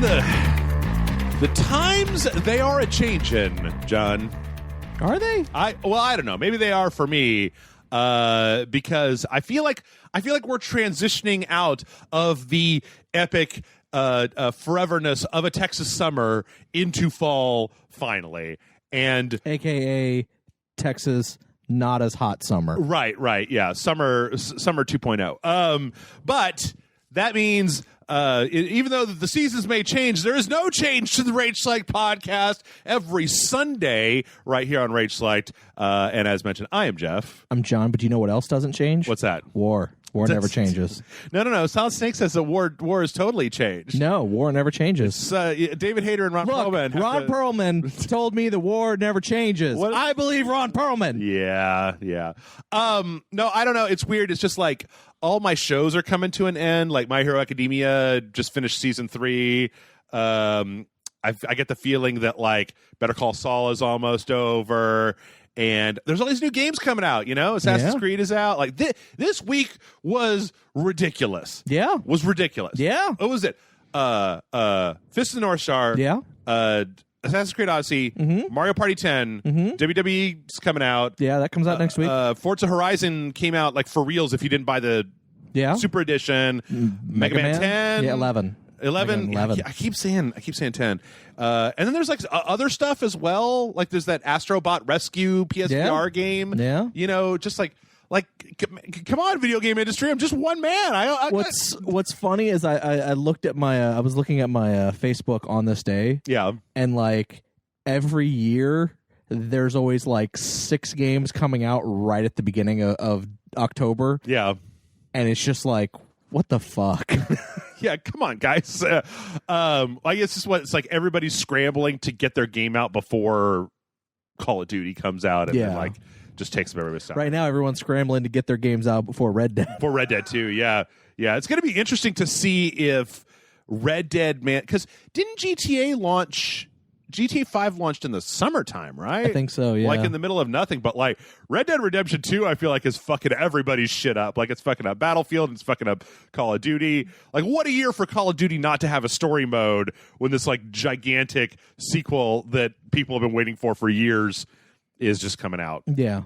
the times they are a changin', John. Are they? I don't know. Maybe they are for me, because I feel like we're transitioning out of the epic foreverness of a Texas summer into fall finally, and AKA Texas not as hot summer. Right, yeah, summer 2.0. But that means even though the seasons may change, there is no change to the Rage Select podcast every Sunday right here on Rage Select. And as mentioned, I am Jeff. I'm John, but do you know what else doesn't change? What's that? War. War never changes. No. Solid Snake says that war has totally changed. No, war never changes. David Hayter and Ron Perlman. Ron Perlman told me the war never changes. What? I believe Ron Perlman. Yeah. No, I don't know. It's weird. It's just like all my shows are coming to an end. Like My Hero Academia just finished season 3. I get the feeling that like Better Call Saul is almost over. And there's all these new games coming out, Assassin's Creed is out. Like this week was ridiculous. Yeah. Was ridiculous. Yeah. What was it? Fist of the North Star. Yeah. Assassin's Creed Odyssey. Mm-hmm. Mario Party 10. Mm-hmm. WWE's coming out. Yeah, that comes out next week. Forza Horizon came out like for reals if you didn't buy the Super Edition. Mega Man 10. Yeah, 11. 11. I keep saying 10. And then there's like other stuff as well. Like there's that Astrobot Rescue PSVR game. Yeah. Just like come on, video game industry. I'm just one man. What's funny is I looked at my I was looking at my Facebook on this day. Yeah. And like every year there's always like 6 games coming out right at the beginning of October. Yeah. And it's just like, what the fuck? Yeah, come on, guys. I guess it's like everybody's scrambling to get their game out before Call of Duty comes out, and then like just takes them everybody's time. Right now, everyone's scrambling to get their games out before Red Dead. For Red Dead 2, yeah. It's going to be interesting to see if Red Dead, because didn't GTA 5 launched in the summertime, right? I think so, yeah. Like in the middle of nothing, but like Red Dead Redemption 2, I feel like is fucking everybody's shit up. Like it's fucking up Battlefield, it's fucking up Call of Duty. Like what a year for Call of Duty not to have a story mode when this like gigantic sequel that people have been waiting for years is just coming out. Yeah.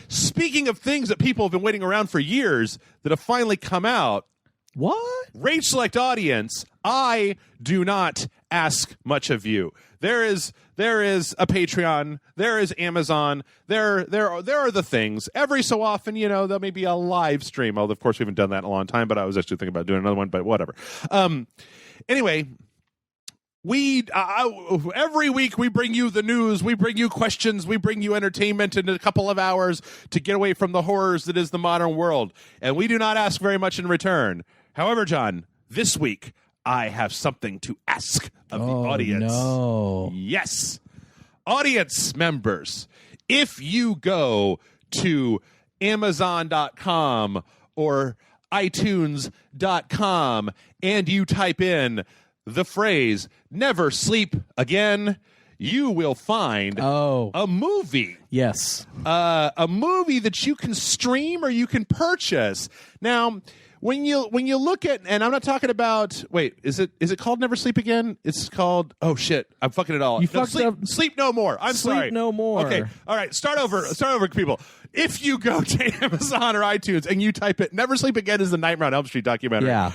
Speaking of things that people have been waiting around for years that have finally come out. What? Rage Select audience, I do not ask much of you. There is a Patreon. There is Amazon. There are the things. Every so often, there may be a live stream. Although, of course, we haven't done that in a long time. But I was actually thinking about doing another one. But whatever. Anyway, every week we bring you the news. We bring you questions. We bring you entertainment in a couple of hours to get away from the horrors that is the modern world. And we do not ask very much in return. However, John, this week I have something to ask of the audience. No. Yes. Audience members, if you go to Amazon.com or iTunes.com and you type in the phrase "never sleep again," you will find a movie. Yes. A movie that you can stream or you can purchase. Now, when you look at, and I'm not talking about, wait, is it called Never Sleep Again? It's called, oh shit, I'm fucking it all. You fucked up. Sleep No More. I'm sorry. Sleep No More. Okay, all right, start over, people. If you go to Amazon or iTunes and you type it, Never Sleep Again is the Nightmare on Elm Street documentary. Yeah.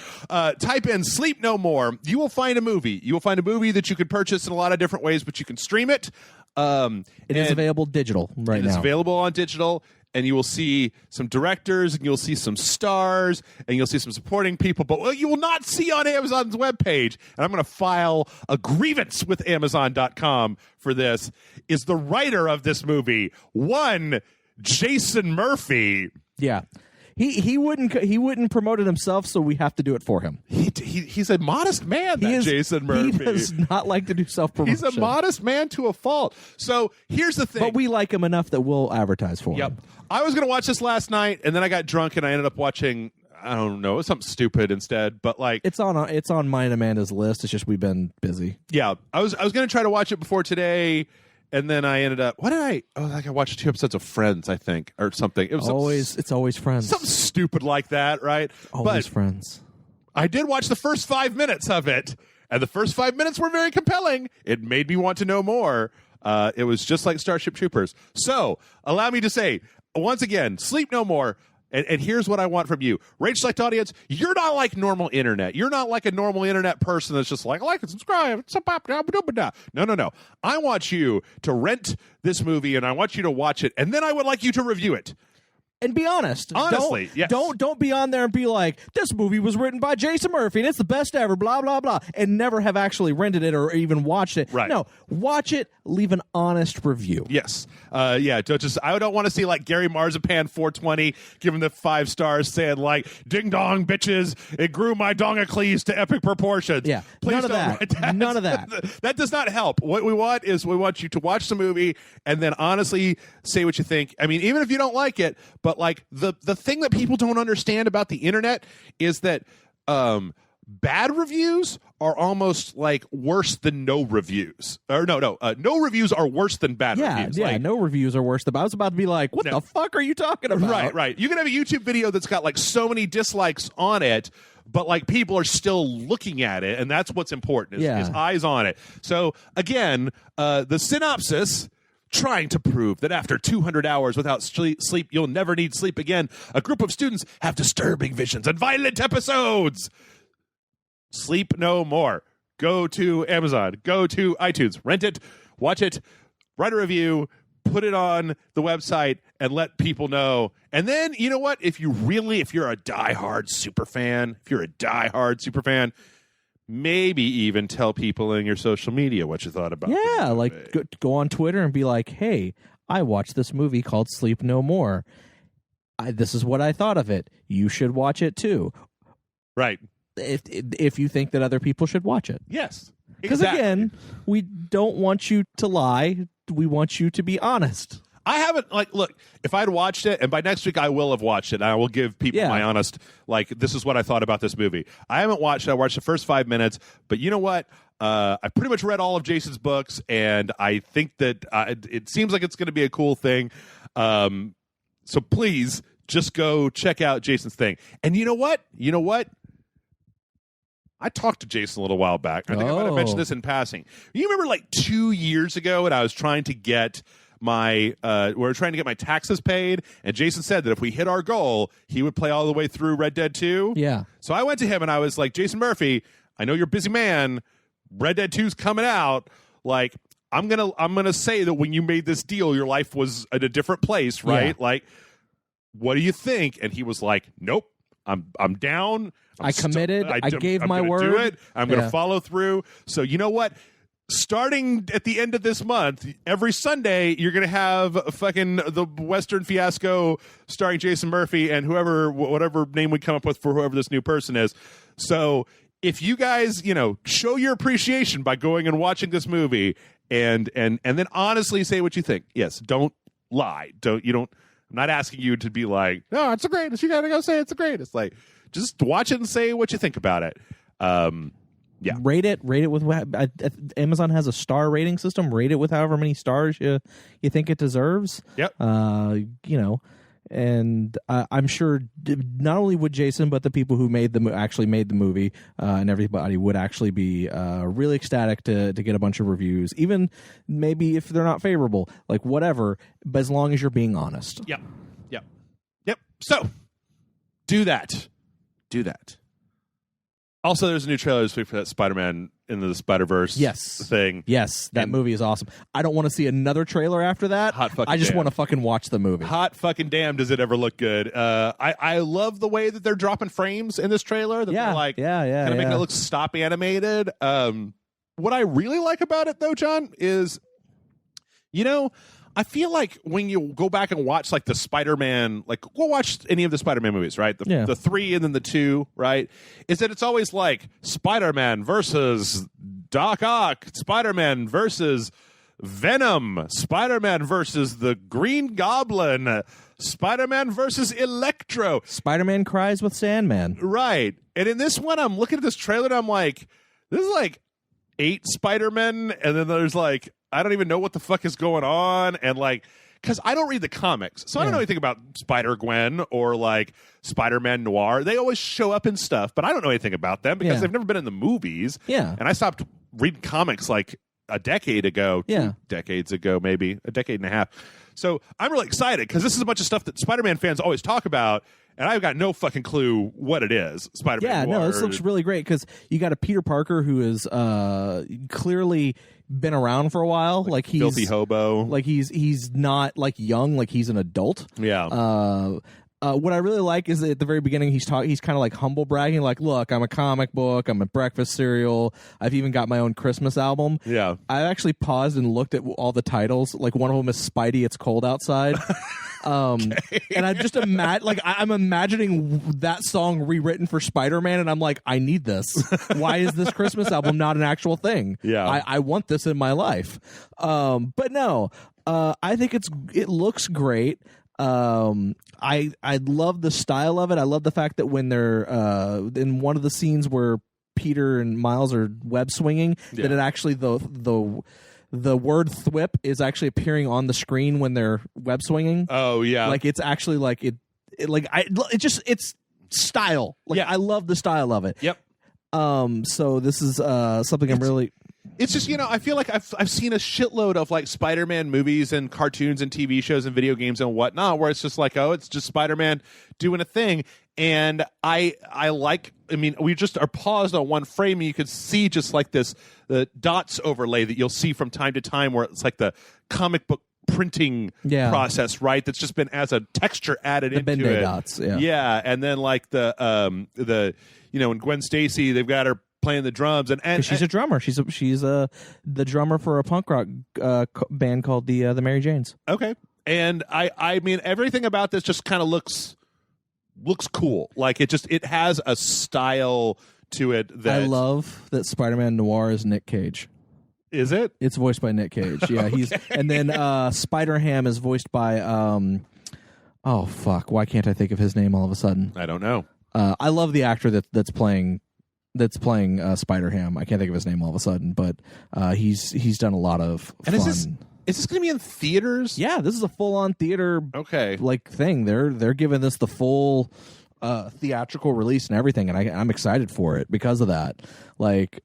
Type in Sleep No More. You will find a movie. You will find a movie that you can purchase in a lot of different ways, but you can stream it. It is available digital right now. It's available on digital. And you will see some directors, and you'll see some stars, and you'll see some supporting people. But what you will not see on Amazon's webpage, and I'm going to file a grievance with Amazon.com for this, is the writer of this movie, one Jason Murphy. Yeah. He wouldn't promote it himself, so we have to do it for him. He's a modest man, Jason Murphy. He does not like to do self-promotion. He's a modest man to a fault. So here's the thing. But we like him enough that we'll advertise for him. I was going to watch this last night, and then I got drunk, and I ended up watching, I don't know, something stupid instead. But like, it's on mine and Amanda's list. It's just we've been busy. Yeah, I was going to try to watch it before today. And then I ended up. What did I? Oh, like I watched 2 episodes of Friends, I think, or something. It was it's always Friends. Something stupid like that, right? Always Friends. I did watch the first 5 minutes of it, And the first 5 minutes were very compelling. It made me want to know more. It was just like Starship Troopers. So, allow me to say, once again, Sleep No More. And here's what I want from you. Rage Select audience, you're not like normal internet. You're not like a normal internet person that's just like and subscribe. No. I want you to rent this movie, and I want you to watch it, and then I would like you to review it. And be honest. Honestly, yes. Don't be on there and be like, this movie was written by Jason Murphy and it's the best ever, blah, blah, blah, and never have actually rented it or even watched it. Right. No, watch it, leave an honest review. Yes. I don't want to see like Gary Marzipan 420 giving the 5 stars saying like, ding dong bitches, it grew my dongacles to epic proportions. Yeah. Please None of that. None of that. That does not help. What we want is we want you to watch the movie and then honestly say what you think. I mean, even if you don't like it, but like the thing that people don't understand about the internet is that bad reviews are almost like worse than no reviews. Or no reviews are worse than bad reviews. Yeah, like, no reviews are worse than. I was about to be like, what the fuck are you talking about? Right. You can have a YouTube video that's got like so many dislikes on it, but like people are still looking at it, and that's what's important is eyes on it. So again, the synopsis. Trying to prove that after 200 hours without sleep, you'll never need sleep again. A group of students have disturbing visions and violent episodes. Sleep No More. Go to Amazon. Go to iTunes. Rent it. Watch it. Write a review. Put it on the website and let people know. And then, you know what? If you're a diehard super fan, maybe even tell people in your social media what you thought about it. Yeah, like go on Twitter and be like, hey, I watched this movie called Sleep No More. This is what I thought of it. You should watch it too. Right. If you think that other people should watch it. Yes. Because again, we don't want you to lie. We want you to be honest. I haven't, look, if I'd watched it, and by next week I will have watched it, and I will give people my honest, this is what I thought about this movie. I haven't watched it. I watched the first 5 minutes, but you know what? I pretty much read all of Jason's books, and I think that it seems like it's going to be a cool thing. So please, just go check out Jason's thing. And you know what? I talked to Jason a little while back. I think I might have mentioned this in passing. You remember 2 years ago when I was trying to get we were trying to get my taxes paid, and Jason said that if we hit our goal, he would play all the way through Red Dead 2. Yeah. So I went to him and I was like, Jason Murphy, I know you're a busy man. Red Dead 2's coming out. I'm gonna say that when you made this deal, your life was at a different place, right? Yeah. What do you think? And he was like, nope, I'm down. I committed. I gave my word. Do it. I'm going to follow through. So you know what? Starting at the end of this month, every Sunday, you're going to have fucking the Western Fiasco starring Jason Murphy and whatever name we come up with for whoever this new person is. So if you guys, show your appreciation by going and watching this movie and then honestly say what you think. Yes, don't lie. I'm not asking you to be like, no, it's the greatest. You got to go say it's the greatest. Just watch it and say what you think about it. Yeah. Rate it with Amazon has a star rating system. Rate it with however many stars you think it deserves. Yep. And I'm sure not only would Jason, but the people who actually made the movie and everybody would actually be really ecstatic to get a bunch of reviews, even maybe if they're not favorable, whatever, but as long as you're being honest. Yep. So do that. Also, there's a new trailer this week for that Spider-Man into the Spider-Verse thing. Yes, that movie is awesome. I don't want to see another trailer after that. I just want to fucking watch the movie. Hot fucking damn, does it ever look good. I love the way that they're dropping frames in this trailer. That they're kind of making it look stop animated. What I really like about it, though, John, is, I feel like when you go back and watch the Spider-Man, go watch any of the Spider-Man movies, right? The 3 and then the 2, right? Is that it's always Spider-Man versus Doc Ock, Spider-Man versus Venom, Spider-Man versus the Green Goblin, Spider-Man versus Electro. Spider-Man cries with Sandman. Right. And in this one, I'm looking at this trailer and I'm like, this is 8 Spider-Men, and then there's I don't even know what the fuck is going on, and because I don't read the comics, so I don't know anything about Spider-Gwen or like Spider-Man Noir. They always show up in stuff, but I don't know anything about them because they've never been in the movies. Yeah. And I stopped reading comics like a decade ago, 2 decades ago, maybe a decade and a half. So I'm really excited because this is a bunch of stuff that Spider-Man fans always talk about, and I've got no fucking clue what it is. Spider-Man Noir. No, this looks really great because you got a Peter Parker who is clearly been around for a while. Like he's filthy hobo. Like he's not like young. Like he's an adult. Yeah. What I really like is that at the very beginning he's kind of like humble bragging, like, "Look, I'm a comic book. I'm a breakfast cereal. I've even got my own Christmas album." Yeah. I actually paused and looked at all the titles. Like one of them is "Spidey, It's Cold Outside." And I just I'm imagining that song rewritten for Spider-Man, and I'm like, I need this. Why is this Christmas album not an actual thing? Yeah. I want this in my life. But no, I think it looks great. I love the style of it. I love the fact that when they're in one of the scenes where Peter and Miles are web swinging, that it actually the word "thwip" is actually appearing on the screen when they're web swinging. Oh yeah, like it's actually like it's style. Like I love the style of it. Yep. So this is something I'm really. It's just, I feel like I've seen a shitload of like Spider-Man movies and cartoons and TV shows and video games and whatnot, where it's just like, oh, it's just Spider-Man doing a thing. And we just are paused on one frame and you could see just like the dots overlay that you'll see from time to time where it's like the comic book printing process, right? That's just been as a texture added into it. The dots, yeah. And then like the when Gwen Stacy, they've got her playing the drums, and she's a drummer. She's the drummer for a punk rock band called the Mary Janes. Okay, and I mean everything about this just kind of looks cool. Like it has a style to it that I love. That Spider-Man Noir is Nick Cage. Is it? It's voiced by Nick Cage. Yeah, okay. He's and then Spider-Ham is voiced by oh fuck, why can't I think of his name all of a sudden? I don't know. I love the actor that's playing Spider-Ham. I can't think of his name all of a sudden, but he's done a lot of fun. Is this going to be in theaters? Yeah, this is a full-on theater like thing. They're giving this the full theatrical release and everything, and I'm excited for it because of that. Like,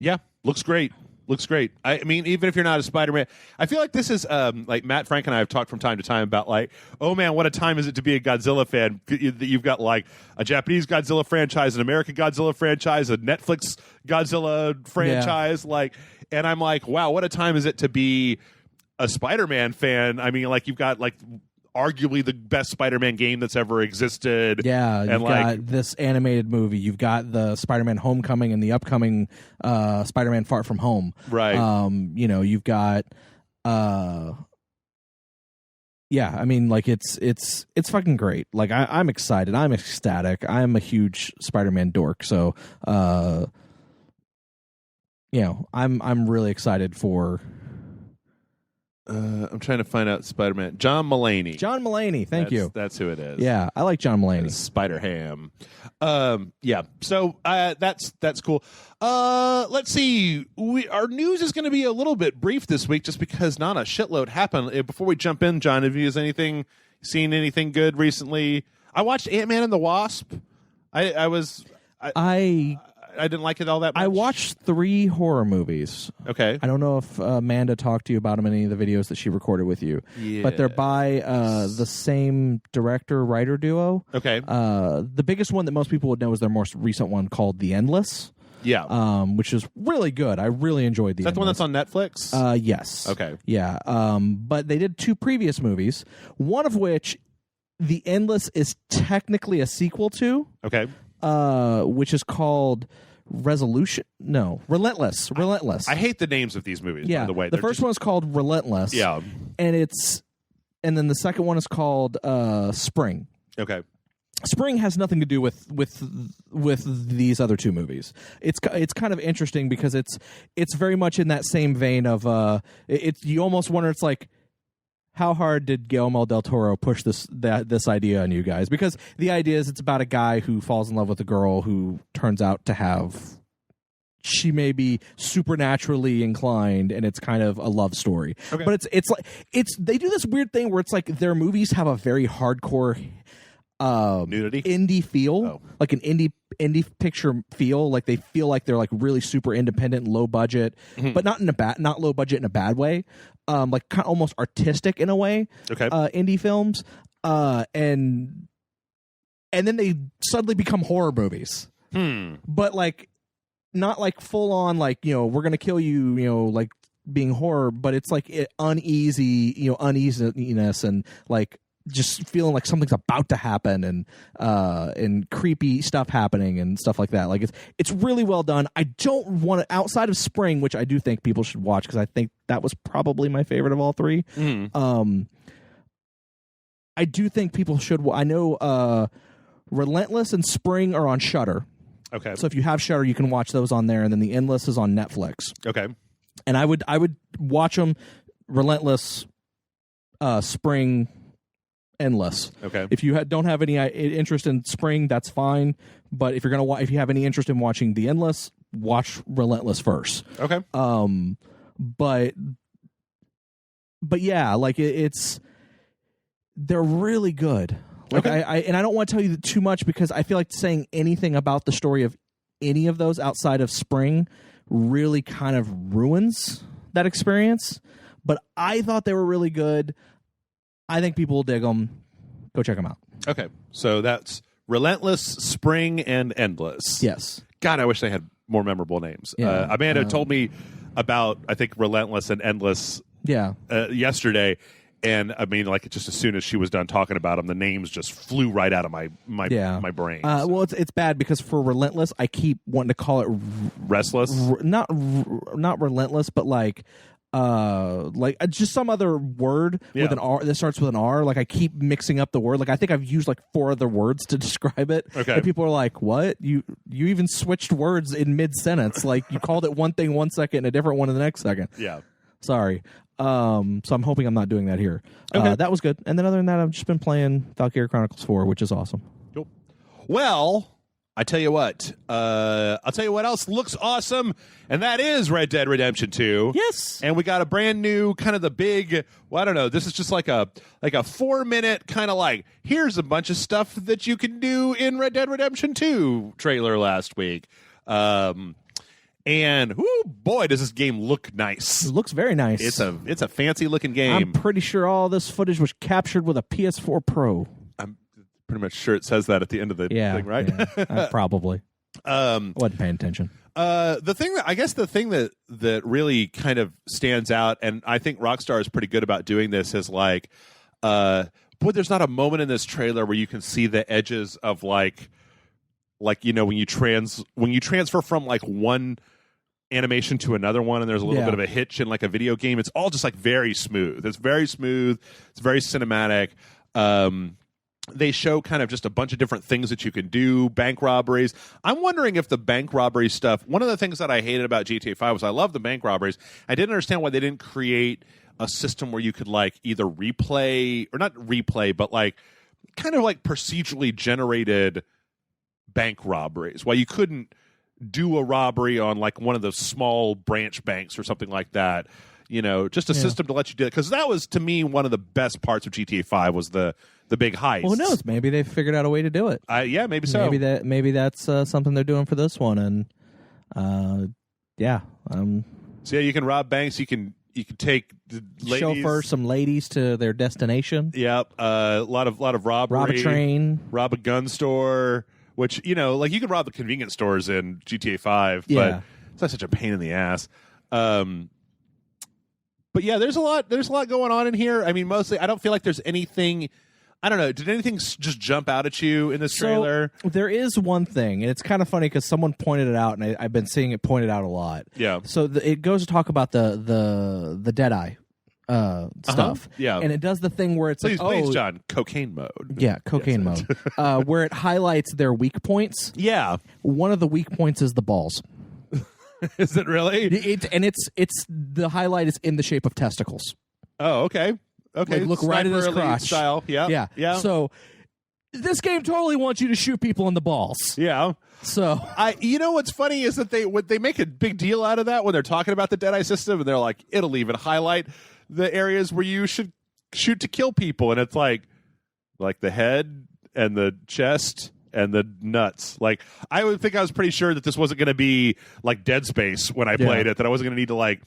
yeah, looks great. Looks great. I mean, even if you're not a Spider-Man, I feel like this is like Matt Frank and I have talked from time to time about like, oh man, what a time is it to be a Godzilla fan? You've got like a Japanese Godzilla franchise, an American Godzilla franchise, a Netflix Godzilla franchise, and I'm like, wow, what a time is it to be a Spider-Man fan? I mean, like you've got like arguably the best Spider-Man game that's ever existed. Yeah, you've got this animated movie. You've got the Spider-Man Homecoming and the upcoming Spider-Man Far From Home. Right. You've got I mean, like it's fucking great. Like I'm excited. I'm ecstatic. I'm a huge Spider-Man dork. So I'm really excited for. I'm trying to find out Spider-Man. John Mulaney. John Mulaney, thank you. That's who it is. Yeah, I like John Mulaney. Spider-Ham. Yeah, so that's cool. Let's see. Our news is going to be a little bit brief this week just because not a shitload happened. Before we jump in, John, have you seen anything good recently? I watched Ant-Man and the Wasp. I didn't like it all that much. I watched 3 horror movies. Okay. I don't know if Amanda talked to you about them in any of the videos that she recorded with you. Yeah. But they're by the same director-writer duo. Okay. The biggest one that most people would know is their most recent one called The Endless. Yeah. Which is really good. I really enjoyed The Endless. Is that the one that's on Netflix? Yes. Okay. Yeah. But they did 2 previous movies, one of which The Endless is technically a sequel to. Okay. Which is called Relentless. I hate the names of these movies, by the way. The first one is called Relentless. Yeah. And then the second one is called Spring. Okay. Spring has nothing to do with these other 2 movies. It's kind of interesting because it's very much in that same vein of you almost wonder, it's like, how hard did Guillermo del Toro push this idea on you guys? Because the idea is it's about a guy who falls in love with a girl who turns out to have she may be supernaturally inclined, and it's kind of a love story. Okay. But it's they do this weird thing where it's like their movies have a very hardcore nudity indie feel, like an indie picture feel. Like they feel like they're like really super independent, low budget, but not low budget in a bad way. Like kind of almost artistic in a way. Okay. Indie films, and then they suddenly become horror movies. But like not like full on like, you know, we're gonna kill you, you know, like being horror, but it's like uneasiness and like just feeling like something's about to happen and creepy stuff happening and stuff like that. Like it's really well done. I don't want to, outside of Spring, which I do think people should watch because I think that was probably my favorite of all three. I do think people should. I know Relentless and Spring are on Shudder. Okay. So if you have Shudder, you can watch those on there, and then The Endless is on Netflix. Okay. And I would watch them. Relentless, Spring, Endless. Okay. If you don't have any interest in Spring, that's fine. But if you're gonna if you have any interest in watching The Endless, watch Relentless first. Okay. But yeah, like they're really good. Like okay. I don't want to tell you too much because I feel like saying anything about the story of any of those outside of Spring really kind of ruins that experience. But I thought they were really good. I think people will dig them. Go check them out. Okay. So that's Relentless, Spring, and Endless. Yes. God, I wish they had more memorable names. Yeah. Amanda told me about, I think, Relentless and Endless yesterday. And I mean, like, just as soon as she was done talking about them, the names just flew right out of my brain. Well, it's bad because for Relentless, I keep wanting to call it Restless. Not Relentless, but like just some other word with an R that starts with an R. Like I keep mixing up the word. Like I think I've used like 4 other words to describe it. Okay. And people are like, "What? You even switched words in mid sentence? Like you called it one thing 1 second and a different one in the next second." Yeah. Sorry. So I'm hoping I'm not doing that here. Okay. That was good. And then other than that, I've just been playing Valkyria Chronicles 4, which is awesome. Cool. Well, I tell you what. I'll tell you what else looks awesome, and that is Red Dead Redemption 2. Yes. And we got a brand new kind of the big. Well, I don't know. This is just like a 4-minute kind of like here's a bunch of stuff that you can do in Red Dead Redemption 2 trailer last week. And whoo, boy, does this game look nice! It looks very nice. It's a fancy looking game. I'm pretty sure all this footage was captured with a PS4 Pro. I'm pretty much sure it says that at the end of the thing, right? Yeah, probably. Wasn't paying attention. The thing that really kind of stands out, and I think Rockstar is pretty good about doing this, is like, boy, there's not a moment in this trailer where you can see the edges of like you know when you transfer from like one animation to another one, and there's a little bit of a hitch in like a video game. It's all just like very smooth. It's very smooth. It's very cinematic. They show kind of just a bunch of different things that you can do, bank robberies. I'm wondering if the bank robbery stuff, one of the things that I hated about GTA 5 was I love the bank robberies. I didn't understand why they didn't create a system where you could like either replay, or not replay, but like kind of like procedurally generated bank robberies. Why you couldn't do a robbery on like one of those small branch banks or something like that. You know, just a system to let you do it. Because that was, to me, one of the best parts of GTA 5 was the big heists. Well, who knows? Maybe they figured out a way to do it. Yeah, maybe so. Maybe that's something they're doing for this one. And so yeah, you can rob banks. You can take the ladies, chauffeur some ladies to their destination. Yep. A lot of robbery. Rob a train. Rob a gun store. Which, you know, like you could rob the convenience stores in GTA 5, but it's not such a pain in the ass. But yeah, there's a lot going on in here. I mean, mostly, I don't feel like there's anything. I don't know. Did anything just jump out at you in this trailer? So, there is one thing, and it's kind of funny because someone pointed it out, and I've been seeing it pointed out a lot. Yeah. So it goes to talk about the Deadeye stuff. Yeah. And it does the thing where it's please, John, cocaine mode. Yeah, cocaine mode. Where it highlights their weak points. Yeah. One of the weak points is the balls. Is it really? It's the highlight is in the shape of testicles. Oh, okay. Okay. Like, look right at his crotch. Style. Yeah. Yeah. So this game totally wants you to shoot people in the balls. Yeah. So you know what's funny is that they make a big deal out of that when they're talking about the Deadeye system, and they're like, it'll even highlight the areas where you should shoot to kill people, and it's like the head and the chest and the nuts. Like, I would think I was pretty sure that this wasn't going to be like Dead Space when I played it, that I wasn't going to need to like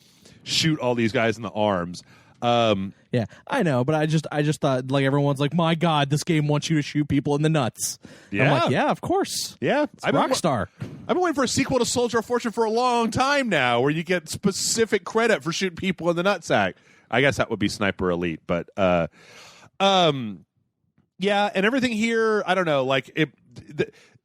shoot all these guys in the arms. Yeah, I know, but I just thought, like, everyone's like, my God, this game wants you to shoot people in the nuts. Yeah. I'm like, yeah, of course. Yeah. It's Rockstar. I've been waiting for a sequel to Soldier of Fortune for a long time now, where you get specific credit for shooting people in the nutsack. I guess that would be Sniper Elite, but yeah, and everything here, I don't know, like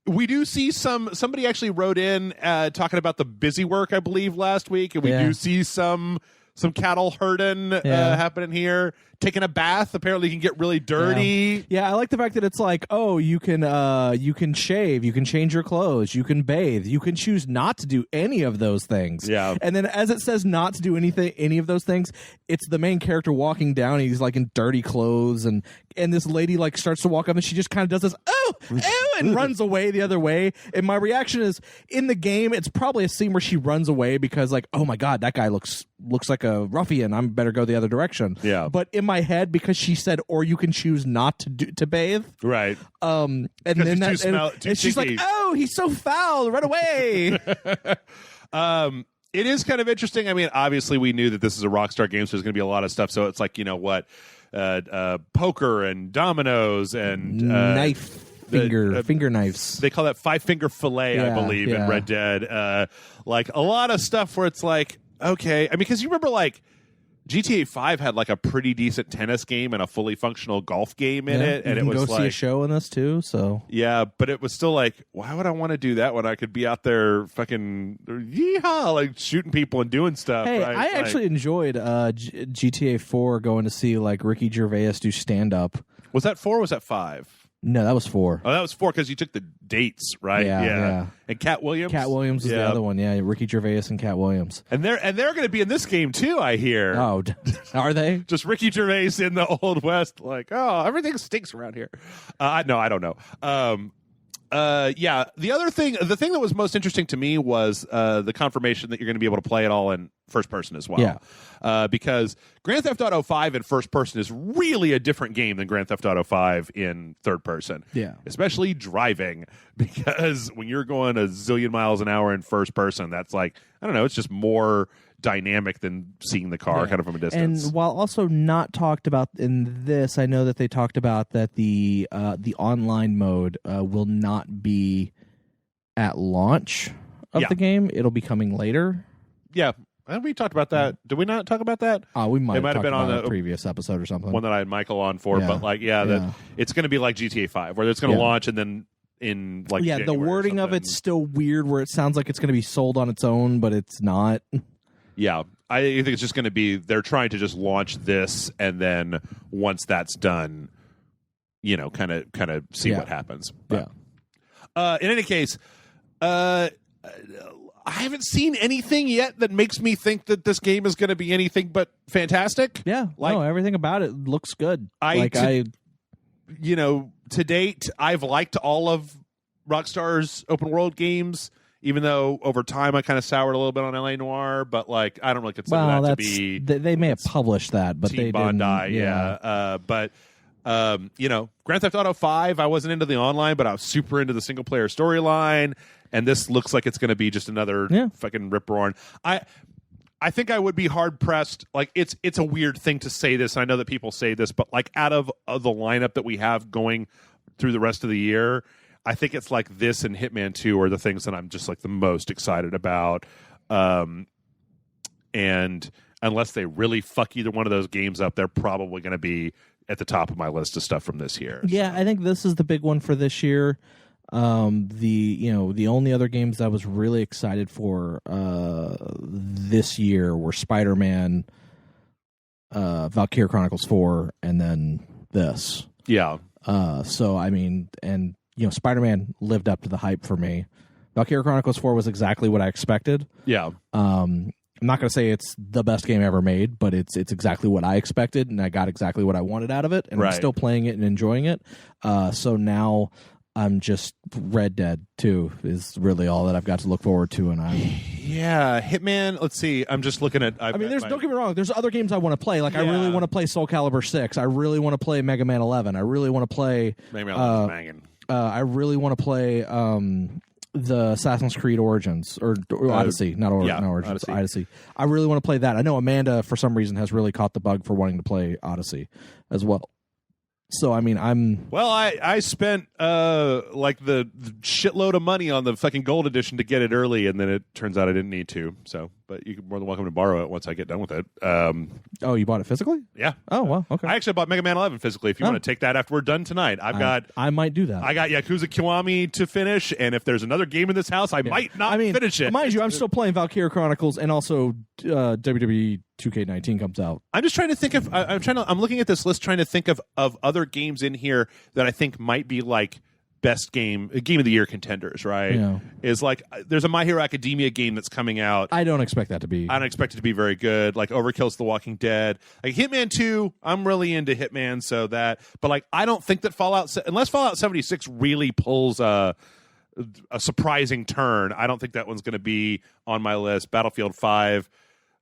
we do see somebody actually wrote in talking about the busy work, I believe, last week, and we do see some cattle herding happening here. Taking a bath, apparently you can get really dirty. Yeah, I like the fact that it's like, oh, you can shave, you can change your clothes, you can bathe, you can choose not to do any of those things. Yeah. And then as it says not to do any of those things, it's the main character walking down, he's like in dirty clothes, and this lady like starts to walk up and she just kind of does this, oh, and runs away the other way. And my reaction is, in the game, it's probably a scene where she runs away because like, oh my God, that guy looks like a ruffian, I better go the other direction. Yeah. But in my head, because she said, or you can choose not to bathe. Right. And then and she's like, oh, he's so foul, run away. It is kind of interesting. I mean, obviously we knew that this is a Rockstar game, so there's going to be a lot of stuff. So it's like, you know what, poker and dominoes and finger knives. They call that 5-finger fillet, I believe, in Red Dead. Like a lot of stuff where it's like, okay, I mean, because you remember like GTA 5 had like a pretty decent tennis game and a fully functional golf game in it, and it was go like, see a show in this too. So yeah, but it was still like, why would I want to do that when I could be out there fucking yeehaw, like shooting people and doing stuff? Hey, right? I actually enjoyed GTA 4 going to see like Ricky Gervais do stand up. Was that 4 or was that 5? No, that was 4. Oh, that was 4 because you took the dates, right? Yeah. And Cat Williams. Cat Williams is the other one. Yeah, Ricky Gervais and Cat Williams. And they're going to be in this game too, I hear. Oh, are they? Just Ricky Gervais in the Old West, like, oh, everything stinks around here. No, I don't know. Yeah, the thing that was most interesting to me was the confirmation that you're going to be able to play it all in first person as well. Yeah. Because Grand Theft Auto 5 in first person is really a different game than Grand Theft Auto 5 in third person. Yeah. Especially driving, because when you're going a zillion miles an hour in first person, that's like, I don't know, it's just more dynamic than seeing the car kind of from a distance. And while also not talked about in this, I know that they talked about that the online mode will not be at launch of the game. It'll be coming later. Yeah. And we talked about that. Did we not talk about that? We might have been on a previous episode or something. One that I had Michael on for, but like, that it's going to be like GTA 5, where it's going to launch and then in like January the wording of it's still weird, where it sounds like it's going to be sold on its own, but it's not. Yeah, I think it's just going to be, they're trying to just launch this, and then once that's done, you know, kind of see what happens. But, in any case, I haven't seen anything yet that makes me think that this game is going to be anything but fantastic. Yeah, like, no, everything about it looks good. You know, to date, I've liked all of Rockstar's open world games, even though over time I kind of soured a little bit on LA Noire, but like, I don't really consider that to be. They may have published that, but Team they Bondi, didn't. but you know, Grand Theft Auto 5, I wasn't into the online, but I was super into the single player storyline, and this looks like it's going to be just another fucking rip roaring. I think I would be hard pressed. Like, it's a weird thing to say this. And I know that people say this, but like, out of the lineup that we have going through the rest of the year, I think it's like this and Hitman 2 are the things that I'm just like the most excited about. And unless they really fuck either one of those games up, they're probably going to be at the top of my list of stuff from this year. Yeah, I think this is the big one for this year. The only other games I was really excited for this year were Spider-Man, Valkyria Chronicles 4, and then this. Yeah. So I mean, and you know, Spider-Man lived up to the hype for me. Valkyria Chronicles 4 was exactly what I expected. Yeah. I'm not going to say it's the best game ever made, but it's exactly what I expected, and I got exactly what I wanted out of it, and I'm still playing it and enjoying it. So now I'm just Red Dead 2 is really all that I've got to look forward to, and Hitman. Let's see. I'm just looking at. don't get me wrong. There's other games I want to play. Like I really want to play Soul Calibur 6. I really want to play Mega Man 11. I really want to play. Mega Man 11 is banging. I really want to play the Assassin's Creed Origins or Odyssey, not Origins, Odyssey. I really want to play that. I know Amanda, for some reason, has really caught the bug for wanting to play Odyssey as well. So I mean, I spent like the shitload of money on the fucking gold edition to get it early, and then it turns out I didn't need to. So, but you're more than welcome to borrow it once I get done with it. Oh, you bought it physically? Yeah. Oh, well, okay. I actually bought Mega Man 11 physically. If you want to take that after we're done tonight, I might do that. I got Yakuza Kiwami to finish, and if there's another game in this house, I might not finish it. Mind you, I'm still playing Valkyria Chronicles, and also WWE 2K19 comes out. I'm just trying to think of. I'm looking at this list, trying to think of other games in here that I think might be like best game of the year contenders. Right? Yeah. Is like there's a My Hero Academia game that's coming out. I don't expect that to be. I don't expect it to be very good. Like Overkill's The Walking Dead. Like Hitman 2, I'm really into Hitman, so that. But like I don't think that unless Fallout 76 really pulls a surprising turn, I don't think that one's going to be on my list. Battlefield 5.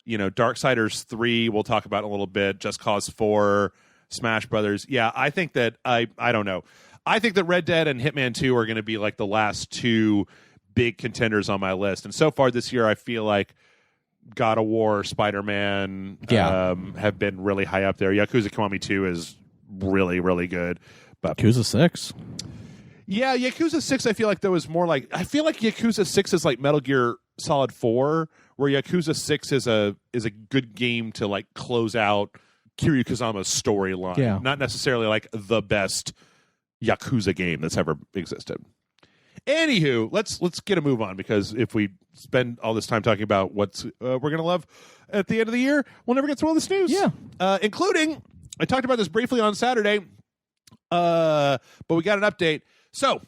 Darksiders 3 we'll talk about in a little bit. Just Cause 4, Smash Brothers. Yeah, I think that I don't know. I think that Red Dead and Hitman 2 are going to be like the last two big contenders on my list. And so far this year, I feel like God of War, Spider-Man have been really high up there. Yakuza Kiwami 2 is really, really good. But Yakuza 6. Yeah, Yakuza 6 I feel like Yakuza 6 is like Metal Gear Solid 4, where Yakuza 6 is a good game to like close out Kiryu Kazama's storyline. Yeah. Not necessarily like the best Yakuza game that's ever existed. Anywho, let's get a move on, because if we spend all this time talking about what's we're going to love at the end of the year, we'll never get through all this news. Yeah. Including, I talked about this briefly on Saturday, but we got an update. So,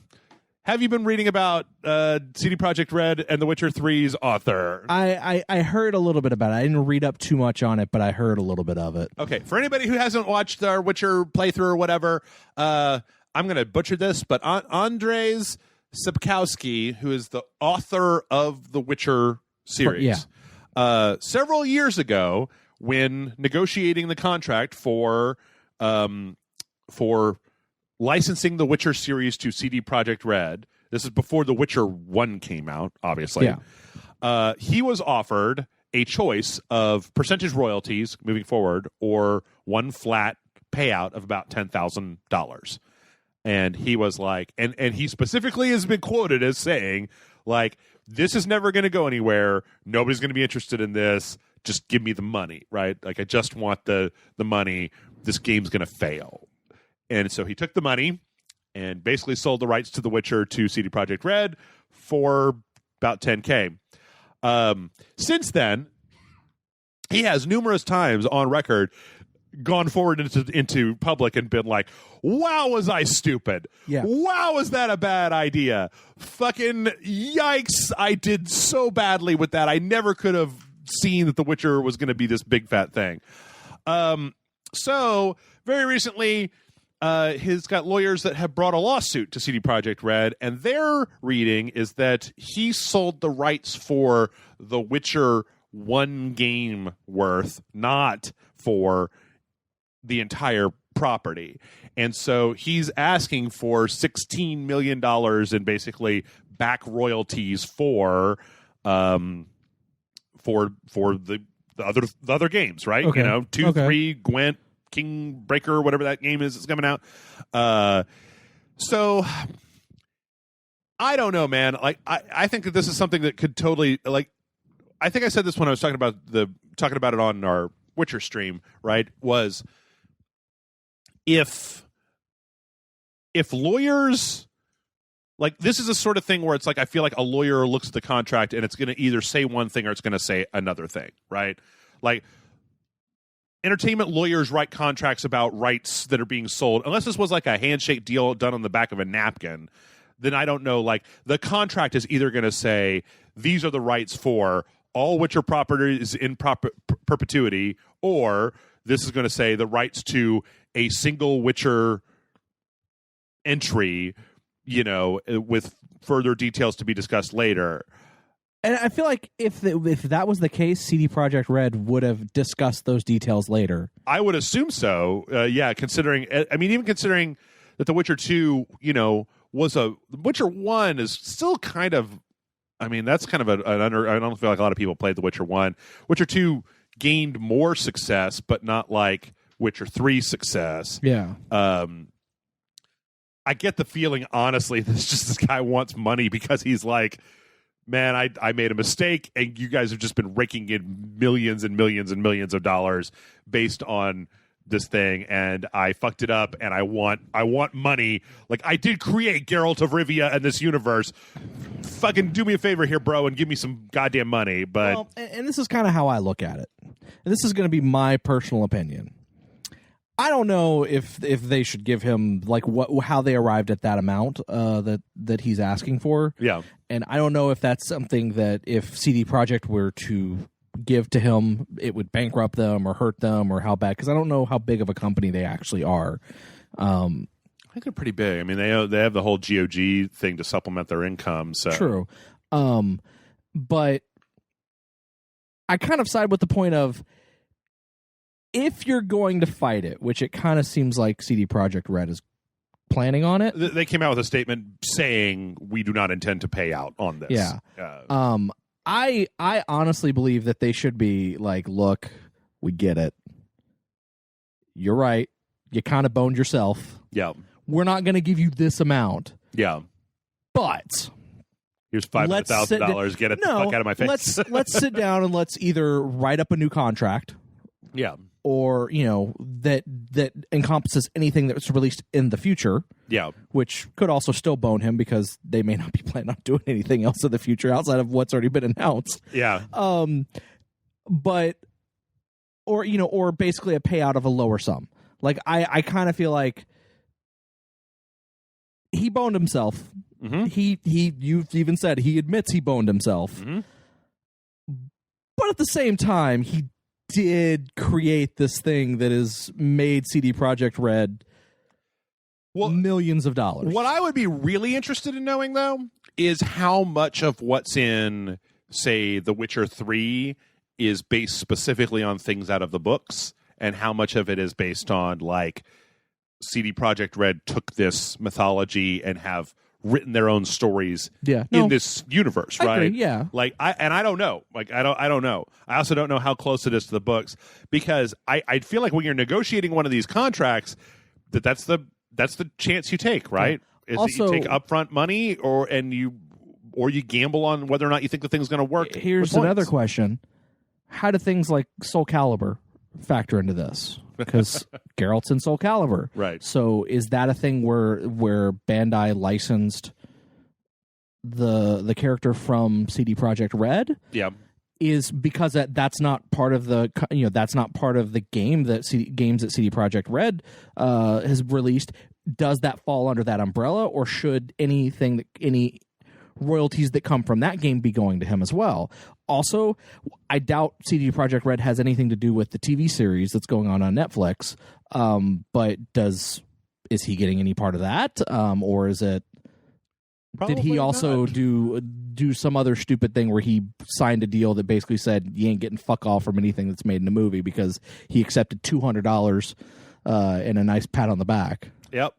have you been reading about CD Projekt Red and The Witcher 3's author? I heard a little bit about it. I didn't read up too much on it, but I heard a little bit of it. Okay, for anybody who hasn't watched our Witcher playthrough or whatever, I'm going to butcher this, but Andrzej Sapkowski, who is the author of the Witcher series, several years ago, when negotiating the contract for licensing the Witcher series to CD Projekt Red, this is before The Witcher 1 came out, obviously, he was offered a choice of percentage royalties moving forward or one flat payout of about $10,000. And he was like, and he specifically has been quoted as saying, like, this is never going to go anywhere. Nobody's going to be interested in this. Just give me the money, right? Like, I just want the money. This game's going to fail. And so he took the money and basically sold the rights to The Witcher to CD Projekt Red for about $10K. Since then, he has numerous times on record gone forward into public and been like, wow, was I stupid? Yeah. Wow, was that a bad idea? Fucking yikes, I did so badly with that. I never could have seen that The Witcher was going to be this big fat thing. So, very recently, he's got lawyers that have brought a lawsuit to CD Projekt Red, and their reading is that he sold the rights for The Witcher 1 game worth, not for the entire property. And so he's asking for $16 million in basically back royalties for the other games, right? Okay. 2, 3, Gwent, Kingbreaker, whatever that game is that's coming out. So I don't know, man. Like I think that this is something that could totally, like, I think I said this when I was talking about it on our Witcher stream, right? Was if lawyers, like, this is a sort of thing where it's like, I feel like a lawyer looks at the contract and it's going to either say one thing or it's going to say another thing, right? Like, entertainment lawyers write contracts about rights that are being sold. Unless this was like a handshake deal done on the back of a napkin, then I don't know. Like, the contract is either going to say, these are the rights for all Witcher properties in perpetuity, or this is going to say the rights to a single Witcher entry, with further details to be discussed later. And I feel like if that was the case, CD Projekt Red would have discussed those details later. I would assume so. Considering that The Witcher 2, The Witcher 1 is still kind of, that's kind of an under. I don't feel like a lot of people played The Witcher 1. Witcher 2 gained more success, but not like Witcher 3 success. Yeah. I get the feeling, honestly, that this guy wants money because he's like, man, I made a mistake, and you guys have just been raking in millions and millions and millions of dollars based on this thing, and I fucked it up, and I want money. Like, I did create Geralt of Rivia and this universe. Fucking do me a favor here, bro, and give me some goddamn money. But and this is kind of how I look at it. And this is going to be my personal opinion. I don't know if they should give him how they arrived at that amount that he's asking for. Yeah, and I don't know if that's something that if CD Projekt were to give to him, it would bankrupt them or hurt them, or how bad. Because I don't know how big of a company they actually are. I think they're pretty big. They have the whole GOG thing to supplement their income. So true, but I kind of side with the point of, if you're going to fight it, which it kind of seems like CD Projekt Red is planning on it. They came out with a statement saying, we do not intend to pay out on this. Yeah. I honestly believe that they should be like, look, we get it. You're right. You kind of boned yourself. Yeah. We're not going to give you this amount. Yeah. But here's $500,000. Get it the fuck out of my face. Let's sit down and let's either write up a new contract. Yeah. Or, that encompasses anything that's released in the future. Yeah. Which could also still bone him because they may not be planning on doing anything else in the future outside of what's already been announced. Yeah. But, or basically a payout of a lower sum. Like, I kind of feel like he boned himself. Mm-hmm. You've even said he admits he boned himself. Mm-hmm. But at the same time, he did create this thing that has made CD Projekt Red millions of dollars. What I would be really interested in knowing, though, is how much of what's in, say, The Witcher 3 is based specifically on things out of the books, and how much of it is based on, like, CD Projekt Red took this mythology and have written their own stories in this universe, right? I agree, yeah. I don't know. I don't know. I also don't know how close it is to the books, because I feel like when you're negotiating one of these contracts, that's the chance you take, right? Is also, that you take upfront money or you gamble on whether or not you think the thing's going to work. Here's another question. How do things like Soul Calibur factor into this? Because Geralt's in Soul Calibur. Right. So is that a thing where Bandai licensed the character from CD Projekt Red? Yeah. Is because that's not part of the game that CD Projekt Red has released. Does that fall under that umbrella, or should any royalties that come from that game be going to him as well? Also, I doubt CD Projekt Red has anything to do with the TV series that's going on Netflix. But is he getting any part of that? Or is it? Probably did he also not. do some other stupid thing where he signed a deal that basically said you ain't getting fuck all from anything that's made in the movie because he accepted $200 and a nice pat on the back? Yep.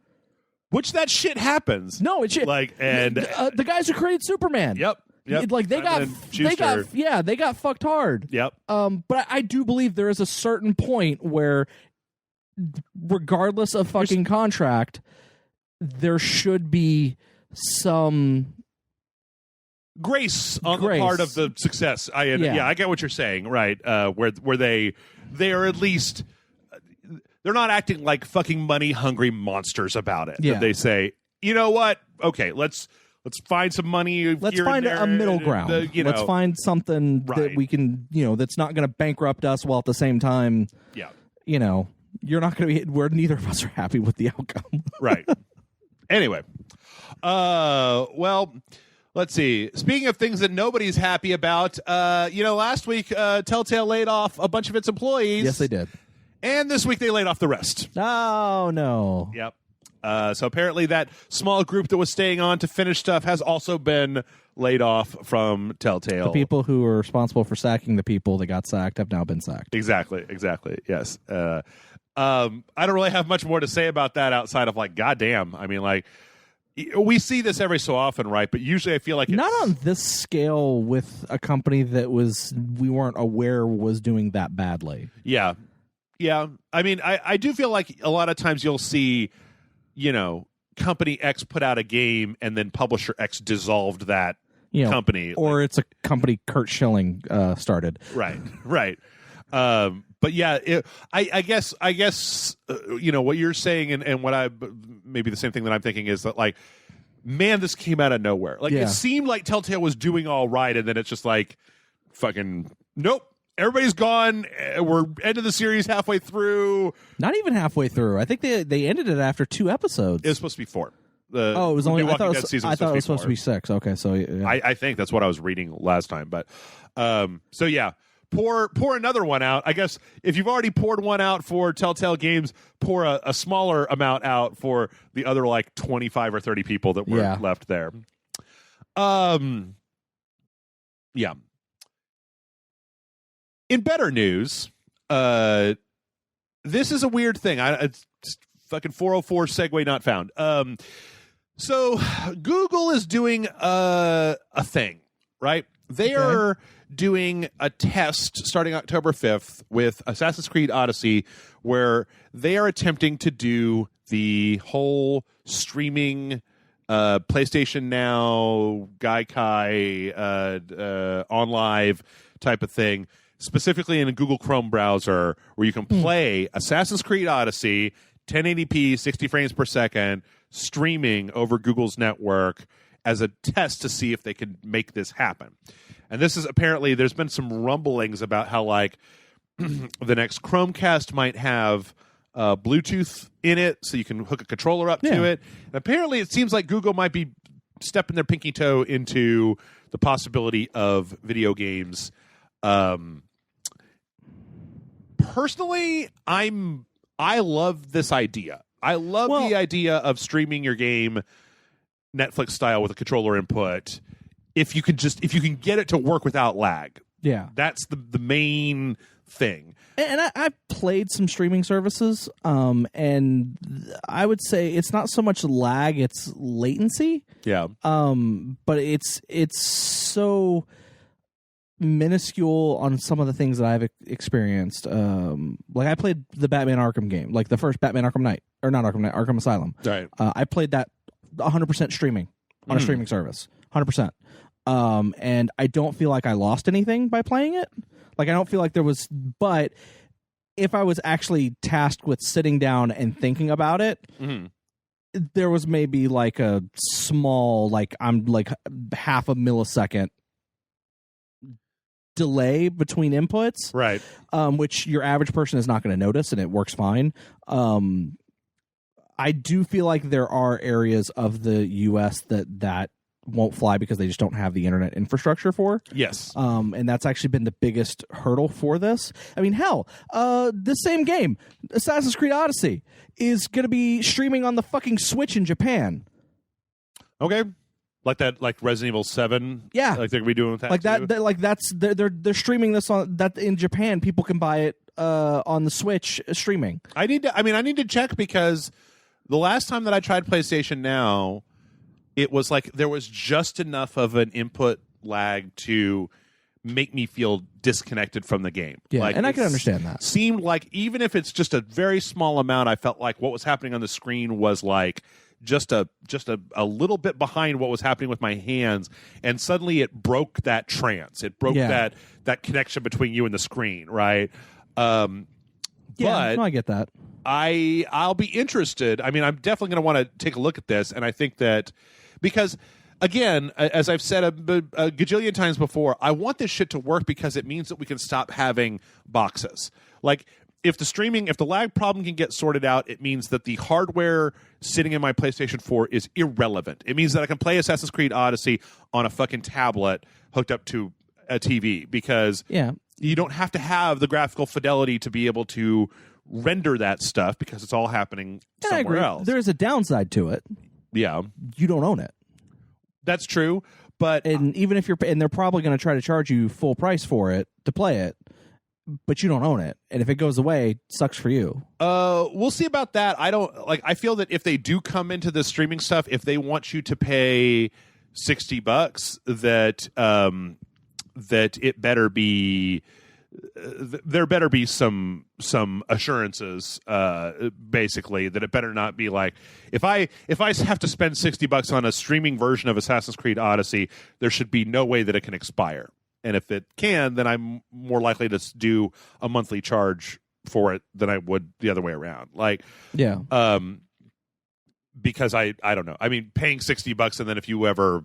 Which that shit happens. No, it shit. And the guys who created Superman. Yep. Like they got fucked hard. Yep. But I do believe there is a certain point where, regardless of fucking contract, there should be some grace on the part of the success. I get what you're saying, right? Where they are at least, they're not acting like fucking money hungry monsters about it. Yeah. They say, you know what? Okay, let's find some money. Let's find a middle ground. Let's find something that we can, that's not going to bankrupt us while at the same time, you're not going to be, where neither of us are happy with the outcome. Right. Anyway, well, Let's see. Speaking of things that nobody's happy about, last week Telltale laid off a bunch of its employees. Yes, they did. And this week they laid off the rest. Oh, no. Yep. So apparently that small group that was staying on to finish stuff has also been laid off from Telltale. The people who were responsible for sacking the people that got sacked have now been sacked. Exactly. Yes. I don't really have much more to say about that outside of goddamn. I mean, we see this every so often, right? But usually I feel like it's not on this scale with a company that we weren't aware was doing that badly. Yeah. I mean, I do feel like a lot of times you'll see, company X put out a game and then publisher X dissolved that company. Or it's a company Kurt Schilling started. Right. But yeah, I guess what you're saying and what maybe the same thing that I'm thinking is that man, this came out of nowhere. It seemed like Telltale was doing all right, and then it's just fucking nope. Everybody's gone. We're end of the series halfway through. Not even halfway through. I think they ended it after 2 episodes. It was supposed to be 4. It was only. I thought it was supposed to be 6. Okay, so yeah. I think that's what I was reading last time. But so yeah, pour another one out. I guess if you've already poured one out for Telltale Games, pour a smaller amount out for the other 25 or 30 people that were left there. Yeah. In better news, this is a weird thing. It's fucking 404 segue not found. So Google is doing a thing, right? They are doing a test starting October 5th with Assassin's Creed Odyssey, where they are attempting to do the whole streaming PlayStation Now, Gaikai, on live type of thing, specifically in a Google Chrome browser, where you can play Assassin's Creed Odyssey, 1080p, 60 frames per second, streaming over Google's network as a test to see if they can make this happen. And this is apparently, there's been some rumblings about how the next Chromecast might have Bluetooth in it, so you can hook a controller up to it. And apparently it seems like Google might be stepping their pinky toe into the possibility of video games. Personally, I love this idea. I love the idea of streaming your game Netflix style with a controller input. If you can get it to work without lag. Yeah. That's the main thing. And I've played some streaming services, and I would say it's not so much lag, it's latency. Yeah. But it's so minuscule on some of the things that I've experienced. I played the Batman Arkham game, the first Batman Arkham Knight, or not Arkham Knight, Arkham Asylum. Right. I played that 100% streaming on a streaming service, 100%. And I don't feel like I lost anything by playing it. I don't feel like there was, but if I was actually tasked with sitting down and thinking about it, there was maybe a small, half a millisecond delay between inputs, right? Which your average person is not going to notice, and it works fine. I do feel like there are areas of the U.S. that won't fly because they just don't have the internet infrastructure for. Yes. And that's actually been the biggest hurdle for this. I mean, hell, this same game, Assassin's Creed Odyssey, is going to be streaming on the fucking Switch in Japan. Okay. Like Resident Evil 7? Yeah. They're going to be doing with that they're streaming this on that in Japan. People can buy it on the Switch streaming. I need to check, because the last time that I tried PlayStation Now, it was there was just enough of an input lag to make me feel disconnected from the game. Yeah, and I can understand that. Seemed like even if it's just a very small amount, I felt like what was happening on the screen was just a little bit behind what was happening with my hands, and suddenly it broke that trance. It broke that connection between you and the screen, right? But I get that. I'll be interested. I mean, I'm definitely going to want to take a look at this, and I think that because, again, as I've said a gajillion times before, I want this shit to work because it means that we can stop having boxes. if the lag problem can get sorted out, it means that the hardware sitting in my PlayStation 4 is irrelevant. It means that I can play Assassin's Creed Odyssey on a fucking tablet hooked up to a TV, because you don't have to have the graphical fidelity to be able to render that stuff, because it's all happening somewhere else. There is a downside to it. Yeah. You don't own it. That's true, but even if they're probably going to try to charge you full price for it to play it, but you don't own it. And if it goes away, sucks for you. We'll see about that. I feel that if they do come into the streaming stuff, if they want you to pay $60, that it better be there better be some assurances, basically, that it better not be like, if I have to spend $60 on a streaming version of Assassin's Creed Odyssey, there should be no way that it can expire. And if it can, then I'm more likely to do a monthly charge for it than I would the other way around. Because I don't know. I mean, paying $60 and then if you ever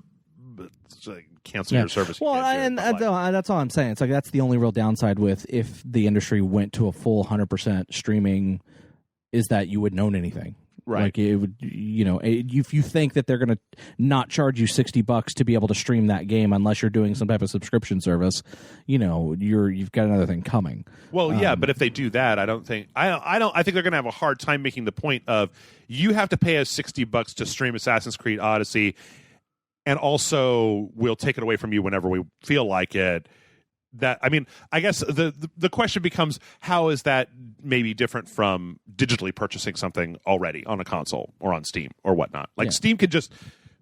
cancel your service. Well, that's all I'm saying. It's like that's the only real downside with if the industry went to a full 100% streaming, is that you wouldn't own anything. Right. Like it would, if you think that they're going to not charge you $60 to be able to stream that game unless you're doing some type of subscription service, you've got another thing coming. Well, yeah, but if they do that, I think they're going to have a hard time making the point of you have to pay us $60 to stream Assassin's Creed Odyssey, and also we'll take it away from you whenever we feel like it. I guess the question becomes, how is that maybe different from digitally purchasing something already on a console or on Steam or whatnot? Steam could just,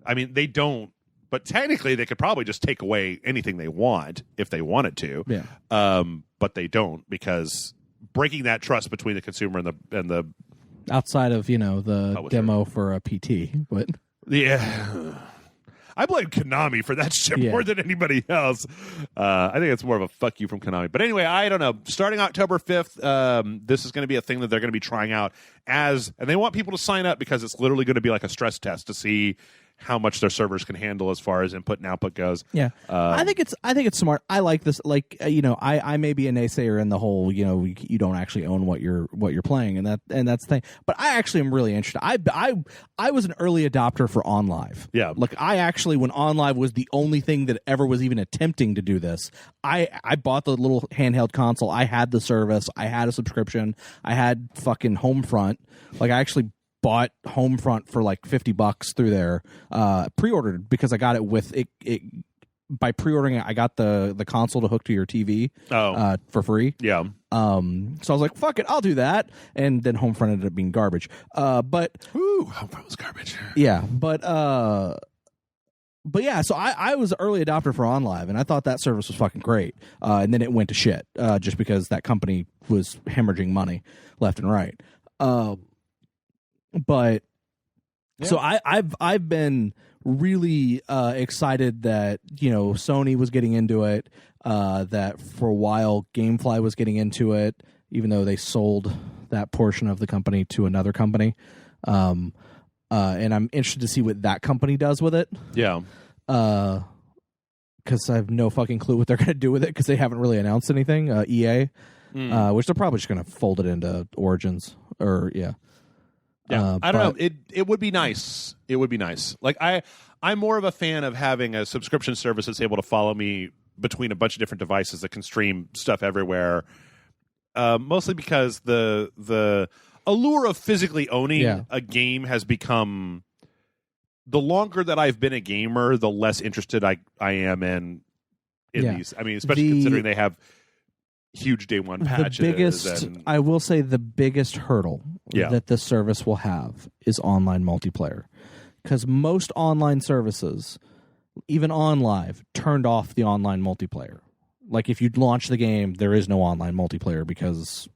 they don't, but technically they could probably just take away anything they want if they wanted to. Yeah. But they don't, because breaking that trust between the consumer and the outside of the publisher. demo for a PT, but yeah. I blame Konami for that shit more than anybody else. I think it's more of a fuck you from Konami. But anyway, I don't know. Starting October 5th, this is going to be a thing that they're going to be trying out and they want people to sign up because it's literally going to be like a stress test to see how much their servers can handle as far as input and output goes. Yeah. I think it's smart. I like this. I may be a naysayer in the whole, you don't actually own what you're playing, and that's the thing. But I actually am really interested. I was an early adopter for OnLive. Yeah. I actually, when OnLive was the only thing that ever was even attempting to do this, I bought the little handheld console. I had the service. I had a subscription. I had fucking Homefront. I actually bought Homefront for like $50 through there, pre-ordered, because I got it with it by pre-ordering it. I got the console to hook to your TV for free. Yeah. So I was like, fuck it, I'll do that. And then Homefront ended up being garbage. But Homefront was garbage. Yeah, but yeah, so I was an early adopter for OnLive, and I thought that service was fucking great. And then it went to shit, just because that company was hemorrhaging money left and right. But so I've been really excited that Sony was getting into it, that for a while GameFly was getting into it, even though they sold that portion of the company to another company. And I'm interested to see what that company does with it. Yeah. Because I have no fucking clue what they're going to do with it, because they haven't really announced anything. EA, which they're probably just going to fold it into Origins or Yeah, I don't know. It would be nice. It would be nice. I'm more of a fan of having a subscription service that's able to follow me between a bunch of different devices that can stream stuff everywhere. Mostly because the allure of physically owning a game has become, the longer that I've been a gamer, the less interested I am in these. Especially considering they have huge day one patches. I will say the biggest hurdle that this service will have is online multiplayer, because most online services, even OnLive, turned off the online multiplayer. If you launch the game, there is no online multiplayer because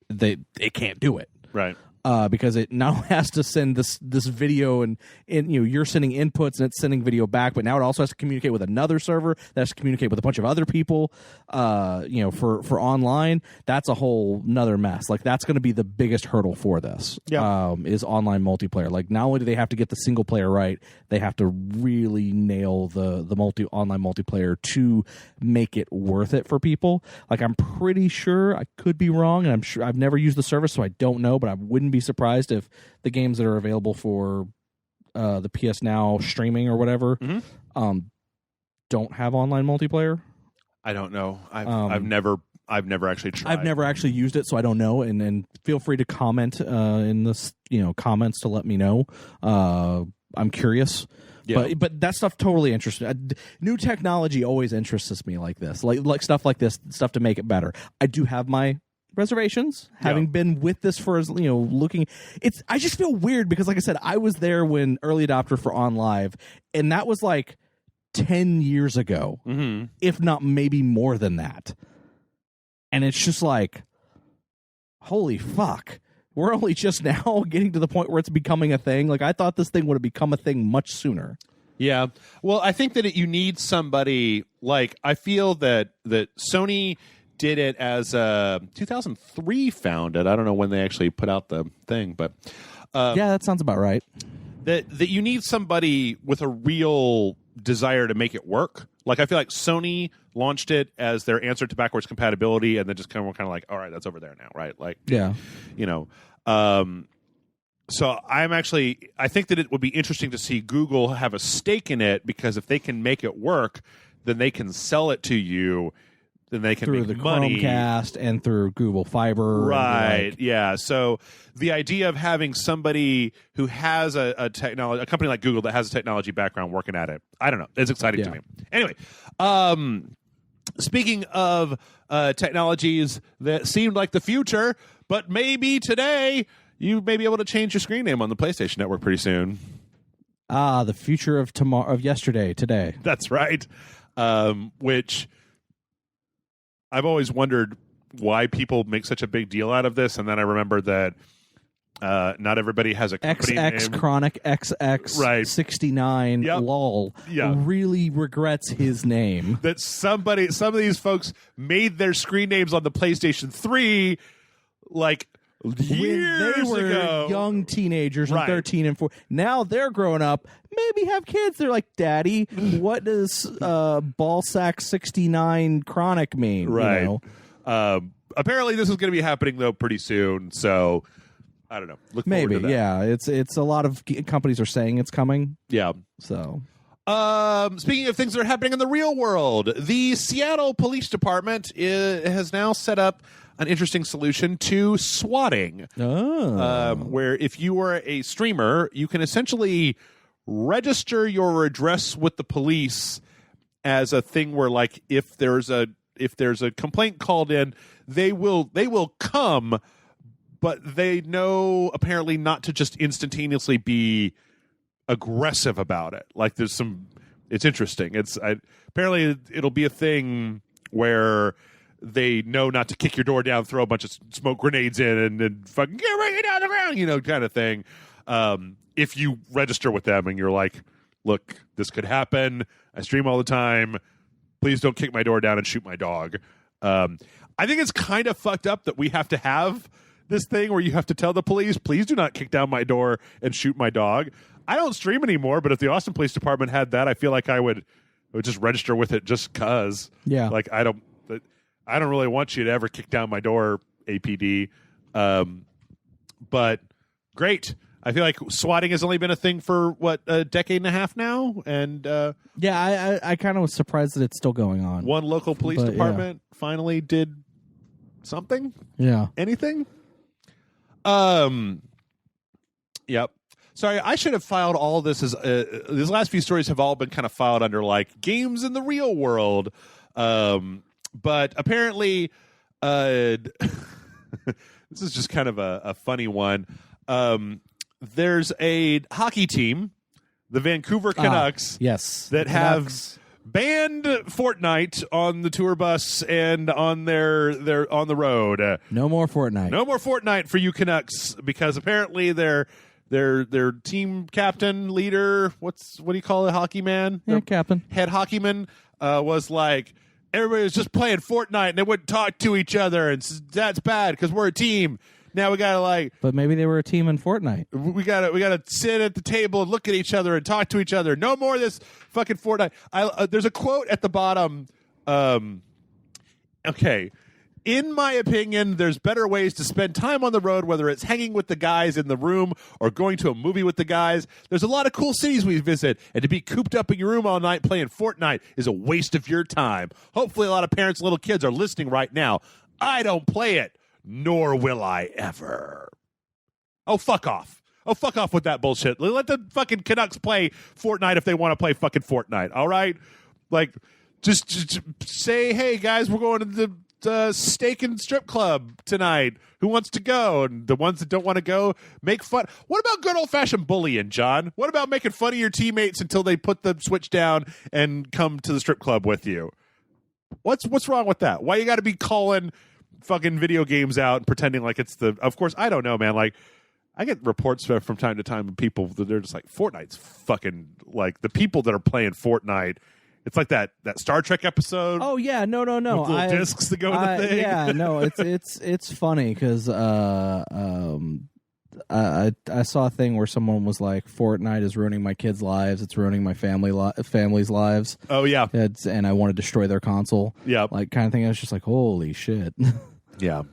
they can't do it. Right. because it now has to send this video and you're sending inputs and it's sending video back, but now it also has to communicate with another server that has to communicate with a bunch of other people. For online, that's a whole nother mess. Like that's going to be the biggest hurdle for this. Is online multiplayer. Like not only do they have to get the single player right, they have to really nail the online multiplayer to make it worth it for people. Like I'm pretty sure, I could be wrong, and I'm sure I've never used the service, so I don't know, but I wouldn't be surprised if the games that are available for the PS Now streaming or whatever don't have online multiplayer. I don't know. I've never actually tried. I've never actually used it, so I don't know. And feel free to comment in this comments to let me know. I'm curious. Yeah. But that stuff totally interests me. New technology always interests me like this, like stuff like this, stuff to make it better. I do have my reservations, having been with this for looking. I just feel weird because, like I said, I was there when early adopter for On Live, and that was like 10 years ago, if not maybe more than that. And it's just like, holy fuck. We're only just now getting to the point where it's becoming a thing. Like, I thought this thing would have become a thing much sooner. Yeah. Well, I think that you need somebody, like, I feel that Sony did it as 2003 founded. I don't know when they actually put out the thing, but... yeah, that sounds about right. That you need somebody with a real desire to make it work. Like, I feel like Sony launched it as their answer to backwards compatibility, and then just kind of like, all right, that's over there now, right? Like, yeah, so I think that it would be interesting to see Google have a stake in it, because if they can make it work, then they can sell it to you. Then they can through make the money. Chromecast and through Google Fiber. Right. Yeah. So the idea of having somebody who has a company like Google that has a technology background working at it, I don't know. It's exciting to me. Anyway, speaking of technologies that seemed like the future, but maybe today, you may be able to change your screen name on the PlayStation Network pretty soon. The future of tomorrow, of yesterday, today. That's right. Which... I've always wondered why people make such a big deal out of this, and then I remember that not everybody has a company XX name. Chronic XX Right. 69 lol really regrets his name. That some of these folks made their screen names on the PlayStation 3 like years when they were ago. Young teenagers, and 13 and 4. Now they're grown up, maybe have kids. They're like, Daddy, what does Ballsack 69 Chronic mean? Right. Apparently this is going to be happening, though, pretty soon. So, I don't know. Look forward to that. Yeah. It's a lot of companies are saying it's coming. Yeah. So... speaking of things that are happening in the real world, the Seattle Police Department has now set up an interesting solution to swatting. Where if you are a streamer, you can essentially register your address with the police as a thing where, like, if there's a complaint called in, they will come, but they know apparently not to just instantaneously be aggressive about it. Like, it's interesting. Apparently it'll be a thing where they know not to kick your door down, throw a bunch of smoke grenades in, and fucking get right down the ground, kind of thing. If you register with them and you're like, look, this could happen. I stream all the time. Please don't kick my door down and shoot my dog. I think it's kind of fucked up that we have to have this thing where you have to tell the police, please do not kick down my door and shoot my dog. I don't stream anymore, but if the Austin Police Department had that, I feel like I would just register with it just cause. Yeah. Like, I don't really want you to ever kick down my door, APD. But great. I feel like swatting has only been a thing for a decade and a half now, and I kind of was surprised that it's still going on. One local police department finally did something. Yeah. Anything? Yep. Sorry, I should have filed all this as these last few stories have all been kind of filed under like games in the real world. But apparently, this is just kind of a funny one. There's a hockey team, the Vancouver Canucks, yes, that have banned Fortnite on the tour bus and on their on the road. No more Fortnite. No more Fortnite for you Canucks, because apparently their team captain, leader, what do you call it, hockey man? Yeah, captain. Head hockeyman was like, everybody was just playing Fortnite and they wouldn't talk to each other, and that's bad because we're a team. Now we gotta But maybe they were a team in Fortnite. we gotta sit at the table and look at each other and talk to each other. No more of this fucking Fortnite. There's a quote at the bottom. Okay. In my opinion, there's better ways to spend time on the road, whether it's hanging with the guys in the room or going to a movie with the guys. There's a lot of cool cities we visit, and to be cooped up in your room all night playing Fortnite is a waste of your time. Hopefully a lot of parents and little kids are listening right now. I don't play it, nor will I ever. Oh, fuck off. Oh, fuck off with that bullshit. Let the fucking Canucks play Fortnite if they want to play fucking Fortnite, all right? Like, just say, hey, guys, we're going to the steak and strip club tonight. Who wants to go? And the ones that don't want to go, make fun. What about good old-fashioned bullying, John? What about making fun of your teammates until they put the switch down and come to the strip club with you? What's wrong with that? Why you got to be calling fucking video games out and pretending like it's the... Of course, I don't know, man. Like, I get reports from time to time of people that they're just like, Fortnite's fucking... Like, the people that are playing Fortnite... It's like that Star Trek episode. Oh yeah, no. With little discs that go in the thing. Yeah, no, it's funny because I saw a thing where someone was like, Fortnite is ruining my kids' lives. It's ruining my family's lives. Oh yeah, and I want to destroy their console. Yeah, like kind of thing. I was just like, holy shit. Yeah.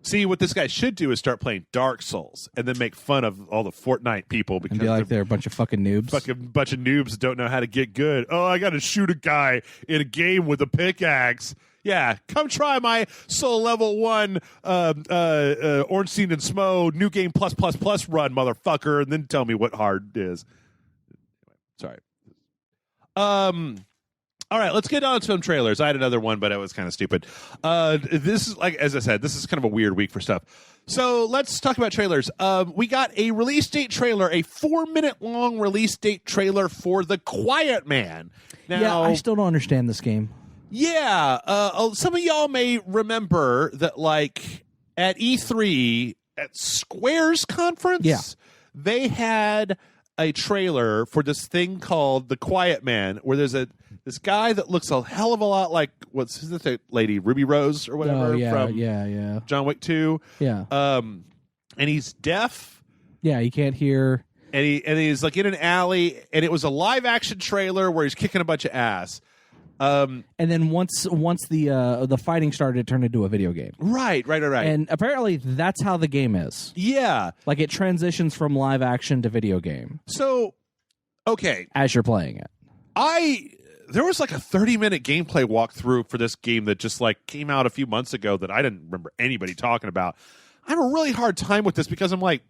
See, what this guy should do is start playing Dark Souls and then make fun of all the Fortnite people because and be like they're a bunch of fucking noobs. Fucking bunch of noobs that don't know how to get good. Oh, I got to shoot a guy in a game with a pickaxe. Yeah, come try my Soul Level 1 Ornstein and Smo New Game Plus run, motherfucker, and then tell me what hard is. Sorry. All right, let's get on to some trailers. I had another one, but it was kind of stupid. This is, like, as I said, this is kind of a weird week for stuff. So let's talk about trailers. We got a release date trailer, a 4-minute long release date trailer for The Quiet Man. Now, yeah, I still don't understand this game. Yeah, some of y'all may remember that, like, at E3, at Square's conference, they had a trailer for this thing called The Quiet Man, where there's this guy that looks a hell of a lot like what's the lady, Ruby Rose or whatever from John Wick 2. Yeah. And he's deaf. Yeah, he can't hear. And he's like in an alley, and it was a live action trailer where he's kicking a bunch of ass. And then once the fighting started, it turned into a video game. Right. And apparently that's how the game is. Yeah. Like it transitions from live action to video game. So, okay. As you're playing it. There was like a 30-minute gameplay walkthrough for this game that just like came out a few months ago that I didn't remember anybody talking about. I have a really hard time with this because I'm like,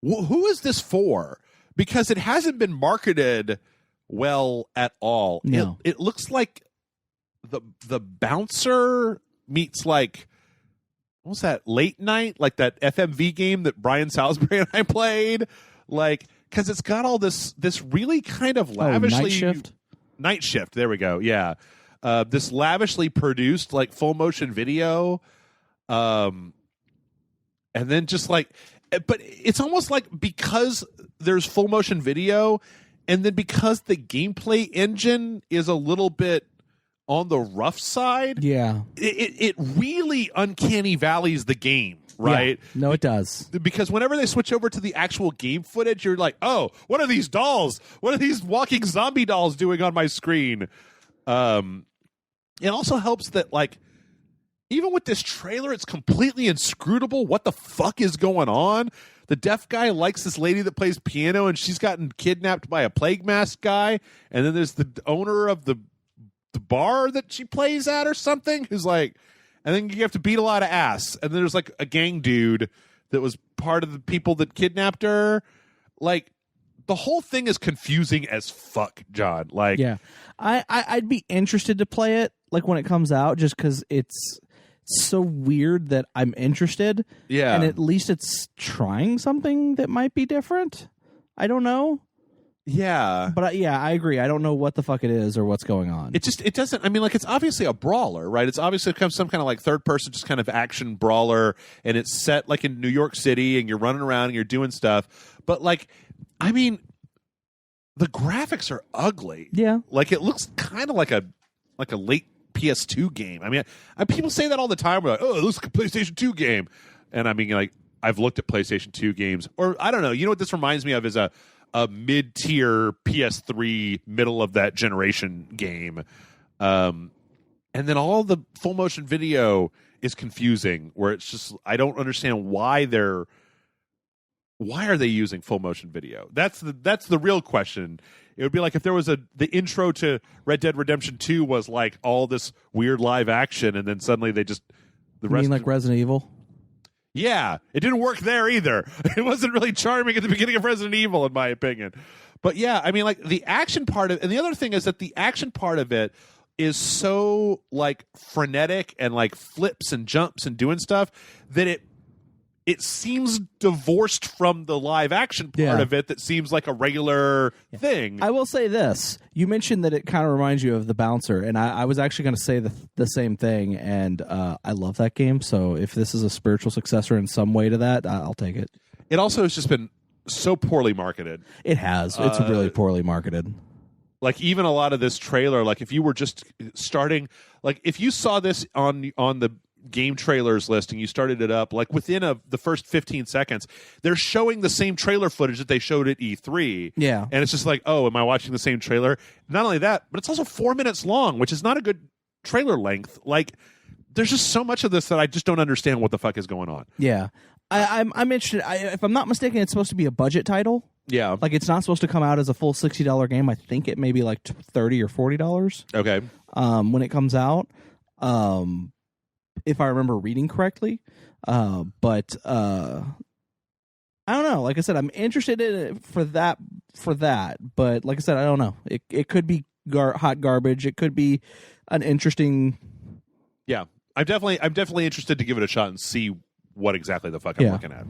who is this for? Because it hasn't been marketed well at all. No. It looks like the bouncer meets like, what was that, Late Night? Like that FMV game that Brian Salisbury and I played? Like, because it's got all this really kind of lavishly... Night Shift, there we go, yeah. This lavishly produced, like, full motion video. And then just like... But it's almost like because there's full motion video, and then because the gameplay engine is a little bit on the rough side, it really uncanny valleys the game, right? Yeah. No, it does. Because whenever they switch over to the actual game footage, you're like, oh, what are these dolls? What are these walking zombie dolls doing on my screen? It also helps that, like, even with this trailer, it's completely inscrutable. What the fuck is going on? The deaf guy likes this lady that plays piano, and she's gotten kidnapped by a plague mask guy. And then there's the owner of the bar that she plays at or something who's like, and then you have to beat a lot of ass. And then there's like a gang dude that was part of the people that kidnapped her. Like, the whole thing is confusing as fuck, John. Like, yeah, I'd be interested to play it, like, when it comes out, just because it's so weird that I'm interested. Yeah. And at least it's trying something that might be different. I don't know. Yeah. But I agree. I don't know what the fuck it is or what's going on. It doesn't, I mean, like, it's obviously a brawler, right? It's obviously some kind of like third person, just kind of action brawler, and it's set like in New York City, and you're running around and you're doing stuff. But like, I mean, the graphics are ugly. Yeah. Like, it looks kind of like a late PS2 game. I mean, people say that all the time. We're like, oh, it looks like a PlayStation 2 game. And I mean, like, I've looked at PlayStation 2 games, or I don't know. You know what this reminds me of is a mid-tier PS3, middle of that generation game. And then all the full motion video is confusing, where it's just, I don't understand why are they using full motion video? That's the real question. It would be like if there was the intro to Red Dead Redemption 2 was like all this weird live action, and then suddenly they just You mean like Resident Evil? Yeah, it didn't work there either. It wasn't really charming at the beginning of Resident Evil, in my opinion. But yeah, I mean, like, the action part of, and the other thing is that the action part of it is so like frenetic and like flips and jumps and doing stuff that it seems divorced from the live action part of it that seems like a regular thing. I will say this. You mentioned that it kind of reminds you of The Bouncer, and I was actually going to say the same thing, and I love that game, so if this is a spiritual successor in some way to that, I'll take it. It also has just been so poorly marketed. It has. It's really poorly marketed. Like, even a lot of this trailer, like, if you were just starting, like, if you saw this on the game trailers list and you started it up, like, within the first 15 seconds, they're showing the same trailer footage that they showed at E3. Yeah. And it's just like, oh, am I watching the same trailer? Not only that, but it's also 4 minutes long, which is not a good trailer length. Like, there's just so much of this that I just don't understand what the fuck is going on. Yeah. I'm interested. If I'm not mistaken, it's supposed to be a budget title. Yeah. Like, it's not supposed to come out as a full $60 game. I think it may be like $30 or $40. Okay. When it comes out. If I remember reading correctly. But I don't know. Like I said, I'm interested in it for that. But like I said, I don't know. It could be hot garbage. It could be an interesting. Yeah, I'm definitely interested to give it a shot and see what exactly the fuck I'm looking at.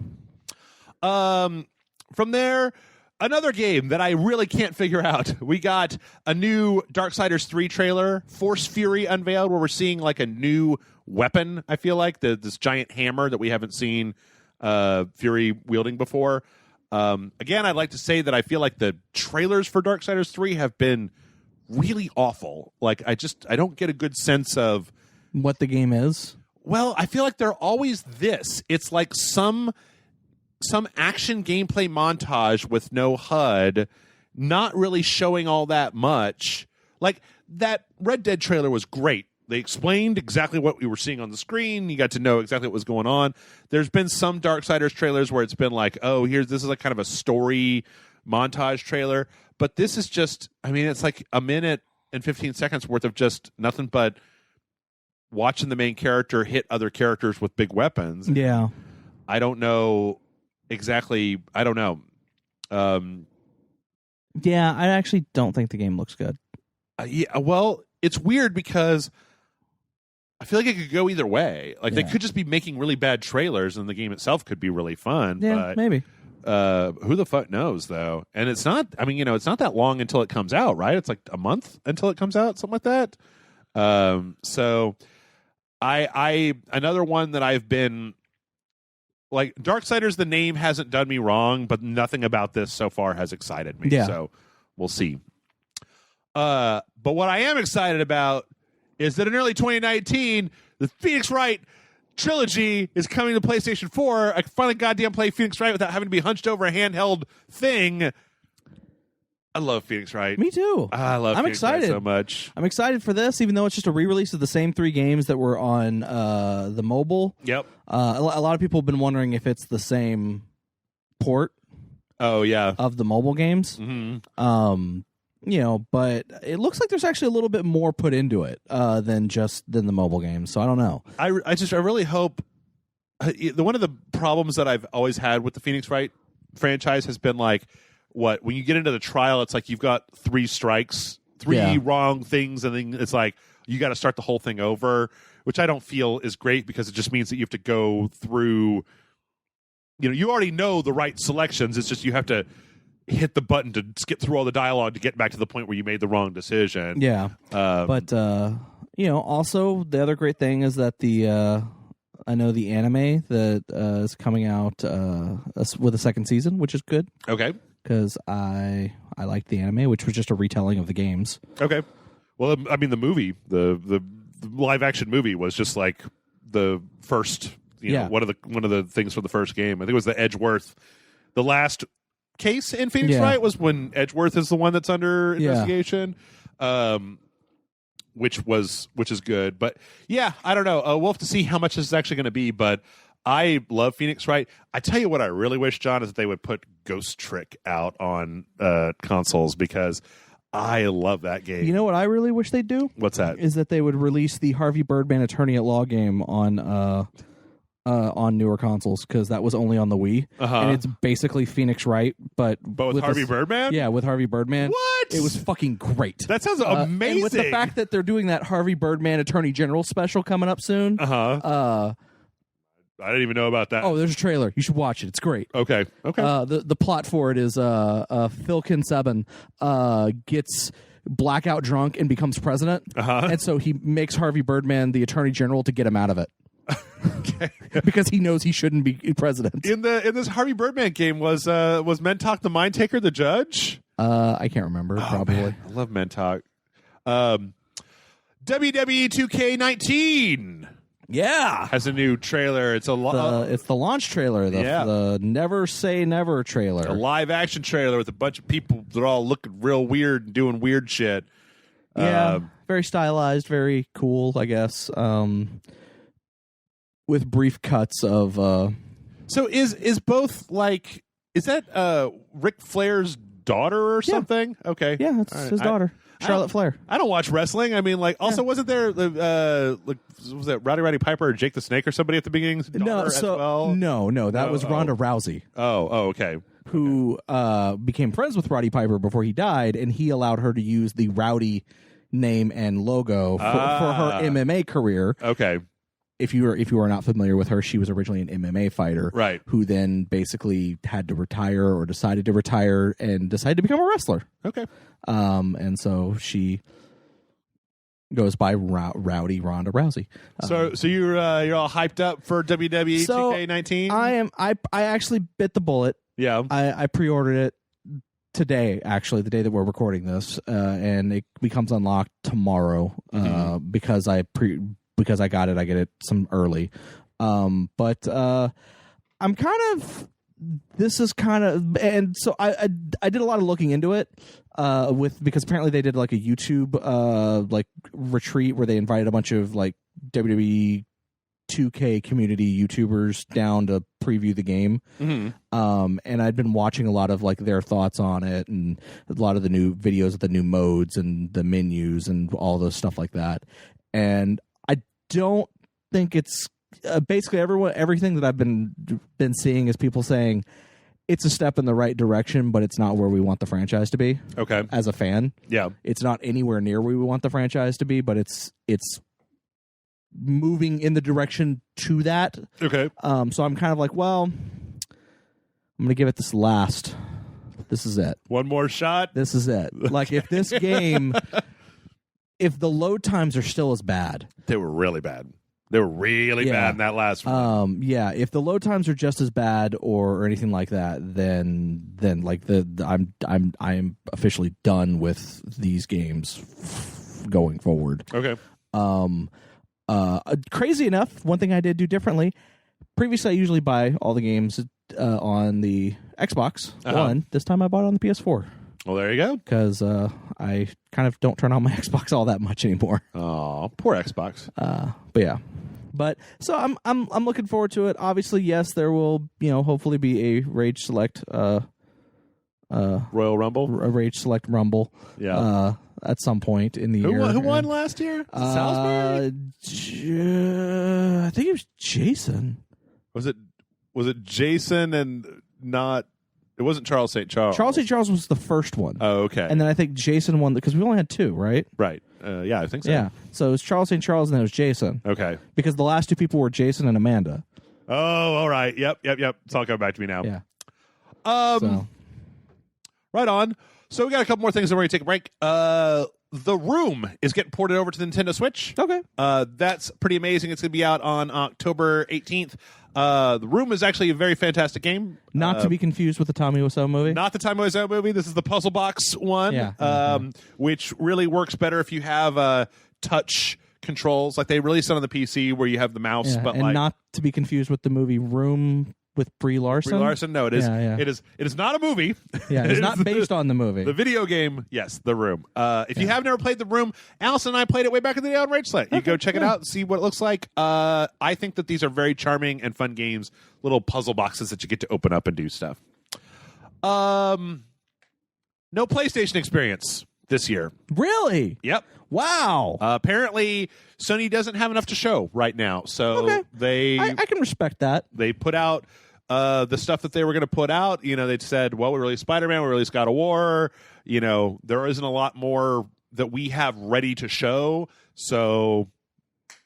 From there, another game that I really can't figure out. We got a new Darksiders 3 trailer, Force Fury unveiled, where we're seeing like a new weapon, I feel like, this giant hammer that we haven't seen Fury wielding before. Again, I'd like to say that I feel like the trailers for Darksiders 3 have been really awful. Like, I don't get a good sense of what the game is. Well, I feel like they're always this. It's like some action gameplay montage with no HUD, not really showing all that much. Like, that Red Dead trailer was great. They explained exactly what we were seeing on the screen. You got to know exactly what was going on. There's been some Darksiders trailers where it's been like, oh, this is like kind of a story montage trailer. But this is just, I mean, it's like a minute and 15 seconds worth of just nothing but watching the main character hit other characters with big weapons. Yeah. I don't know exactly. I don't know. Yeah, I actually don't think the game looks good. Yeah, well, it's weird because I feel like it could go either way. Like, they could just be making really bad trailers and the game itself could be really fun. Yeah, but, maybe. Who the fuck knows, though? And it's not, I mean, it's not that long until it comes out, right? It's like a month until it comes out, something like that. So another one that I've been like, Darksiders, the name hasn't done me wrong, but nothing about this so far has excited me. Yeah. So we'll see. But what I am excited about is that in early 2019, the Phoenix Wright trilogy is coming to PlayStation 4. I can finally goddamn play Phoenix Wright without having to be hunched over a handheld thing. I love Phoenix Wright. Me too. I'm Phoenix excited Wright so much. I'm excited for this, even though it's just a re-release of the same 3 games that were on the mobile. Yep. A lot of people have been wondering if it's the same port. Oh yeah. Of the mobile games. Mm-hmm. But it looks like there's actually a little bit more put into it than the mobile games. So I don't know. I really hope. One of the problems that I've always had with the Phoenix Wright franchise has been like, when you get into the trial, it's like you've got 3 strikes, 3 wrong things, and then it's like you got to start the whole thing over, which I don't feel is great because it just means that you have to go through. You already know the right selections. It's just you have to hit the button to skip through all the dialogue to get back to the point where you made the wrong decision. Yeah. But also the other great thing is that I know the anime that is coming out with a second season, which is good. Okay. Because I liked the anime, which was just a retelling of the games. Okay. Well, I mean, the movie, the live action movie was just like the first, one of the things from the first game. I think it was the Edgeworth, the last case in Phoenix Wright was when Edgeworth is the one that's under investigation. Which is good. But yeah, I don't know. We'll have to see how much this is actually going to be, but I love Phoenix Wright. I tell you what I really wish, John, is that they would put Ghost Trick out on consoles, because I love that game. You know what I really wish they'd do? What's that? Is that they would release the Harvey Birdman Attorney at Law game on newer consoles, because that was only on the Wii. And it's basically Phoenix Wright, but with Harvey Birdman? Yeah, with Harvey Birdman. What? It was fucking great. That sounds amazing. And with the fact that they're doing that Harvey Birdman Attorney General special coming up soon. I didn't even know about that. Oh, there's a trailer. You should watch it. It's great. Okay. The plot for it is Phil Kinseben gets blackout drunk and becomes president. And so he makes Harvey Birdman the Attorney General to get him out of it. Okay. Because he knows he shouldn't be president. In this Harvey Birdman game was Mentok the Mind Taker the judge? I can't remember. Probably. Man, I love Mentok. WWE 2K19. Yeah, has a new trailer. It's it's the launch trailer. The Never Say Never trailer. A live action trailer with a bunch of people that are all looking real weird and doing weird shit. Yeah, very stylized, very cool, I guess. With brief cuts of. So is both like, is that Ric Flair's daughter or something? Okay, yeah, that's his daughter. Charlotte Flair. I don't watch wrestling. I mean, like, also wasn't there was that Rowdy Piper or Jake the Snake or somebody at the beginning? No, that was Ronda Rousey. Oh, okay. Who became friends with Roddy Piper before he died, and he allowed her to use the Rowdy name and logo for her MMA career. Okay. If you are not familiar with her, she was originally an MMA fighter, right? Who then basically had to retire or decided to retire and decided to become a wrestler. Okay. And so she goes by Rowdy Ronda Rousey. So you're all hyped up for WWE 2K19? I am. I actually bit the bullet. Yeah. I pre-ordered it today, actually, the day that we're recording this, and it becomes unlocked tomorrow because I got it. I get it some early. But I'm kind of. This is kind of, and so I did a lot of looking into it because apparently they did like a YouTube like retreat where they invited a bunch of like WWE 2K community YouTubers down to preview the game. And I'd been watching a lot of like their thoughts on it and a lot of the new videos of the new modes and the menus and all those stuff like that. And I don't think it's basically everything that I've been seeing is people saying it's a step in the right direction, but it's not where we want the franchise to be. Okay. As a fan, yeah, it's not anywhere near where we want the franchise to be, but it's moving in the direction to that. Okay. So I'm kind of like, well, I'm gonna give it this last. This is it. One more shot. This is it. Like if this game, if the load times are still as bad, they were really bad. They were really bad in that last one. Yeah, if the load times are just as bad or anything like that, then like I'm officially done with these games going forward. Okay. Crazy enough, one thing I did do differently. Previously, I usually buy all the games on the Xbox One. This time, I bought it on the PS4. Well, there you go. Because I kind of don't turn on my Xbox all that much anymore. Oh, poor Xbox. But yeah. But so I'm looking forward to it. Obviously, yes, there will hopefully be a Rage Select Royal Rumble, a Rage Select Rumble. Yeah. At some point in the year. Who won last year? Salisbury? I think it was Jason. Was it Jason and not? It wasn't Charles St. Charles. Charles St. Charles was the first one. Oh, okay. And then I think Jason won because we only had two, right? Right. Yeah, I think so. Yeah. So it was Charles St. Charles and then it was Jason. Okay. Because the last two people were Jason and Amanda. Oh, all right. Yep. It's all coming back to me now. Yeah. Right on. So we got a couple more things and we're going to take a break. The Room is getting ported over to the Nintendo Switch. Okay. That's pretty amazing. It's going to be out on October 18th. The Room is actually a very fantastic game. Not to be confused with the Tommy Wiseau movie. Not the Time Wiseau movie. This is the Puzzle Box one, Yeah. which really works better if you have touch controls. Like they released it on the PC where you have the mouse, but and like not to be confused with the movie Room with Brie Larson. Brie Larson. No, it is. Yeah. It is not a movie. Yeah, it's not based on the movie. The video game, yes, The Room. If you have never played The Room, Allison and I played it way back in the day on Rage Slate. You go check it out and see what it looks like. I think that these are very charming and fun games, little puzzle boxes that you get to open up and do stuff. No PlayStation experience this year. Really? Yep. Wow. Apparently, Sony doesn't have enough to show right now, so Okay. I can respect that. they put out the stuff that they were going to put out. You know, they said, well, we released Spider-Man, we released God of War. You know, there isn't a lot more that we have ready to show, so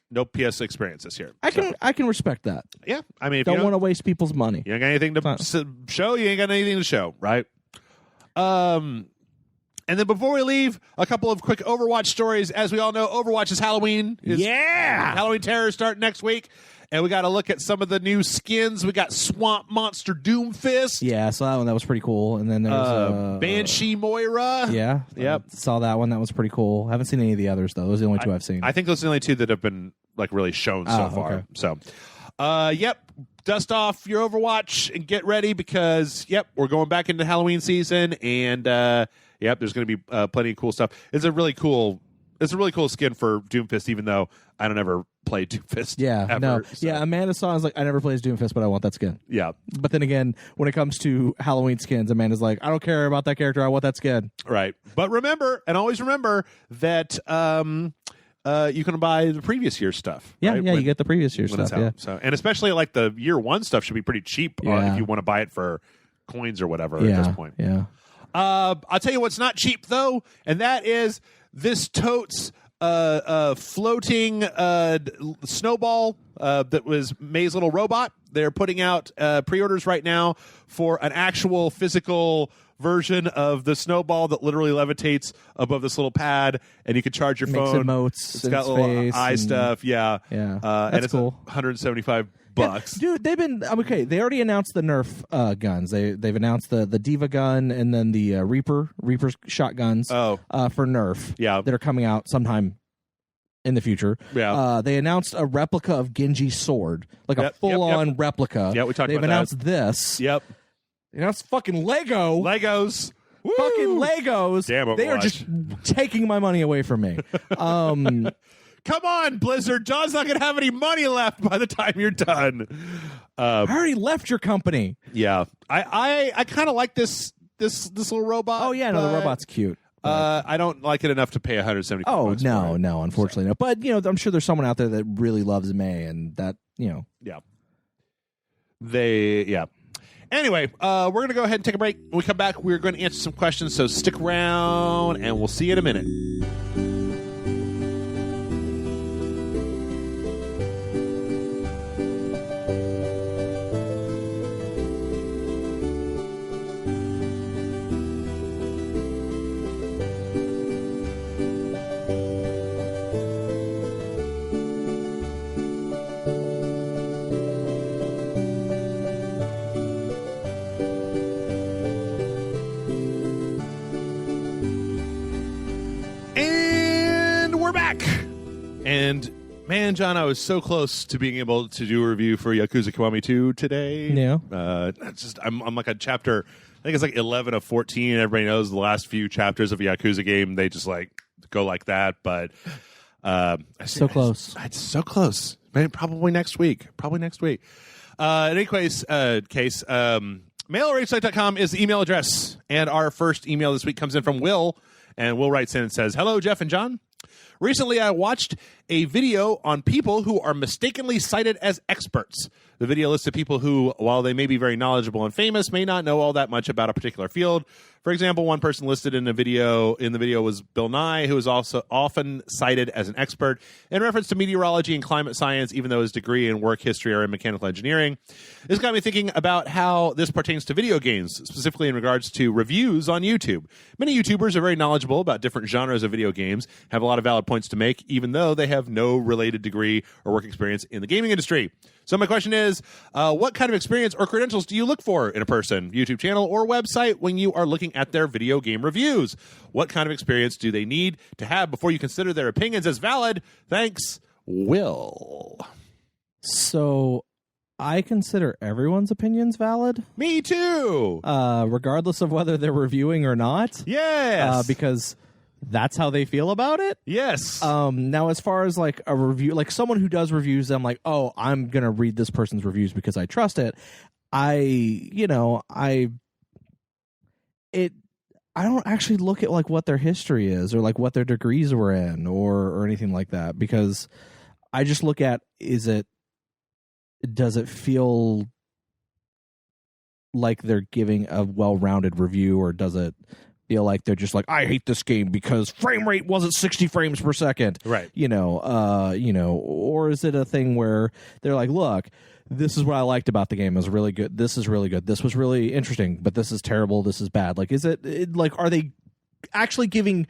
no PS experience this year. I can respect that. Yeah, I mean, if Don't you want to waste people's money. you ain't got anything to show, you ain't got anything to show, right? And then before we leave, a couple of quick Overwatch stories. As we all know, Overwatch is Halloween. Halloween Terror start next week. And we got to look at some of the new skins. We got Swamp Monster Doomfist. Yeah, I saw that one. That was pretty cool. And then there's Banshee Moira. Yeah. Yep. Saw that one. That was pretty cool. Haven't seen any of the others, though. Those are the only two I've seen. I think those are the only two that have been like really shown so far. Okay. So, yep. Dust off your Overwatch and get ready because, yep, we're going back into Halloween season. And, yep, there's going to be plenty of cool stuff. It's a really cool skin for Doomfist, even though I don't ever play Doomfist. Yeah, ever, no. so. Yeah, Amanda saw is like, I never plays Doomfist, but I want that skin. Yeah. But then again, when it comes to Halloween skins, Amanda's like, I don't care about that character. I want that skin. Right. But remember, and always remember that you can buy the previous year's stuff. Yeah, right? you get the previous year's when it's stuff. out. Yeah. So, and especially like the year one stuff should be pretty cheap Yeah. if you want to buy it for coins or whatever at this point. Yeah. I'll tell you what's not cheap though, and that is this totes floating snowball that was May's little robot. They're putting out pre-orders right now for an actual physical version of the snowball that literally levitates above this little pad, and you can charge your Makes phone. emotes It's in got its little face eye and- stuff. Yeah, Yeah. and That's it's cool. $175. Yeah, dude, they've been okay. They already announced the Nerf guns. They've announced the Diva gun and then the Reaper shotguns. Oh. For Nerf. Yeah. that are coming out sometime in the future. Yeah. They announced a replica of Genji's sword, like Yep, a full-on replica. Yeah, we talked They've about that. announced this. Yep. They announced fucking Lego. Legos. Woo! Fucking Legos. Damn, they are Overwatch. just taking my money away from me. Come on, Blizzard. John's not going to have any money left by the time you're done. I already left your company. Yeah. I kind of like this little robot. Oh yeah, no, the but, robot's cute. I don't like it enough to pay $175. Oh for no, it. unfortunately no. But I'm sure there's someone out there that really loves May, and that Yeah. Yeah. Anyway, we're going to go ahead and take a break. When we come back, we're going to answer some questions, so stick around, and we'll see you in a minute. And we're back. And man, John, I was so close to being able to do a review for Yakuza Kiwami 2 today. Yeah. I'm like a chapter, I think it's like 11 of 14. Everybody knows the last few chapters of a Yakuza game, they just like go like that. But so close. It's so close. Man, probably next week. In any case, mail@ragesight.com is the email address. And our first email this week comes in from Will. And Will writes in and says, "Hello, Jeff and John. Recently, I watched a video on people who are mistakenly cited as experts. The video listed people who, while they may be very knowledgeable and famous, may not know all that much about a particular field. For example, one person listed in the video was Bill Nye, who is also often cited as an expert in reference to meteorology and climate science, even though his degree and work history are in mechanical engineering. This got me thinking about how this pertains to video games, specifically in regards to reviews on YouTube. Many YouTubers are very knowledgeable about different genres of video games, have a lot of valid points to make, even though they have no related degree or work experience in the gaming industry. So my question is, what kind of experience or credentials do you look for in a person, YouTube channel, or website when you are looking at their video game reviews? What kind of experience do they need to have before you consider their opinions as valid? Thanks, Will. So I consider everyone's opinions valid. Me too. Regardless of whether they're reviewing or not. Yes. Because that's how they feel about it. Yes. Now, as far as like a review, like someone who does reviews, I'm like, oh, I'm going to read this person's reviews because I trust it. I don't actually look at like what their history is or like what their degrees were in or anything like that, because I just look at, does it feel like they're giving a well-rounded review, or does it feel like they're just like, I hate this game because frame rate wasn't 60 frames per second. Right. Or is it a thing where they're like, look, this is what I liked about the game. It was really good. This is really good. This was really interesting, but this is terrible. This is bad. Like, are they actually giving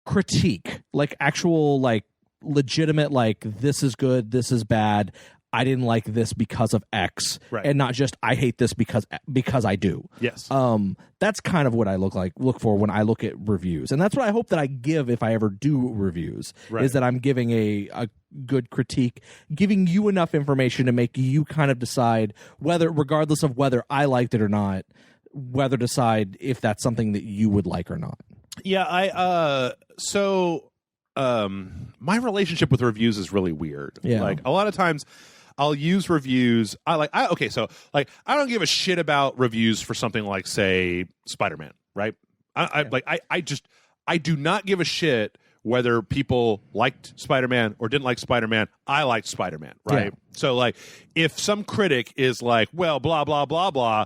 critique, like actual, like legitimate, like this is good, this is bad, I didn't like this because of X, right, and not just I hate this because I do. Yes. That's kind of what I look for when I look at reviews, and that's what I hope that I give if I ever do reviews. Right. Is that I'm giving a good critique, giving you enough information to make you kind of decide whether, regardless of whether I liked it or not, whether decide if that's something that you would like or not. Yeah, my relationship with reviews is really weird. Yeah. Like a lot of times I'll use reviews. I don't give a shit about reviews for something like, say, Spider-Man, right? I do not give a shit whether people liked Spider-Man or didn't like Spider-Man. I liked Spider-Man, right? Yeah. So like if some critic is like, well, blah, blah, blah, blah,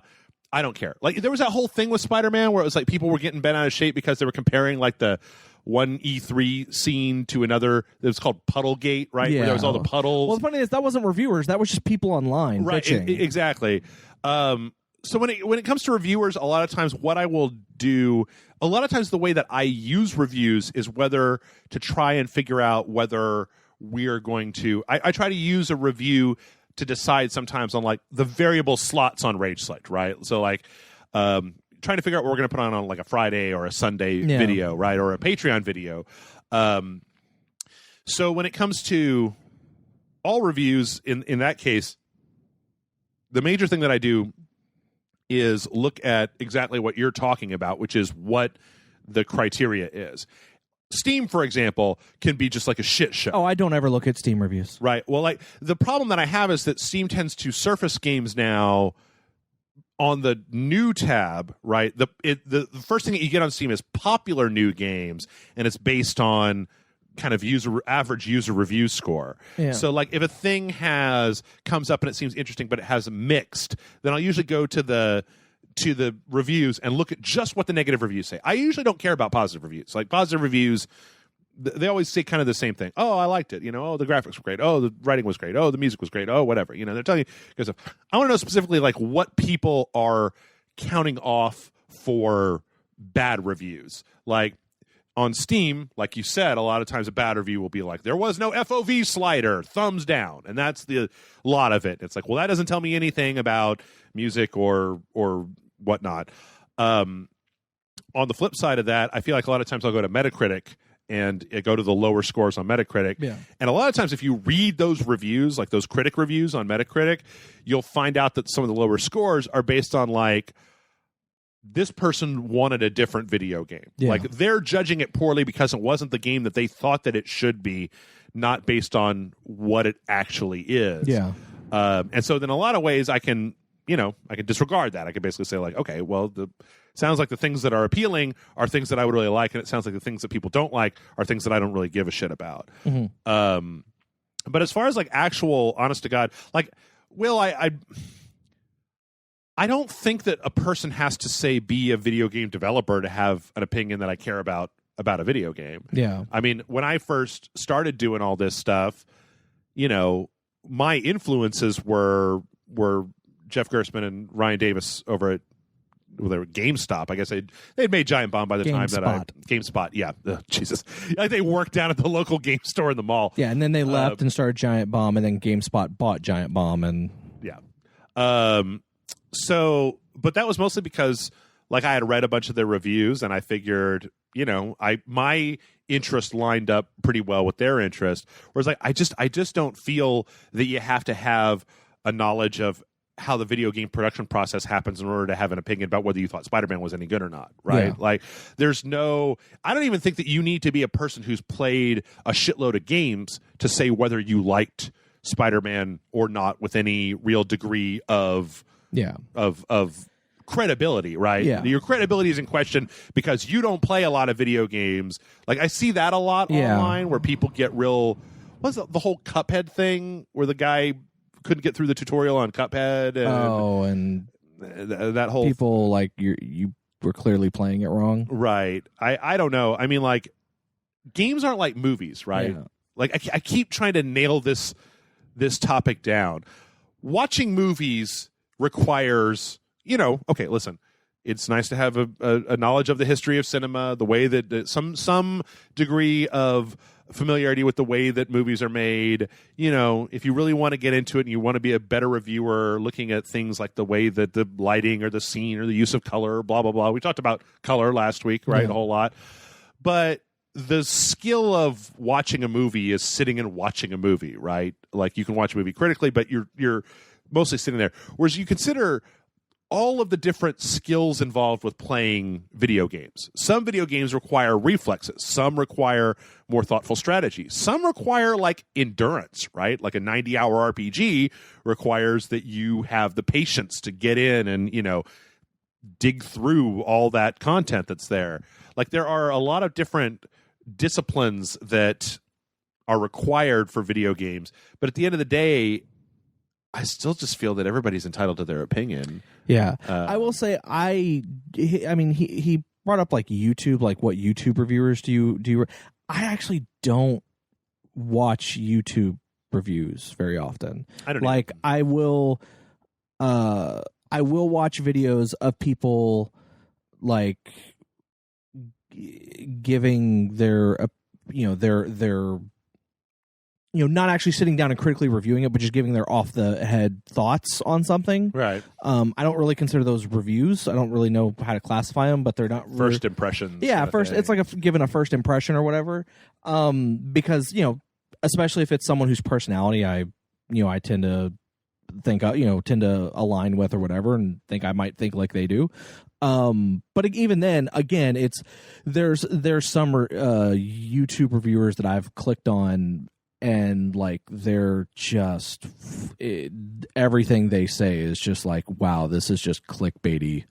I don't care. Like there was that whole thing with Spider-Man where it was like people were getting bent out of shape because they were comparing like the one E3 scene to another. It was called Puddlegate, right? Yeah. Where there was all the puddles. Well, the funny is that wasn't reviewers. That was just people online. Right, exactly. So when it comes to reviewers, a lot of times what I will do, a lot of times the way that I use reviews is whether to try and figure out whether we are going to, I try to use a review to decide sometimes on like the variable slots on Rage Select, right? So like, trying to figure out what we're going to put on like a Friday or a Sunday video, right? Or a Patreon video. So when it comes to all reviews in that case, the major thing that I do is look at exactly what you're talking about, which is what the criteria is. Steam, for example, can be just like a shit show. Oh, I don't ever look at Steam reviews. Right. Well, like the problem that I have is that Steam tends to surface games now on the new tab, right? The first thing that you get on Steam is popular new games, and it's based on kind of average user review score. Yeah. So like if a thing comes up and it seems interesting but it has mixed, then I'll usually go to the reviews and look at just what the negative reviews say. I usually don't care about positive reviews. Like positive reviews, they always say kind of the same thing. Oh, I liked it. Oh, the graphics were great. Oh, the writing was great. Oh, the music was great. Oh, whatever. They're telling you good stuff. I want to know specifically like what people are counting off for bad reviews. Like on Steam, like you said, a lot of times a bad review will be like, there was no FOV slider, thumbs down. And that's the lot of it. It's like, well, that doesn't tell me anything about music or whatnot. On the flip side of that, I feel like a lot of times I'll go to Metacritic and go to the lower scores on Metacritic. Yeah. And a lot of times if you read those reviews, like those critic reviews on Metacritic, you'll find out that some of the lower scores are based on like, this person wanted a different video game. Yeah. Like they're judging it poorly because it wasn't the game that they thought that it should be, not based on what it actually is. Yeah. And so in a lot of ways I can I can disregard that. I can basically say like, okay, well, sounds like the things that are appealing are things that I would really like, and it sounds like the things that people don't like are things that I don't really give a shit about. But as far as like actual honest to God, like, Will, I don't think that a person has to say be a video game developer to have an opinion that I care about a video game. Yeah. I mean, when I first started doing all this stuff, my influences were Jeff Gerstmann and Ryan Davis over at GameStop. I guess they'd made Giant Bomb by the time that GameSpot. Yeah, Jesus. I think they worked down at the local game store in the mall. Yeah, and then they left and started Giant Bomb, and then GameSpot bought Giant Bomb, and So, but that was mostly because like I had read a bunch of their reviews, and I figured, my interest lined up pretty well with their interest. Whereas like I just don't feel that you have to have a knowledge of how the video game production process happens in order to have an opinion about whether you thought Spider-Man was any good or not, right? Yeah. Like I don't even think that you need to be a person who's played a shitload of games to say whether you liked Spider-Man or not with any real degree of credibility, right? Yeah. Your credibility is in question because you don't play a lot of video games. Like I see that a lot online where people get real. What's the whole Cuphead thing where the guy couldn't get through the tutorial on Cuphead? And that whole people like you were clearly playing it wrong, right? I don't know. I mean, like games aren't like movies, right? Yeah. Like I keep trying to nail this topic down. Watching movies requires, okay, listen, it's nice to have a knowledge of the history of cinema, the way that some degree of familiarity with the way that movies are made. If you really want to get into it and you want to be a better reviewer, looking at things like the way that the lighting or the scene or the use of color, blah, blah, blah. We talked about color last week, right? A whole lot. But the skill of watching a movie is sitting and watching a movie, right? Like you can watch a movie critically, but you're mostly sitting there. Whereas you consider all of the different skills involved with playing video games. Some video games require reflexes. Some require more thoughtful strategy. Some require like endurance, right? Like a 90-hour RPG requires that you have the patience to get in and, dig through all that content that's there. Like there are a lot of different disciplines that are required for video games. But at the end of the day, I still just feel that everybody's entitled to their opinion. Yeah. I will say I mean he brought up like YouTube, like what YouTube reviewers do you I actually don't watch YouTube reviews very often. I don't like either. I will watch videos of people like giving their not actually sitting down and critically reviewing it, but just giving their off the head thoughts on something. Right. I don't really consider those reviews. I don't really know how to classify them, but they're not first impressions. Yeah, it's like giving a first impression or whatever. Because especially if it's someone whose personality I tend to think tend to align with or whatever, and think I might think like they do. But even then, again, there's some YouTube reviewers that I've clicked on. And like they're just everything they say is just like, wow, this is just clickbaity.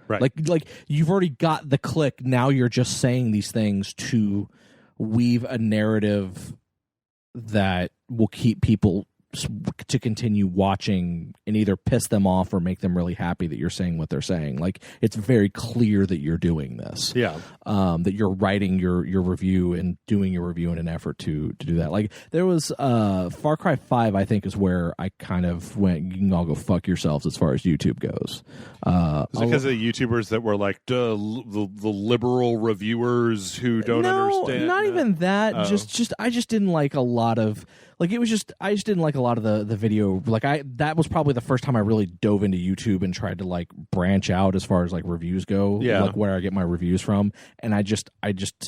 Right. Like you've already got the click. Now you're just saying these things to weave a narrative that will keep people to continue watching and either piss them off or make them really happy that you're saying what they're saying. Like it's very clear that you're doing this. Yeah. That you're writing your review and doing your review in an effort to do that. Like there was Far Cry 5, I think, is where I kind of went, you can all go fuck yourselves as far as YouTube goes. Is it because of the YouTubers that were like the liberal reviewers who don't understand? Not even that. I just didn't like a lot of I just didn't like a lot of the video. Like that was probably the first time I really dove into YouTube and tried to like branch out as far as like reviews go. Yeah. Like where I get my reviews from. And I just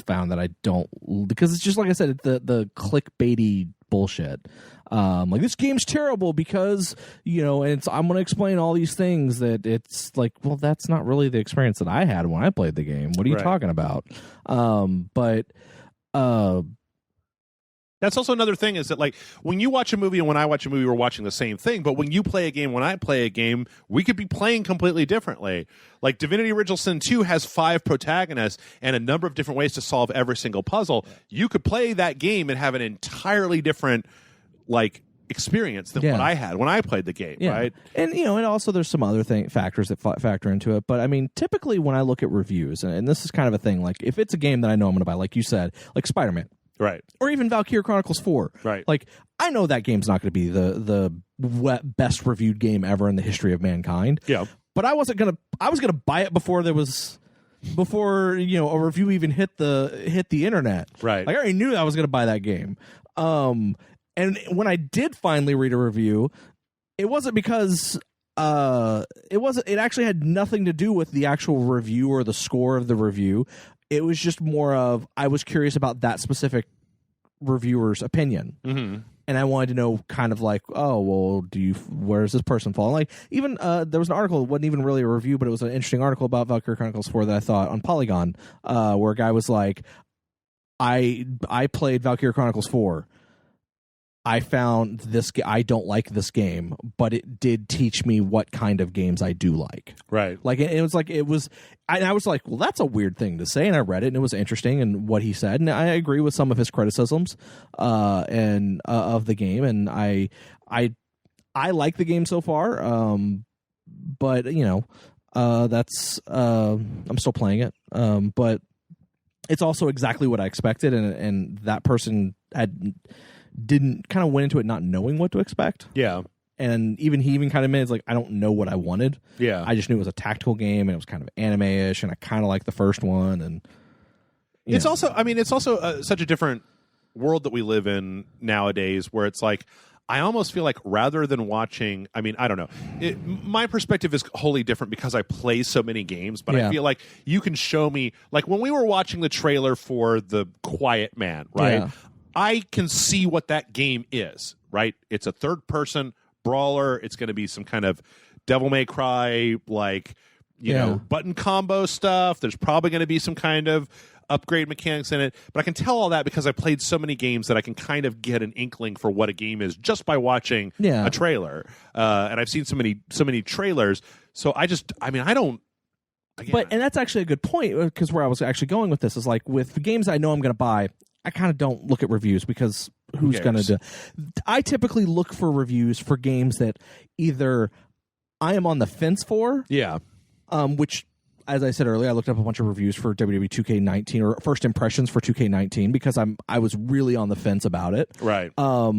found that I don't, because it's just like I said, the clickbaity bullshit. Like this game's terrible because and I'm going to explain all these things that it's like, well, that's not really the experience that I had when I played the game. What are you talking about? That's also another thing is that, like, when you watch a movie and when I watch a movie, we're watching the same thing. But when you play a game, when I play a game, we could be playing completely differently. Like, Divinity Original Sin 2 has 5 protagonists and a number of different ways to solve every single puzzle. You could play that game and have an entirely different, like, experience than what I had when I played the game, right? And, and also there's some other factors that factor into it. But, I mean, typically when I look at reviews, and this is kind of a thing, like, if it's a game that I know I'm going to buy, like you said, like Spider-Man. Right. Or even Valkyria Chronicles 4. Right. Like, I know that game's not going to be the best reviewed game ever in the history of mankind. Yeah. But I was going to buy it before a review even hit the internet. Right. Like, I already knew I was going to buy that game. And when I did finally read a review, it wasn't because it actually had nothing to do with the actual review or the score of the review. It was just more of, I was curious about that specific reviewer's opinion. Mm-hmm. And I wanted to know kind of like, oh, well, where does this person fall? Like, even there was an article, it wasn't even really a review, but it was an interesting article about Valkyria Chronicles 4 that I thought on Polygon, where a guy was like, I played Valkyria Chronicles 4. I found I don't like this game, but it did teach me what kind of games I do like. Right. Like, I was like, well, that's a weird thing to say. And I read it and it was interesting and what he said. And I agree with some of his criticisms, of the game. And I like the game so far. But that's, I'm still playing it. But it's also exactly what I expected. And that person didn't kind of went into it not knowing what to expect. Yeah. And he even kind of admitted, like, I don't know what I wanted. Yeah. I just knew it was a tactical game and it was kind of anime-ish and I kind of liked the first one. And it's also such a different world that we live in nowadays where it's like, I almost feel like rather than watching, I mean, I don't know. My perspective is wholly different because I play so many games, but I feel like you can show me, like when we were watching the trailer for The Quiet Man, right? Yeah. I can see what that game is, right? It's a third-person brawler. It's going to be some kind of Devil May Cry, like, you know, button combo stuff. There's probably going to be some kind of upgrade mechanics in it. But I can tell all that because I played so many games that I can kind of get an inkling for what a game is just by watching a trailer. And I've seen so many trailers. So I don't. Again, and that's actually a good point, because where I was actually going with this is, like, with the games I know I'm going to buy, I kind of don't look at reviews because who's going to do? I typically look for reviews for games that either I am on the fence for, which, as I said earlier, I looked up a bunch of reviews for WWE 2K19 or first impressions for 2K19 because I was really on the fence about it, right? I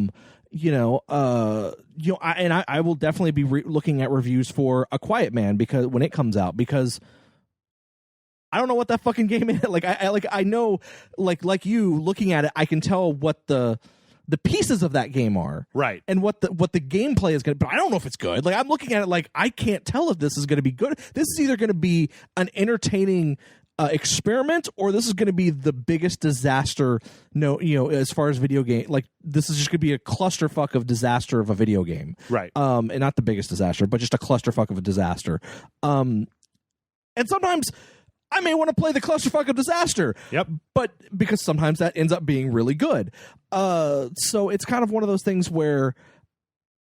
will definitely be looking at reviews for A Quiet Man because when it comes out, because I don't know what that fucking game is. Like, I know, like you looking at it, I can tell what the pieces of that game are, right? And what the gameplay is going to. But I don't know if it's good. Like, I'm looking at it like I can't tell if this is going to be good. This is either going to be an entertaining experiment, or this is going to be the biggest disaster. No, as far as video game, like, this is just going to be a clusterfuck of disaster of a video game, right? And not the biggest disaster, but just a clusterfuck of a disaster. And sometimes I may want to play the clusterfuck of disaster. Yep. But because sometimes that ends up being really good. So it's kind of one of those things where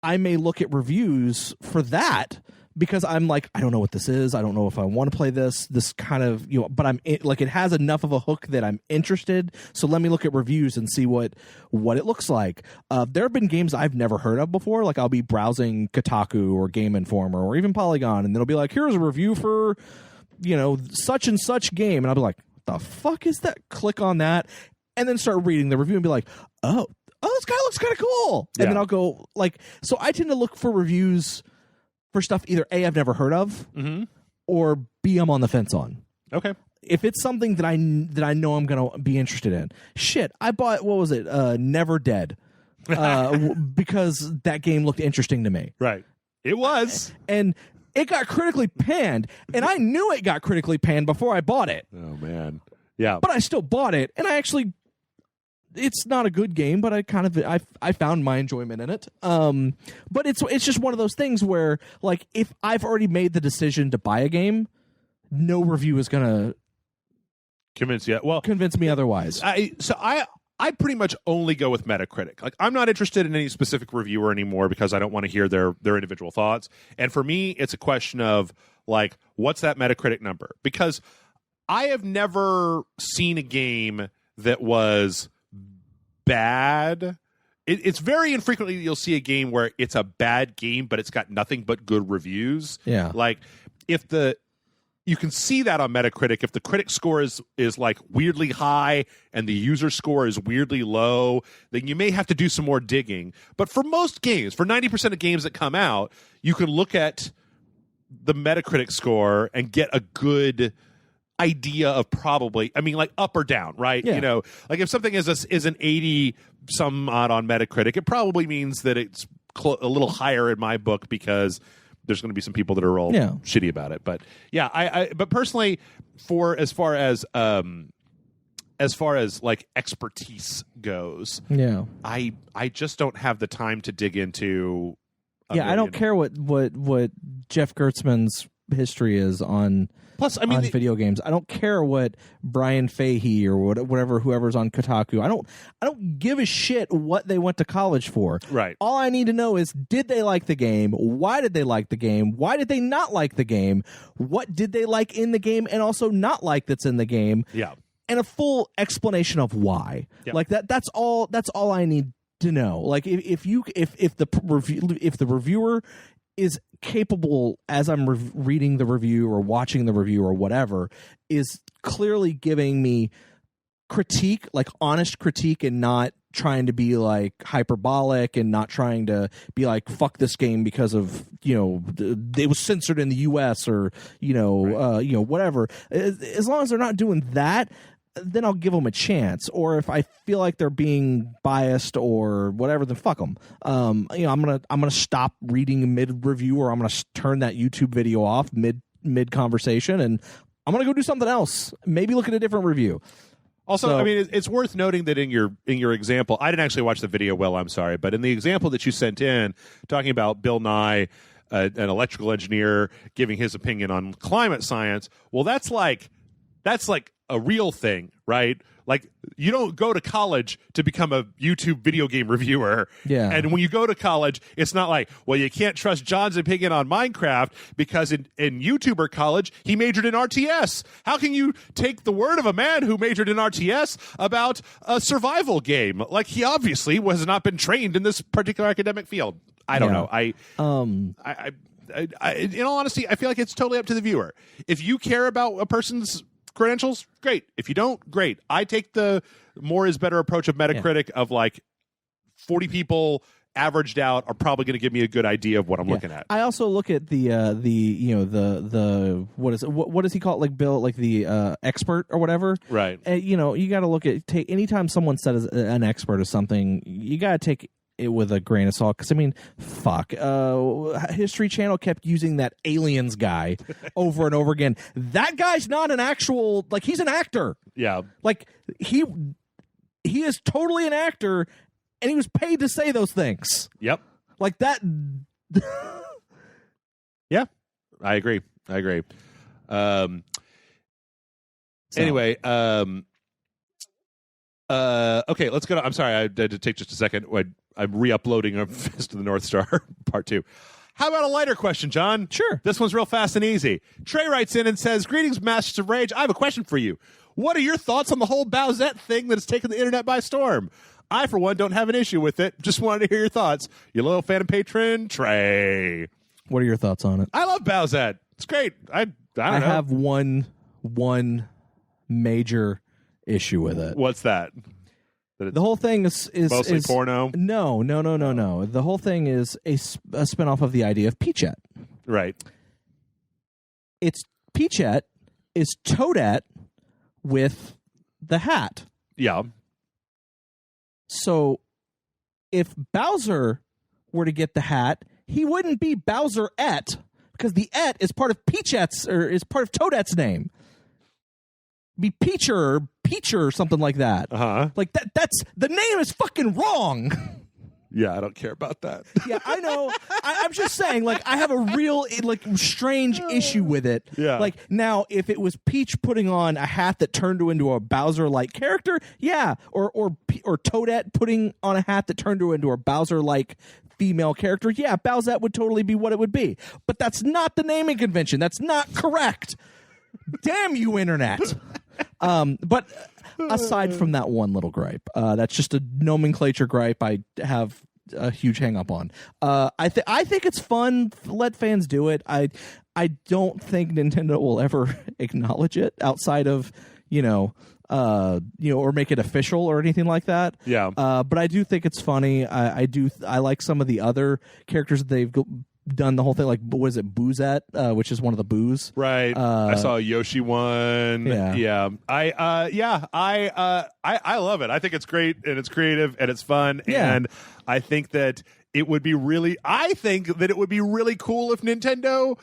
I may look at reviews for that because I'm like, I don't know what this is. I don't know if I want to play this kind of, but it has enough of a hook that I'm interested. So let me look at reviews and see what it looks like. There have been games I've never heard of before. Like, I'll be browsing Kotaku or Game Informer or even Polygon, and it'll be like, here's a review for, such and such game. And I'll be like, what the fuck is that? Click on that and then start reading the review and be like, oh, this guy looks kind of cool. And then I'll go, like, so I tend to look for reviews for stuff either A, I've never heard of, or B, I'm on the fence on. Okay. If it's something that I know I'm going to be interested in. Shit, I bought, what was it? Never Dead. Because that game looked interesting to me. Right. It was. And it got critically panned, and I knew it got critically panned before I bought it. Oh, man. Yeah. But I still bought it, and it's not a good game, but I found my enjoyment in it. But it's just one of those things where, like, if I've already made the decision to buy a game, no review is going to convince me otherwise. I I pretty much only go with Metacritic. Like, I'm not interested in any specific reviewer anymore because I don't want to hear their individual thoughts. And for me, it's a question of, like, what's that Metacritic number? Because I have never seen a game that was bad. It's very infrequently that you'll see a game where it's a bad game, but it's got nothing but good reviews. Yeah. Like, you can see that on Metacritic. If the critic score is like weirdly high and the user score is weirdly low, then you may have to do some more digging. But for most games, for 90% of games that come out, you can look at the Metacritic score and get a good idea of probably, I mean, like, up or down, right? Yeah. You know, like, if something is an 80 some odd on Metacritic, it probably means that it's a little higher in my book because there's going to be some people that are all shitty about it. But yeah, but personally, as far as like expertise goes, I just don't have the time to dig into. I don't care what Jeff Gertzman's history is on. Plus, I mean, on video games. I don't care what Brian Fahey or whoever's on Kotaku. I don't give a shit what they went to college for. Right. All I need to know is, did they like the game? Why did they like the game? Why did they not like the game? What did they like in the game and also not like that's in the game? Yeah. And a full explanation of why. Yeah. Like that's all I need to know. Like if the reviewer is capable, as I'm reading the review or watching the review or whatever, is clearly giving me critique, like honest critique, and not trying to be like hyperbolic and not trying to be like, fuck this game because of, you know, it was censored in the US or, you know, whatever. As long as they're not doing that, then I'll give them a chance. Or if I feel like they're being biased or whatever, then fuck them. I'm gonna stop reading mid review, or I'm gonna turn that YouTube video off mid conversation, and I'm gonna go do something else. Maybe look at a different review. Also, I mean, it's worth noting that in your example, I didn't actually watch the video. Well, I'm sorry, but in the example that you sent in, talking about Bill Nye, an electrical engineer, giving his opinion on climate science. Well, that's like a real thing, right? Like, you don't go to college to become a YouTube video game reviewer. Yeah. And when you go to college, it's not like, well, you can't trust John's opinion on Minecraft because in YouTuber college, he majored in RTS. How can you take the word of a man who majored in RTS about a survival game? Like, he obviously has not been trained in this particular academic field. I don't know. In all honesty, I feel like it's totally up to the viewer. If you care about a person's credentials, great. If you don't, great. I take the more is better approach of Metacritic of like 40 people averaged out are probably going to give me a good idea of what I'm looking at. I also look at the what does he call it, like Bill, like the expert or whatever, right? You got to look at anytime someone says an expert or something, you got to take it with a grain of salt, because I mean, fuck, History Channel kept using that aliens guy over and over again. That guy's not an actual, like, he's an actor. Yeah, like he is totally an actor, and he was paid to say those things. Yep, like that. Yeah, I agree. Anyway, okay, let's go. I'm sorry, I had to take just a second. I'm re-uploading a Fist of the North Star Part 2. How about a lighter question, John? Sure. This one's real fast and easy. Trey writes in and says, "Greetings, Masters of Rage. I have a question for you. What are your thoughts on the whole Bowsette thing that has taken the internet by storm? I, for one, don't have an issue with it. Just wanted to hear your thoughts. Your loyal fan and patron, Trey." What are your thoughts on it? I love Bowsette. It's great. I don't know. I have one major issue with it. What's that? The whole thing is mostly porno? No. The whole thing is a spinoff of the idea of Peachette. Right. It's Peachette is Toadette with the hat. Yeah. So if Bowser were to get the hat, he wouldn't be Bowser-ette, because the "et" is part of Peachette's, or is part of Toadette's name. Be Peacher or something like that. Uh-huh. Like that's the name is fucking wrong. Yeah, I don't care about that. Yeah, I know. I'm just saying, like, I have a real, like, strange issue with it. Yeah. Like, now, if it was Peach putting on a hat that turned her into a Bowser-like character, yeah. Or Toadette putting on a hat that turned her into a Bowser-like female character, yeah, Bowsette would totally be what it would be. But that's not the naming convention. That's not correct. Damn you, Internet. But aside from that one little gripe, that's just a nomenclature gripe I have a huge hang up on. I think it's fun. Let fans do it. I don't think Nintendo will ever acknowledge it outside of or make it official or anything like that. Yeah. But I do think it's funny. I like some of the other characters that they've done the whole thing. Like, what is it, Boozette, which is one of the Boos. Right. I saw a Yoshi one. Yeah. I love it. I think it's great and it's creative and it's fun. Yeah. And I think that it would be really cool if Nintendo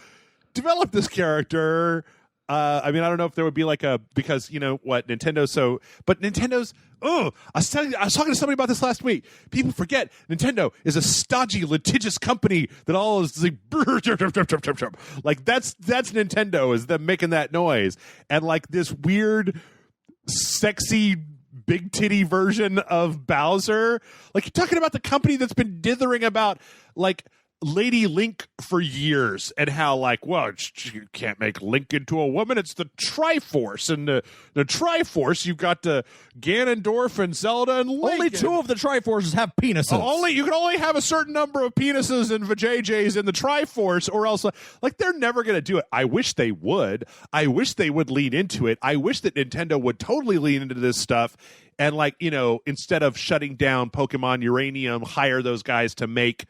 developed this character. I mean, I don't know if there would be because you know what, Nintendo's I was talking to somebody about this last week. People forget Nintendo is a stodgy, litigious company that all is like that's Nintendo, is them making that noise. And like this weird, sexy, big titty version of Bowser. Like, you're talking about the company that's been dithering about like Lady Link for years, and how like, well, you can't make Link into a woman. It's the Triforce, and the Triforce, you've got Ganondorf and Zelda and Link. Only two of the Triforces have penises. You can only have a certain number of penises and vajayjays in the Triforce, or else like they're never going to do it. I wish they would. I wish they would lean into it. I wish that Nintendo would totally lean into this stuff. And like, instead of shutting down Pokemon Uranium, hire those guys to make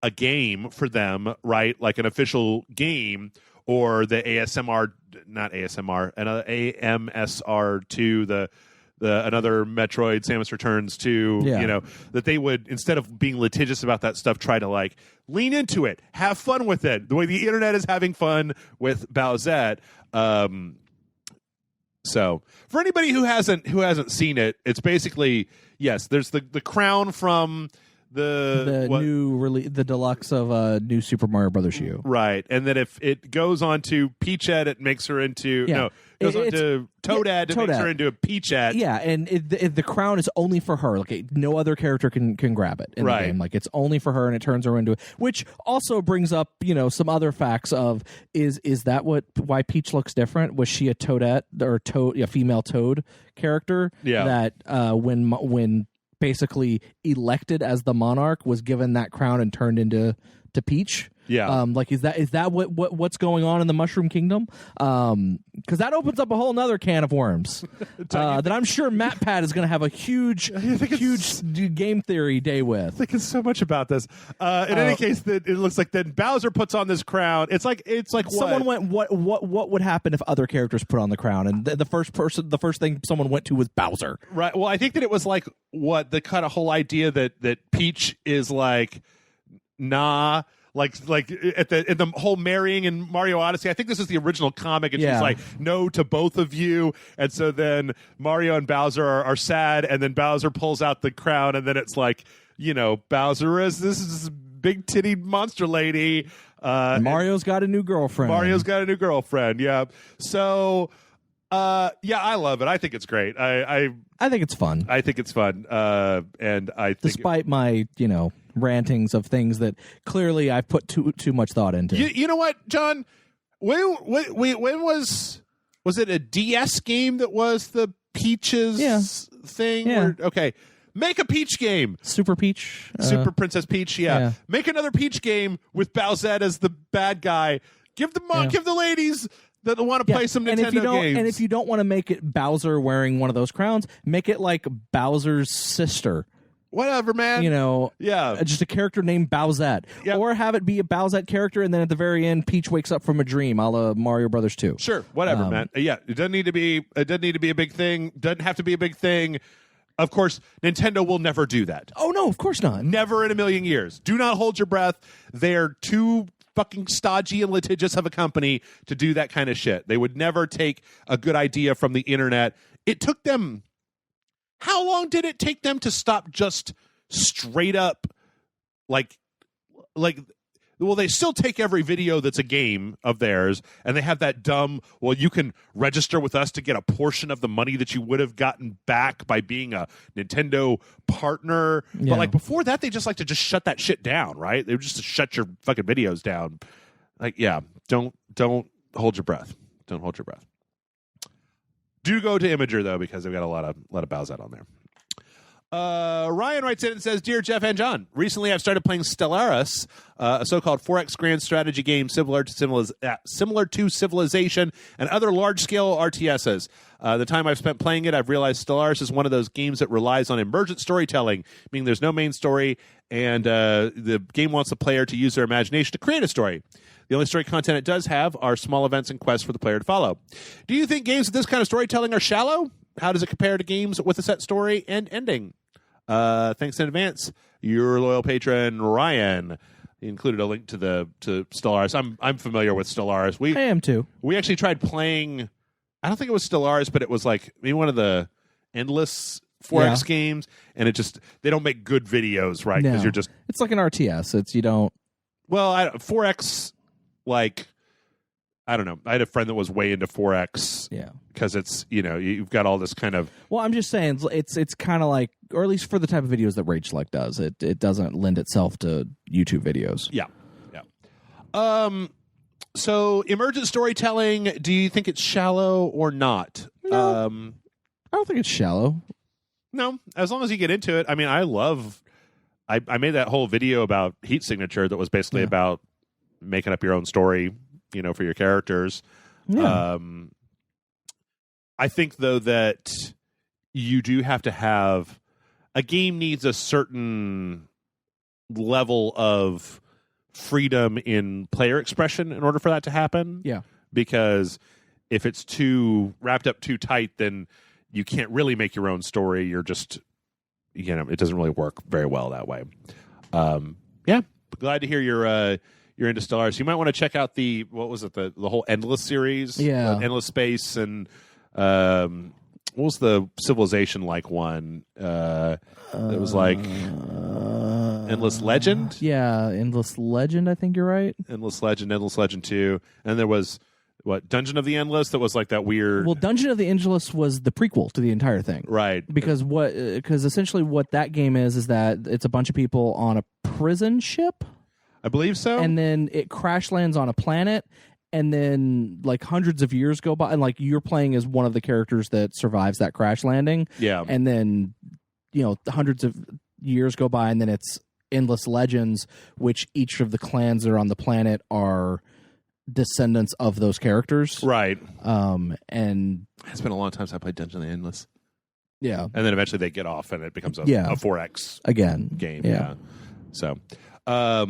a game for them, right? Like an official game, or the AMSR2, the another Metroid, Samus Returns 2, that they would, instead of being litigious about that stuff, try to like lean into it, have fun with it, the way the internet is having fun with Bowsette. So for anybody who hasn't seen it, it's basically, yes, there's the crown from the deluxe of new Super Mario Brothers U. Right. And then if it goes on to Peachette, it makes her into Toadette, it makes her into a Peachette. Yeah, and the crown is only for her. Like, no other character can grab it in the game. Like, it's only for her, and it turns her into it. Which also brings up, some other facts of is that why Peach looks different? Was she a Toadette or a female Toad character? Yeah. That when basically elected as the monarch, was given that crown and turned into Peach. Yeah. Like, is that what's going on in the Mushroom Kingdom? Because that opens up a whole nother can of worms that I'm sure MatPat is going to have a huge game theory day with. I'm thinking so much about this. In any case, it looks like then Bowser puts on this crown. It's like someone went, what would happen if other characters put on the crown? And the first thing someone went to was Bowser. Right. Well, I think that it was like the kind of whole idea that Peach is like, nah. Like in the whole marrying in Mario Odyssey, I think this is the original comic, and she's like, no to both of you. And so then Mario and Bowser are sad, and then Bowser pulls out the crown, and then it's like, Bowser is this big titty monster lady. Mario's got a new girlfriend. Yeah. So I love it. I think it's great. I think it's fun. I think it's fun. And I think, despite my rantings of things that clearly I've put too much thought into. You know what, John? When was it a DS game that was the Peaches thing? Yeah. Okay. Make a Peach game. Super Peach. Super Princess Peach, yeah. Make another Peach game with Bowsette as the bad guy. Give the ladies that want to play some Nintendo games. And if you don't want to make it Bowser wearing one of those crowns, make it like Bowser's sister. Whatever, man. Just a character named Bowsette. Yep. Or have it be a Bowsette character, and then at the very end, Peach wakes up from a dream, a la Mario Brothers 2. Sure, whatever, man. Yeah, it doesn't need to be a big thing. Doesn't have to be a big thing. Of course, Nintendo will never do that. Oh no, of course not. Never in a million years. Do not hold your breath. They're too fucking stodgy and litigious of a company to do that kind of shit. They would never take a good idea from the internet. It took them. How long did it take them to stop just straight up like well, they still take every video that's a game of theirs, and they have that dumb, well, you can register with us to get a portion of the money that you would have gotten back by being a Nintendo partner. Yeah. But like before that, they just like to just shut that shit down, right? They would just shut your fucking videos down. Like, yeah, don't hold your breath. Don't hold your breath. Do go to Imager though, because they've got a lot of Bowsette on there. Ryan writes in and says, Dear Jeff and John, recently I've started playing Stellaris, a so-called 4X grand strategy game similar to Civilization and other large-scale RTSs. The time I've spent playing it, I've realized Stellaris is one of those games that relies on emergent storytelling, meaning there's no main story, and the game wants the player to use their imagination to create a story. The only story content it does have are small events and quests for the player to follow. Do you think games with this kind of storytelling are shallow? How does it compare to games with a set story and ending? Thanks in advance, your loyal patron Ryan. He included a link to Stellaris. I'm familiar with Stellaris. I am too. We actually tried playing. I don't think it was Stellaris, but it was like maybe one of the endless 4X games, and they don't make good videos, right? Because it's like an RTS. Well, 4X, like, I don't know. I had a friend that was way into 4X. Yeah. Because it's, you've got all this kind of... Well, I'm just saying, it's kind of like, or at least for the type of videos that Rage Select does, it doesn't lend itself to YouTube videos. Yeah. So, emergent storytelling, do you think it's shallow or not? No, I don't think it's shallow. No, as long as you get into it. I mean, I made that whole video about Heat Signature that was basically about making up your own story, for your characters. Yeah. I think, though, that you do have to have... A game needs a certain level of freedom in player expression in order for that to happen. Yeah. Because if it's too wrapped up too tight, then you can't really make your own story. You're just... it doesn't really work very well that way. Yeah. Glad to hear you're into Stellaris. You might want to check out the whole Endless series, Endless Space, and what was the Civilization-like one? It was like Endless Legend. Yeah, Endless Legend. I think you're right. Endless Legend 2, and there was Dungeon of the Endless. That was like that weird. Well, Dungeon of the Endless was the prequel to the entire thing, right? Because essentially what that game is that it's a bunch of people on a prison ship. I believe so. And then it crash lands on a planet, and then like hundreds of years go by, and like you're playing as one of the characters that survives that crash landing. Yeah. And then, hundreds of years go by, and then it's Endless Legends, which each of the clans that are on the planet are descendants of those characters. Right. And it's been a long time since I played Dungeon of the Endless. Yeah. And then eventually they get off, and it becomes a 4X again game. Yeah. So, all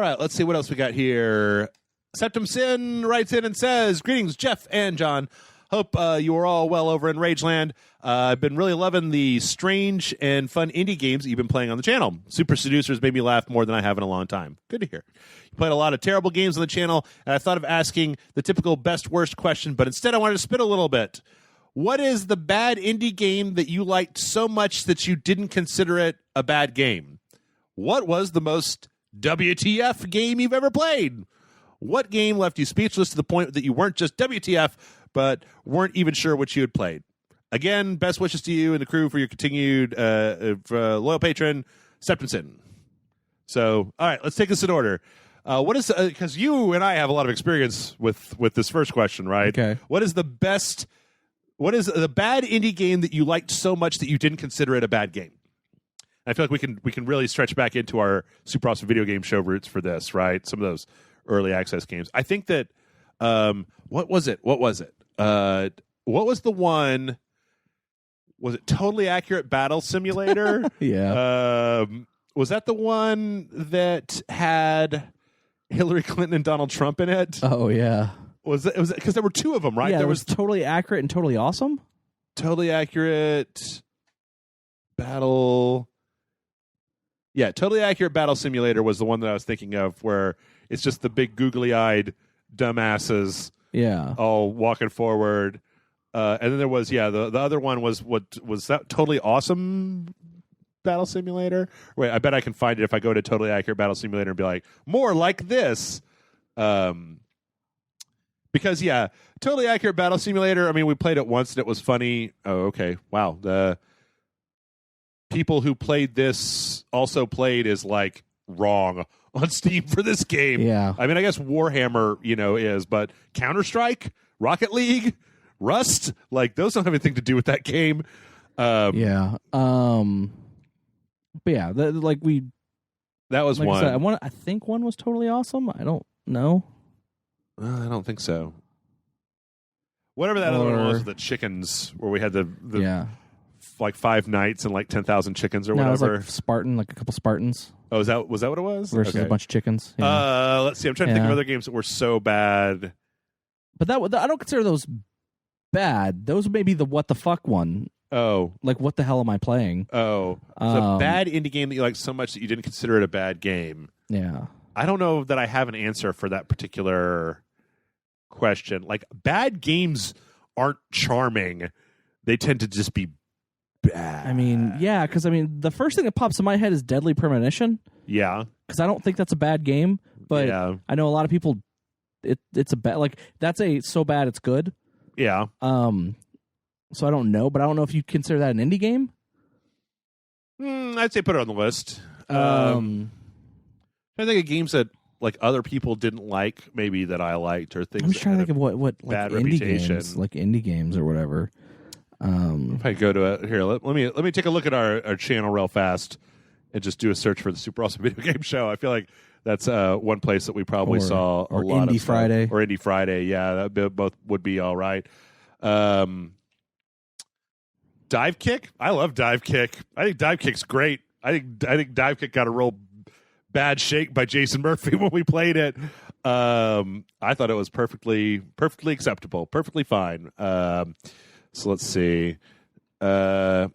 right, let's see what else we got here. Septum Sin writes in and says, Greetings, Jeff and John. Hope you are all well over in Rageland. I've been really loving the strange and fun indie games that you've been playing on the channel. Super Seducers made me laugh more than I have in a long time. Good to hear. You played a lot of terrible games on the channel, and I thought of asking the typical best-worst question, but instead I wanted to spit a little bit. What is the bad indie game that you liked so much that you didn't consider it a bad game? What was the most WTF game you've ever played? What game left you speechless to the point that you weren't just WTF, but weren't even sure what you had played? Again, best wishes to you and the crew for your continued loyal patron, Septinson. So, all right, let's take this in order. What is because you and I have a lot of experience with this first question, right? Okay. What is the bad indie game that you liked so much that you didn't consider it a bad game? I feel like we can really stretch back into our super awesome video game show roots for this, right? Some of those early access games. I think that what was it? What was the one? Was it Totally Accurate Battle Simulator? Yeah. Was that the one that had Hillary Clinton and Donald Trump in it? Oh yeah. Was it because there were two of them, right? Yeah, there was Totally Accurate and Totally Awesome. Totally Accurate Battle. Yeah, Totally Accurate Battle Simulator was the one that I was thinking of, where it's just the big googly-eyed dumbasses, all walking forward. And then there was the other one was that Totally Awesome Battle Simulator. Wait, I bet I can find it if I go to Totally Accurate Battle Simulator and be like, more like this. Because yeah, Totally Accurate Battle Simulator. I mean, we played it once and it was funny. Oh, okay, wow. The people who played this also played is like wrong on Steam for this game. Yeah. I mean, I guess Warhammer, is, but Counter-Strike, Rocket League, Rust, like those don't have anything to do with that game. Yeah. But yeah, that was like one. I said, I think one was totally awesome. I don't know. I don't think so. Whatever that other one was, the chickens, where we had the like 5 nights and like 10,000 chickens or whatever. It was like Spartan, like a couple Spartans. Oh, was that what it was? Versus a bunch of chickens. Yeah. Let's see. I'm trying to think of other games that were so bad. But I don't consider those bad. Those may be the what the fuck one. Oh. Like, what the hell am I playing? Oh. It's a bad indie game that you like so much that you didn't consider it a bad game. Yeah. I don't know that I have an answer for that particular question. Like, bad games aren't charming. They tend to just be bad. I mean, yeah, because the first thing that pops in my head is Deadly Premonition. Yeah. Because I don't think that's a bad game, but I know a lot of people, it's a bad, like, that's a so bad it's good. Yeah. So I don't know, but I don't know if you consider that an indie game. I'd say put it on the list. I think of games that like other people didn't like, maybe that I liked, or things. I'm just trying to think of what like bad indie reputation. games, like indie games or whatever. If I go to it here, let me take a look at our channel real fast and just do a search for the Super Awesome Video Game Show. I feel like that's one place that we probably saw a lot Indie of Friday stuff. Or Indie Friday. Yeah, that both would be all right. Dive Kick. I love Dive Kick. I think Dive Kick's great. I think Dive Kick got a real bad shake by Jason Murphy when we played it. I thought it was perfectly acceptable, perfectly fine. So let's see. As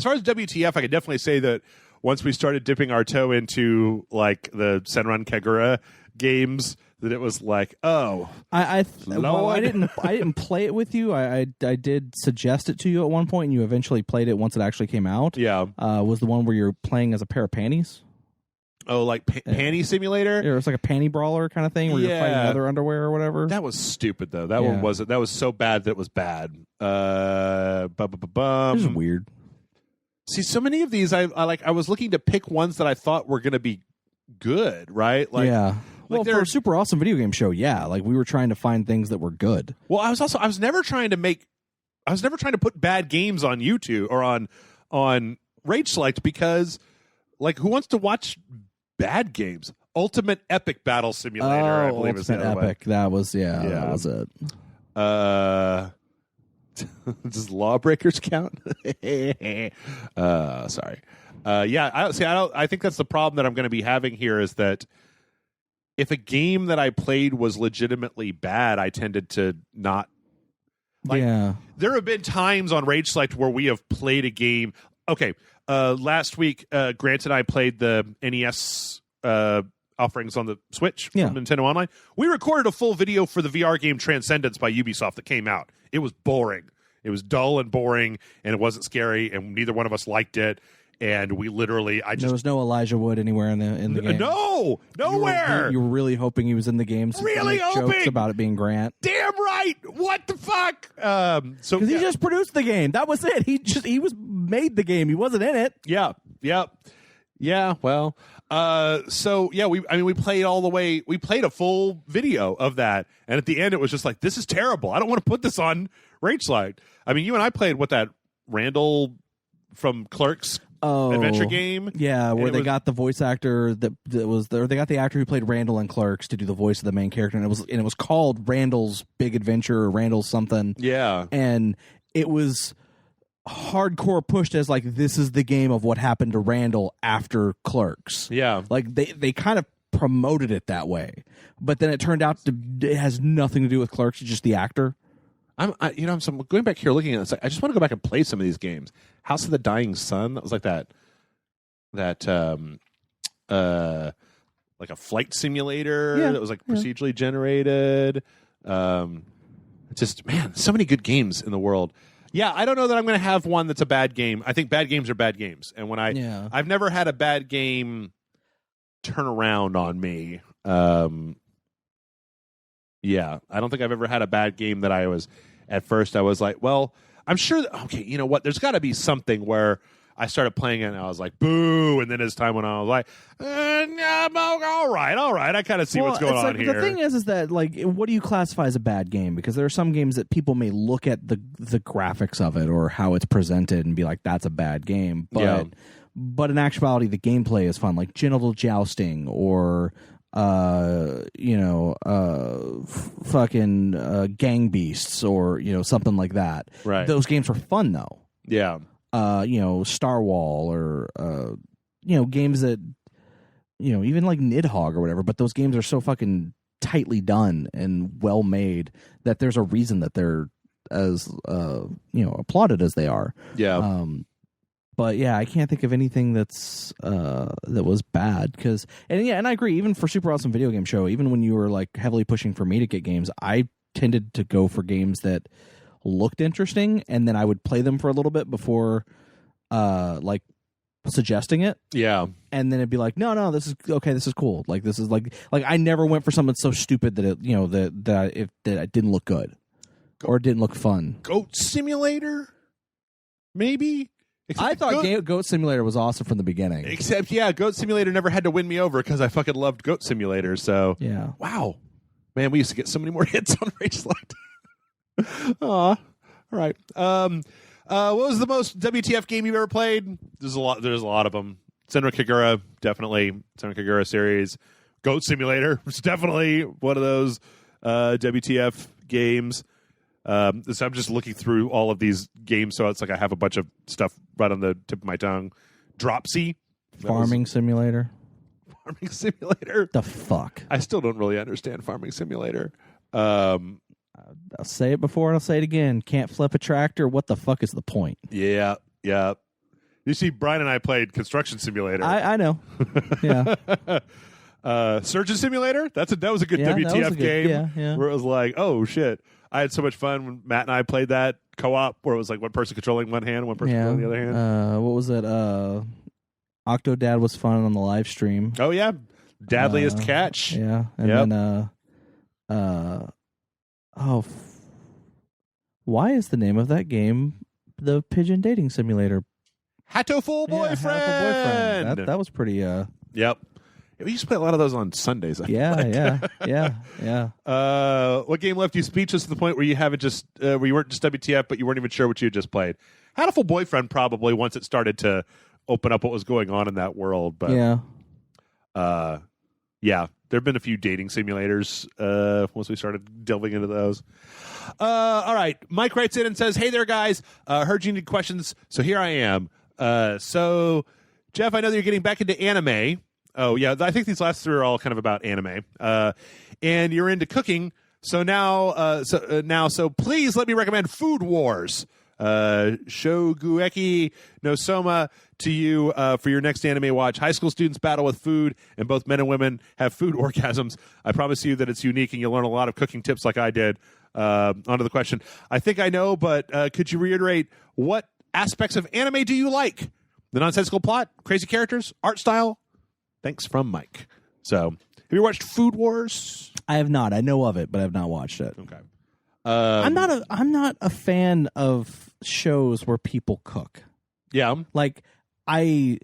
far as WTF, I could definitely say that once we started dipping our toe into like the Senran Kagura games, that it was like, oh, I didn't play it with you. I did suggest it to you at one point, and you eventually played it once it actually came out. Yeah, was the one where you're playing as a pair of panties? Oh, like panty simulator? Yeah, it was like a panty brawler kind of thing where you're fighting other underwear or whatever. That was stupid though. That one wasn't. That was so bad that it was bad. It was weird. See, so many of these, I was looking to pick ones that I thought were going to be good, right? Like, yeah. Well, for a Super Awesome Video Game Show, yeah. Like, we were trying to find things that were good. Well, I was never trying to put bad games on YouTube or on Rage Select, because, like, who wants to watch bad games? Ultimate Epic Battle Simulator, I believe is the other Epic. One. That was that was it. Does Lawbreakers count? Sorry. I think that's the problem that I'm going to be having here, is that if a game that I played was legitimately bad, I tended to not. Like, there have been times on Rage Select where we have played a game. Okay, last week, Grant and I played the NES offerings on the Switch from Nintendo Online. We recorded a full video for the VR game Transcendence by Ubisoft that came out. It was boring. It was dull and boring, and it wasn't scary, and neither one of us liked it. And we literally, there was no Elijah Wood anywhere in the game. No, nowhere. You were really hoping he was in the game. So really hoping. Jokes about it being Grant. Damn right. What the fuck? So he just produced the game. That was it. He made the game. He wasn't in it. Yeah. Well, we played all the way. We played a full video of that, and at the end, it was just like, this is terrible. I don't want to put this on Rage Select. I mean, you and I played that Randall from Clerks adventure game. Yeah, where they got the voice actor that was there. They got the actor who played Randall in Clerks to do the voice of the main character, and it was called Randall's Big Adventure or Randall's something. Yeah, and it was hardcore pushed as like, this is the game of what happened to Randall after Clerks. Yeah, like they kind of promoted it that way, but then it turned out it has nothing to do with Clerks. It's just the actor. I'm going back here looking at this. I just want to go back and play some of these games. House of the Dying Sun. That was like that like a flight simulator that was like procedurally generated. Just, man, so many good games in the world. Yeah, I don't know that I'm going to have one that's a bad game. I think bad games are bad games, and when I've never had a bad game turn around on me. Yeah, I don't think I've ever had a bad game that I was at first. I was like, well, I'm sure. Okay, you know what? There's got to be something where I started playing it and I was like, boo, and then as time went on, I was like, all right. I kind of see what's going on here. The thing is that like, what do you classify as a bad game? Because there are some games that people may look at the graphics of it or how it's presented and be like, that's a bad game. But in actuality, the gameplay is fun, like genital jousting or fucking gang beasts or something like that. Right. Those games are fun though. Yeah. Star Wall or games that even like Nidhogg or whatever, but those games are so fucking tightly done and well made that there's a reason that they're as applauded as they are. Yeah. But yeah, I can't think of anything that's that was bad and I agree. Even for Super Awesome Video Game Show, even when you were like heavily pushing for me to get games, I tended to go for games that looked interesting, and then I would play them for a little bit before, like suggesting it. Yeah, and then it'd be like, no, this is okay. This is cool. Like this is like I never went for something so stupid that it that it didn't look good or it didn't look fun. Goat Simulator, maybe. I thought Goat Simulator was awesome from the beginning. Except, Goat Simulator never had to win me over because I fucking loved Goat Simulator. So, yeah. Wow. Man, we used to get so many more hits on Rage Select. Aw. All right. What was the most WTF game you've ever played? There's a lot of them. Senran Kagura, definitely. Senran Kagura series. Goat Simulator was definitely one of those WTF games. So I'm just looking through all of these games, so it's like I have a bunch of stuff right on the tip of my tongue. Dropsy. Farming Simulator. Farming Simulator? The fuck? I still don't really understand Farming Simulator. I'll say it before and I'll say it again. Can't flip a tractor. What the fuck is the point? Yeah. You see, Brian and I played Construction Simulator. I know. Yeah. Surgeon Simulator? That was a good WTF game. Yeah. Where it was like, oh shit. I had so much fun when Matt and I played that co-op where it was like one person controlling one hand, one person controlling the other hand. What was it? Octodad was fun on the live stream. Oh yeah. Dadliest Catch. Yeah. And then why is the name of that game the Pigeon Dating Simulator? Hatoful Boyfriend. Hatoful Boyfriend. That was pretty Yep. We used to play a lot of those on Sundays. Yeah. What game left you speechless to the point where you haven't where you weren't just WTF, but you weren't even sure what you had just played? Hatoful Boyfriend probably once it started to open up what was going on in that world. But there have been a few dating simulators once we started delving into those. All right, Mike writes in and says, "Hey there, guys. Heard you need questions, so here I am. So, Jeff, I know that you're getting back into anime." Oh, yeah, I think these last three are all kind of about anime. And you're into cooking, so now please let me recommend Food Wars. Shogeki no Soma to you for your next anime watch. High school students battle with food, and both men and women have food orgasms. I promise you that it's unique, and you'll learn a lot of cooking tips like I did. Onto the question. I think I know, but could you reiterate what aspects of anime do you like? The nonsensical plot, crazy characters, art style? Thanks from Mike. So, have you watched Food Wars? I have not. I know of it, but I have not watched it. Okay. I'm not a fan of shows where people cook. Yeah. I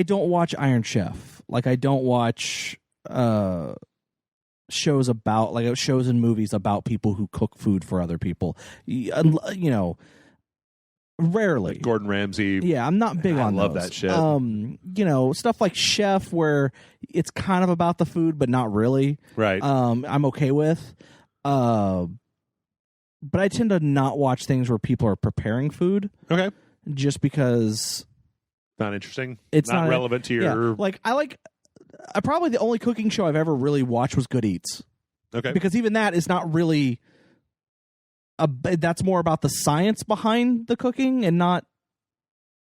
don't watch Iron Chef. I don't watch shows and movies about people who cook food for other people. Rarely. Like Gordon Ramsay. Yeah, I'm not big on I love those. that shit. Stuff like Chef where it's kind of about the food but not really. Right. I'm okay with. But I tend to not watch things where people are preparing food. Okay. Just because not interesting. It's not relevant to your probably the only cooking show I've ever really watched was Good Eats. Okay. Because even that is not really that's more about the science behind the cooking and not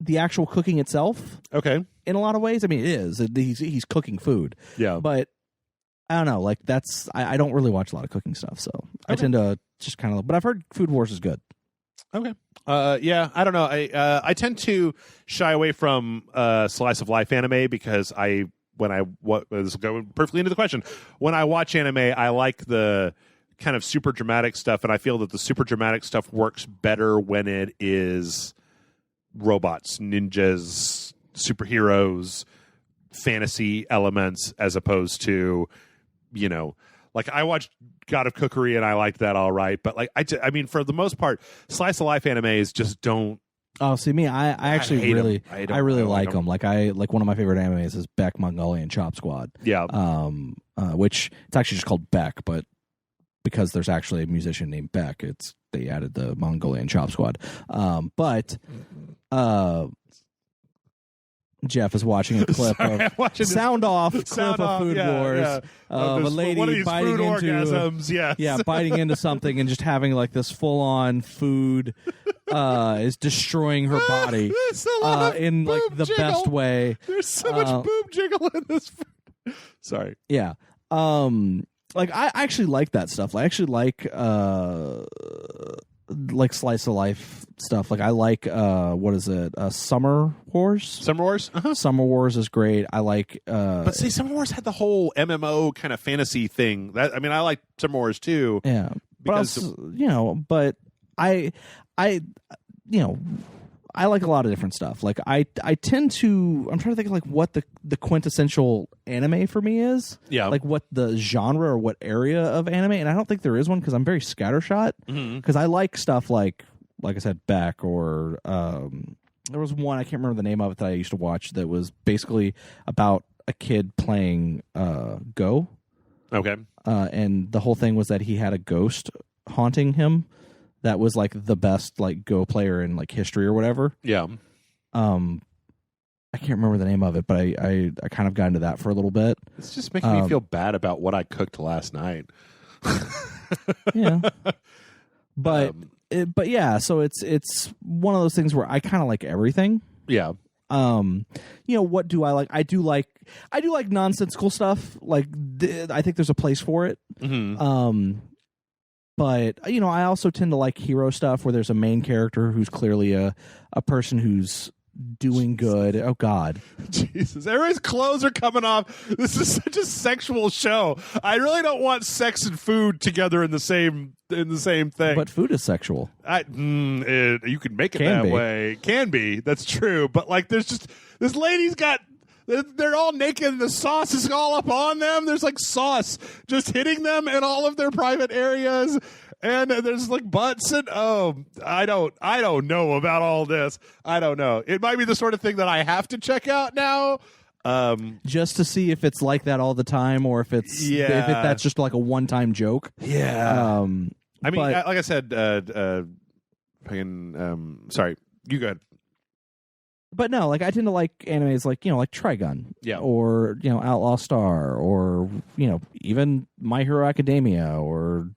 the actual cooking itself. Okay. In a lot of ways. I mean, it is. He's cooking food. Yeah. But I don't know. I don't really watch a lot of cooking stuff, so I tend to just kind of. But I've heard Food Wars is good. Okay. Yeah, I don't know. I tend to shy away from slice of life anime because was going perfectly into the question. When I watch anime, I like the kind of super dramatic stuff, and I feel that the super dramatic stuff works better when it is robots, ninjas, superheroes, fantasy elements, as opposed to, like I watched God of Cookery and I liked that all right, but like I mean, for the most part, slice of life animes just don't. Oh, see me, I actually hate 'em. really, I really don't like 'em. them. Like one of my favorite animes is Beck Mongolian Chop Squad. Yeah. Which it's actually just called Beck, but because there's actually a musician named Beck, they added the Mongolian Chop Squad. But Jeff is watching a clip Sorry, I'm watching of Sound Off clip of Food Wars of a lady one of these biting food into orgasms. Yes. yeah, biting into something and just having like this full on food is destroying her body There's a lot of in like boob the jiggle. best way. There's so much boob jiggle in this. Sorry. Yeah. Like I actually like that stuff. I actually like slice of life stuff. Like I like what is it? Summer Wars. Summer Wars. Uh-huh. Summer Wars is great. I like But see, Summer Wars had the whole MMO kind of fantasy thing. I like Summer Wars too. yeah. Because But I like a lot of different stuff. Like I tend to, I'm trying to think of like what the quintessential anime for me is. Yeah. Like what the genre or what area of anime, and I don't think there is one because I'm very scattershot. Because I like stuff like I said, Beck, or there was one I can't remember the name of it that I used to watch that was basically about a kid playing Go. Okay. And the whole thing was that he had a ghost haunting him. That was like the best like Go player in like history or whatever. Yeah. I can't remember the name of it, but I kind of got into that for a little bit. It's just making me feel bad about what I cooked last night. Yeah. But yeah, so it's one of those things where I kind of like everything. Yeah. What do I like? I do like nonsensical stuff. Like I think there's a place for it. Mm-hmm. But I also tend to like hero stuff where there's a main character who's clearly a person who's doing good. Oh God, Jesus! Everybody's clothes are coming off. This is such a sexual show. I really don't want sex and food together in the same thing. But food is sexual. You can make it that way. Can be. That's true. But like, there's just this lady's got. They're all naked and the sauce is all up on them. There's like sauce just hitting them in all of their private areas. And there's like butts and I don't know about all this. I don't know. It might be the sort of thing that I have to check out now. Just to see if it's like that all the time or if that's just like a one-time joke. Yeah. I mean, like I said, sorry, you go ahead. But no, like I tend to like animes like like Trigun, or Outlaw Star, or even My Hero Academia, or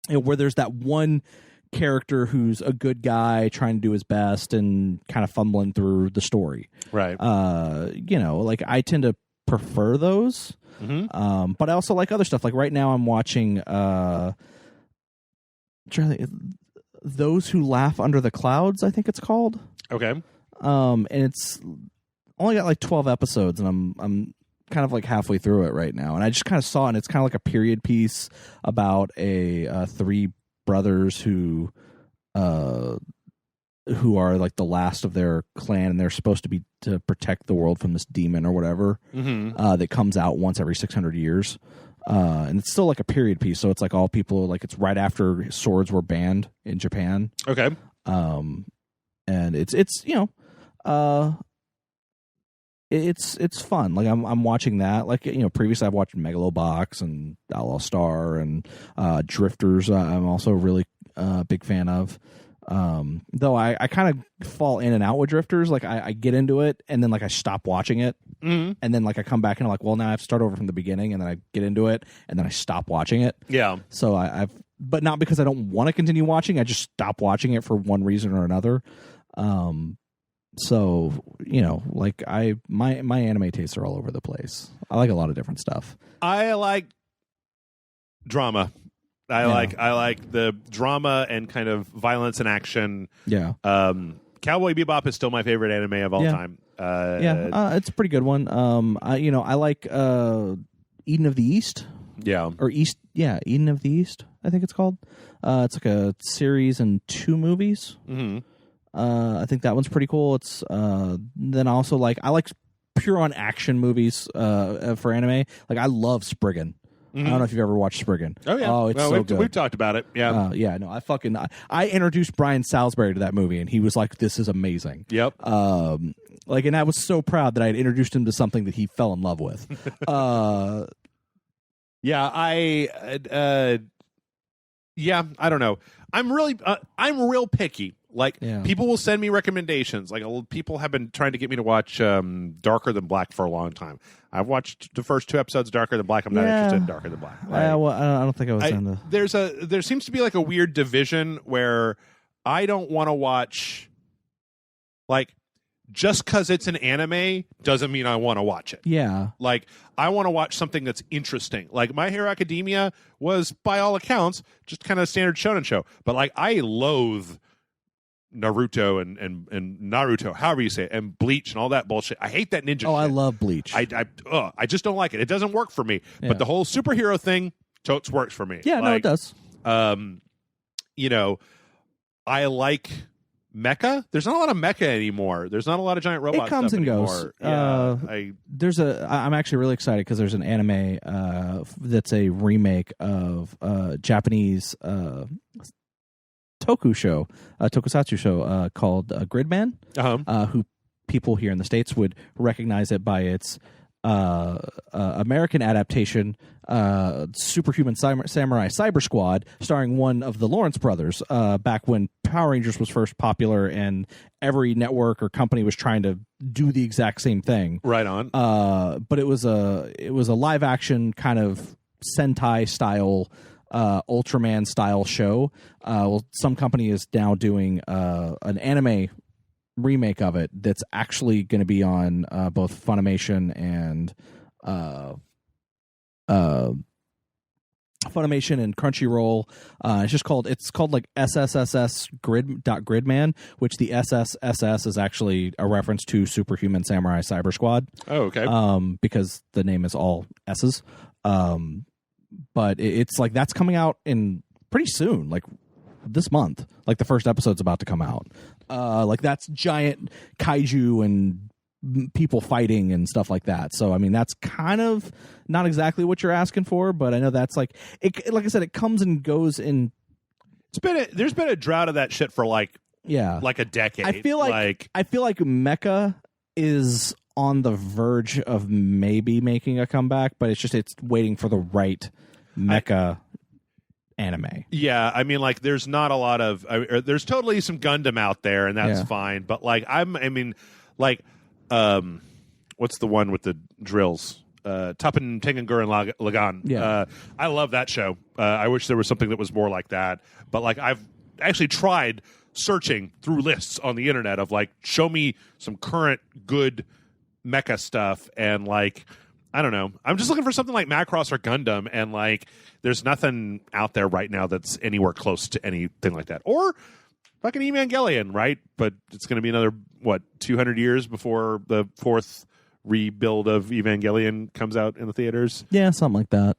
where there's that one character who's a good guy trying to do his best and kind of fumbling through the story. Right. Like I tend to prefer those. Mm-hmm. But I also like other stuff. Like right now I'm watching Those Who Laugh Under the Clouds, I think it's called. Okay. And it's only got like 12 episodes, and I'm kind of like halfway through it right now. And I just kind of saw it, and it's kind of like a period piece about three brothers who are like the last of their clan, and they're supposed to be to protect the world from this demon or whatever that comes out once every 600 years. And it's still like a period piece, so it's like all people, like it's right after swords were banned in Japan. Okay. And it's it's fun. Like I'm watching that. Like previously I've watched Megalobox and Outlaw Star and Drifters. I'm also a really big fan of. Though I kind of fall in and out with Drifters. Like I get into it and then like I stop watching it, and then like I come back and I'm like, well, now I have to start over from the beginning, and then I get into it and then I stop watching it. Yeah. So but not because I don't want to continue watching. I just stop watching it for one reason or another. So like my anime tastes are all over the place. I like a lot of different stuff. I like drama. I like the drama and kind of violence and action. Yeah. Cowboy Bebop is still my favorite anime of all time. It's a pretty good one. I like Eden of the East. Yeah. Or Eden of the East, I think it's called. It's like a series and 2 movies. Mm-hmm. I think that one's pretty cool. It's then also I like pure on action movies for anime. Like I love Spriggan. I don't know if you've ever watched Spriggan. Oh yeah, oh it's so good. We've talked about it. Yeah, I introduced Brian Salisbury to that movie, and he was like, "This is amazing." Yep. And I was so proud that I had introduced him to something that he fell in love with. Yeah, I don't know. I'm real picky. People will send me recommendations. People have been trying to get me to watch Darker Than Black for a long time. I've watched the first 2 episodes of Darker Than Black. I'm not interested in Darker Than Black. I don't think I was in the... There seems to be a weird division where I don't want to watch just because it's an anime doesn't mean I want to watch it. Yeah. I want to watch something that's interesting. My Hero Academia was, by all accounts, just kind of a standard shonen show. But I loathe Naruto and Naruto, however you say it, and Bleach and all that bullshit. I hate that ninja shit. I love Bleach. I just don't like it. It doesn't work for me. Yeah. But the whole superhero thing totes works for me. Yeah, no, it does. I like mecha. There's not a lot of mecha anymore. There's not a lot of giant robot stuff. It comes and anymore. goes. I'm actually really excited because there's an anime that's a remake of Japanese tokusatsu show called Gridman, who people here in the States would recognize it by its American adaptation, Superhuman Samurai Cyber Squad, starring one of the Lawrence brothers, back when Power Rangers was first popular and every network or company was trying to do the exact same thing. Right on. But it was a live action kind of Sentai style, Ultraman style show. Some company is now doing an anime remake of it that's actually going to be on both Funimation and Crunchyroll. It's called SSSS Gridman, which the SSSS is actually a reference to Superhuman Samurai Cyber Squad. Oh, okay. Because the name is all S's. But it's that's coming out in pretty soon, this month. The first episode's about to come out. That's giant kaiju and people fighting and stuff like that. So I mean, that's kind of not exactly what you're asking for, but I know that's it. Like I said, it comes and goes in. There's been a drought of that shit for a decade. I feel like mecha is on the verge of maybe making a comeback, but it's waiting for the right mecha anime. Yeah, I mean, there's not a lot of there's totally some Gundam out there, and that's fine. But what's the one with the drills? Tappen Tengen Lagan. Yeah. I love that show. I wish there was something that was more like that. But I've actually tried searching through lists on the internet of show me some current good mecha stuff, and I don't know. I'm just looking for something like Macross or Gundam, and there's nothing out there right now that's anywhere close to anything like that. Or fucking Evangelion, right? But it's going to be another 200 years before the 4th rebuild of Evangelion comes out in the theaters. Yeah, something like that.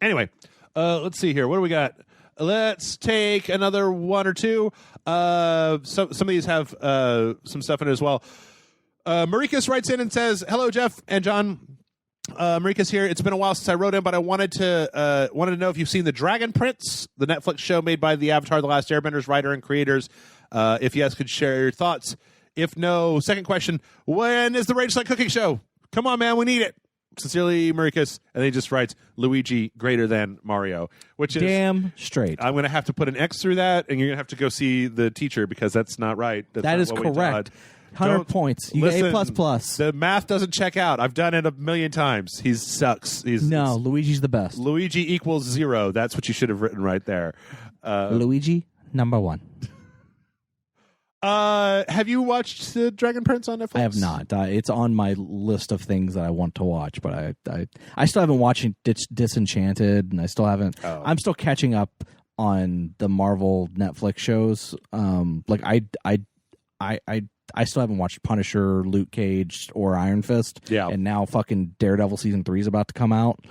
Anyway, let's see here. What do we got? Let's take another one or two. Some of these have some stuff in it as well. Marikas writes in and says, "Hello, Jeff and John. Marikas here. It's been a while since I wrote in, but I wanted to know if you've seen The Dragon Prince, the Netflix show made by the Avatar: The Last Airbenders writer and creators. If yes, could share your thoughts. If no, second question: when is the Rage Like Cooking show? Come on, man, we need it. Sincerely, Marikas." And then he just writes Luigi greater than Mario, which is damn straight. I'm going to have to put an X through that, and you're going to have to go see the teacher because that's not right. That is correct. 100 points. You get A++. The math doesn't check out. I've done it a million times. He sucks. Luigi's the best. Luigi equals 0. That's what you should have written right there. Luigi number 1. Have you watched the Dragon Prince on Netflix? I have not. It's on my list of things that I want to watch, but I still haven't watched Disenchanted, and I still haven't. Oh. I'm still catching up on the Marvel Netflix shows. Like I still haven't watched Punisher, Luke Cage, or Iron Fist. Yeah. And now fucking Daredevil season 3 is about to come out.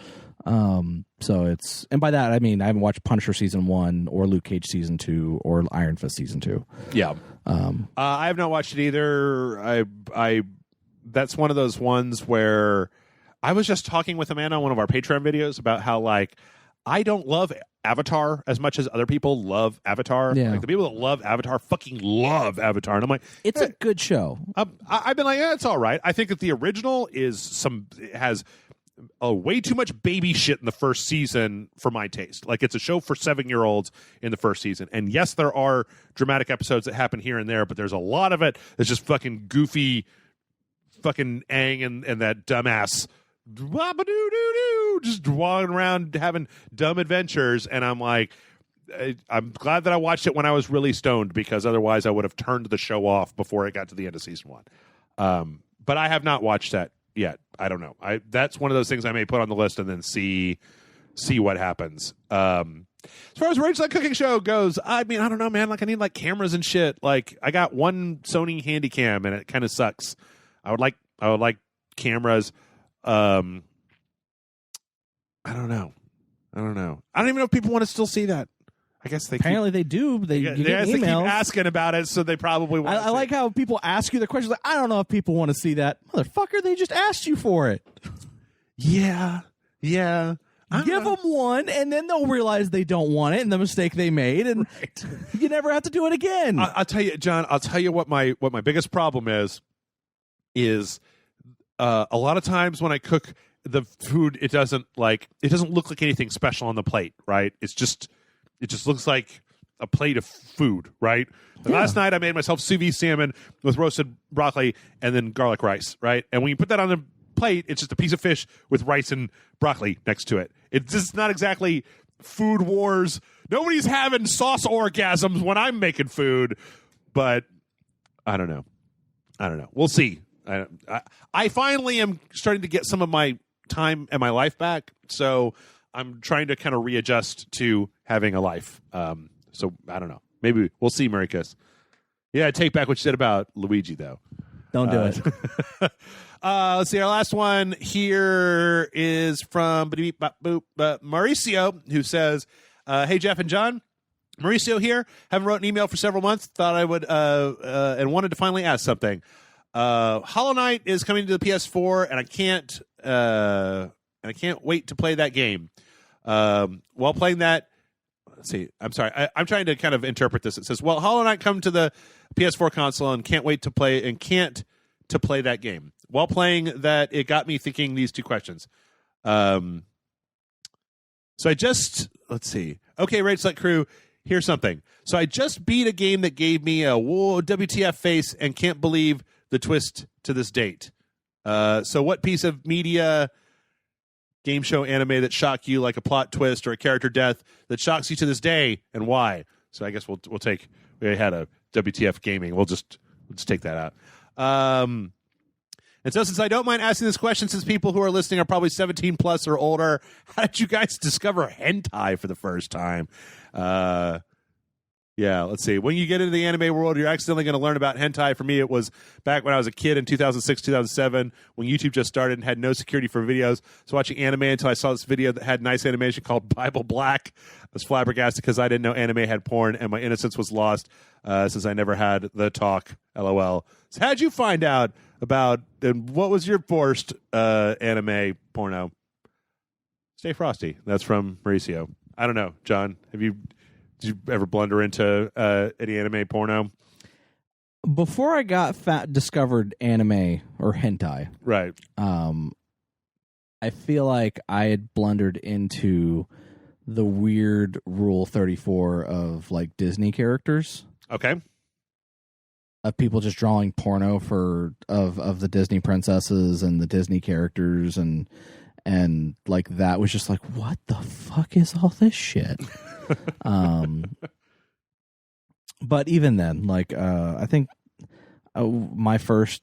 So it's, and by that I mean I haven't watched Punisher season 1 or Luke Cage season 2 or Iron Fist season 2. Yeah. I have not watched it either. I that's one of those ones where I was just talking with Amanda on one of our Patreon videos about how, like, I don't love Avatar as much as other people love Avatar. Yeah. Like, the people that love Avatar fucking love Avatar. And I'm like, It's a good show. I've been like, yeah, it's all right. I think that the original has way too much baby shit in the first season for my taste. Like, it's a show for 7-year-olds in the first season. And yes, there are dramatic episodes that happen here and there, but there's a lot of it that's just fucking goofy, fucking Aang and that dumbass just walking around having dumb adventures. And I'm like, I'm glad that I watched it when I was really stoned, because otherwise I would have turned the show off before it got to the end of season 1. But I have not watched that yet. I don't know. That's one of those things I may put on the list and then see what happens. As far as Rage Like Cooking Show goes, I mean, I don't know, man. Like, I need like cameras and shit. Like, I got one Sony Handycam and it kind of sucks. I would like cameras. I don't know. I don't even know if people want to still see that. I guess they Apparently they do. You get they keep emails. asking about it, so they probably want. I like how people ask you the questions. Like, I don't know if people want to see that. Motherfucker, they just asked you for it. Yeah. Give them one, and then they'll realize they don't want it and the mistake they made, and you never have to do it again. I'll tell you, John. I'll tell you what my biggest problem is a lot of times when I cook the food, it doesn't look like anything special on the plate, right? It just looks like a plate of food, right? Last night I made myself sous vide salmon with roasted broccoli and then garlic rice, right? And when you put that on the plate, it's just a piece of fish with rice and broccoli next to it. It's just not exactly food wars. Nobody's having sauce orgasms when I'm making food, but I don't know. We'll see. I finally am starting to get some of my time and my life back, so I'm trying to kind of readjust to having a life. So I don't know. Maybe we'll see, Maricus. Yeah, take back what you said about Luigi, though. Don't do it. Let's see. Our last one here is from Mauricio, who says, "Hey, Jeff and John. Mauricio here. Haven't wrote an email for several months. Thought I would and wanted to finally ask something. Hollow Knight is coming to the PS4, and I can't wait to play that game. While playing that, let's see. I'm sorry. I'm trying to kind of interpret this. It says, "Well, Hollow Knight come to the PS4 console and can't to play that game. While playing that, it got me thinking these two questions. So I just let's see. Okay, Rage Select Crew. Here's something. So I just beat a game that gave me a whoa WTF face and can't believe the twist to this date. So what piece of media, game show, anime that shocked you like a plot twist or a character death that shocks you to this day, and why?" So I guess we'll take. We had a WTF gaming. We'll just take that out. And so, since I don't mind asking this question, since people who are listening are probably 17 plus or older, how did you guys discover hentai for the first time? Yeah, let's see. When you get into the anime world, you're accidentally going to learn about hentai. For me, it was back when I was a kid in 2006, 2007, when YouTube just started and had no security for videos. So watching anime until I saw this video that had nice animation called Bible Black. I was flabbergasted because I didn't know anime had porn, and my innocence was lost since I never had the talk. LOL. So how'd you find out about, and what was your first anime porno? Stay frosty. That's from Mauricio. I don't know, John. Did you ever blunder into any anime porno? Before I got discovered anime or hentai, right? I feel like I had blundered into the weird Rule 34 of like Disney characters. Okay. Of people just drawing porno of the Disney princesses and the Disney characters, and like that was just like, what the fuck is all this shit? But even then, like I think my first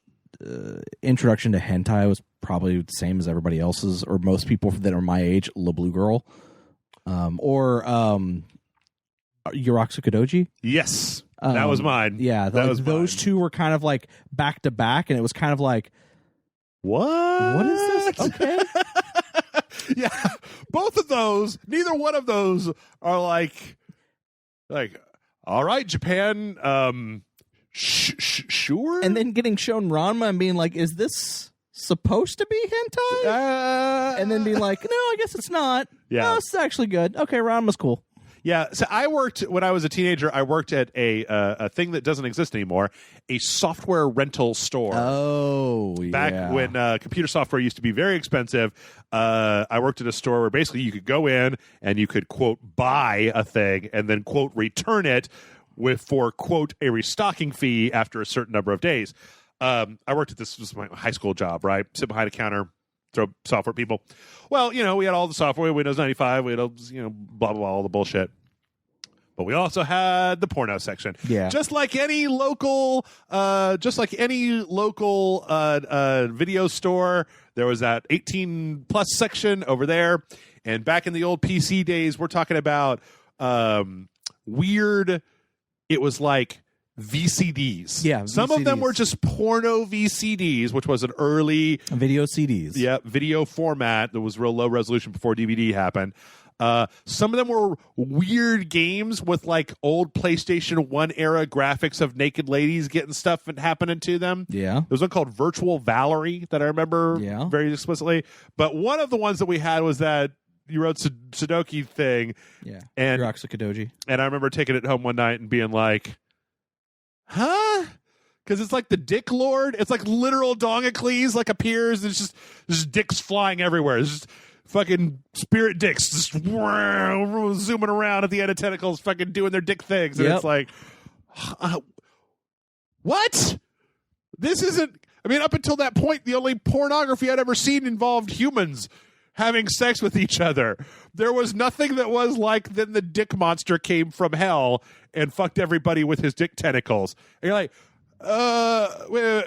introduction to hentai was probably the same as everybody else's, or most people that are my age, La Blue Girl, or Yurotsukadoji. Yes, that was mine. Yeah, those two were kind of like back to back, and it was kind of like, what is this? Okay. Yeah, both of those, neither one of those are like, all right, Japan, sure. And then getting shown Ranma and being like, is this supposed to be hentai? And then being like, no, I guess it's not. Yeah. No, it's actually good. Okay, Ranma's cool. Yeah, so I worked, when I was a teenager, I worked at a thing that doesn't exist anymore, a software rental store. Oh, Back when computer software used to be very expensive, I worked at a store where basically you could go in and you could, quote, buy a thing and then, quote, return it for, quote, a restocking fee after a certain number of days. I worked at this was my high school job, right? Sit behind a counter, throw software at people. Well, we had all the software, Windows 95, we had all, blah, blah, blah, all the bullshit. But we also had the porno section. Yeah. Just like any local video store, there was that 18 plus section over there. And back in the old PC days, we're talking about weird, it was like VCDs. Yeah, some VCDs. of them were just porno VCDs, which was an early video CDs. Yeah, video format that was real low resolution before DVD happened. Some of them were weird games with like old PlayStation 1 era graphics of naked ladies getting stuff happening to them. Yeah. There was one called Virtual Valerie that I remember very explicitly. But one of the ones that we had was that you wrote Sudoku thing. Yeah. And Yurotsukadoji. And I remember taking it home one night and being like, huh? Because it's like the Dick Lord. It's like literal Dongacles like appears. And it's just dicks flying everywhere. It's just fucking spirit dicks just zooming around at the end of tentacles, fucking doing their dick things. And it's like, what? This isn't... I mean, up until that point, the only pornography I'd ever seen involved humans having sex with each other. There was nothing that was like, then the dick monster came from hell and fucked everybody with his dick tentacles. And you're like, wait,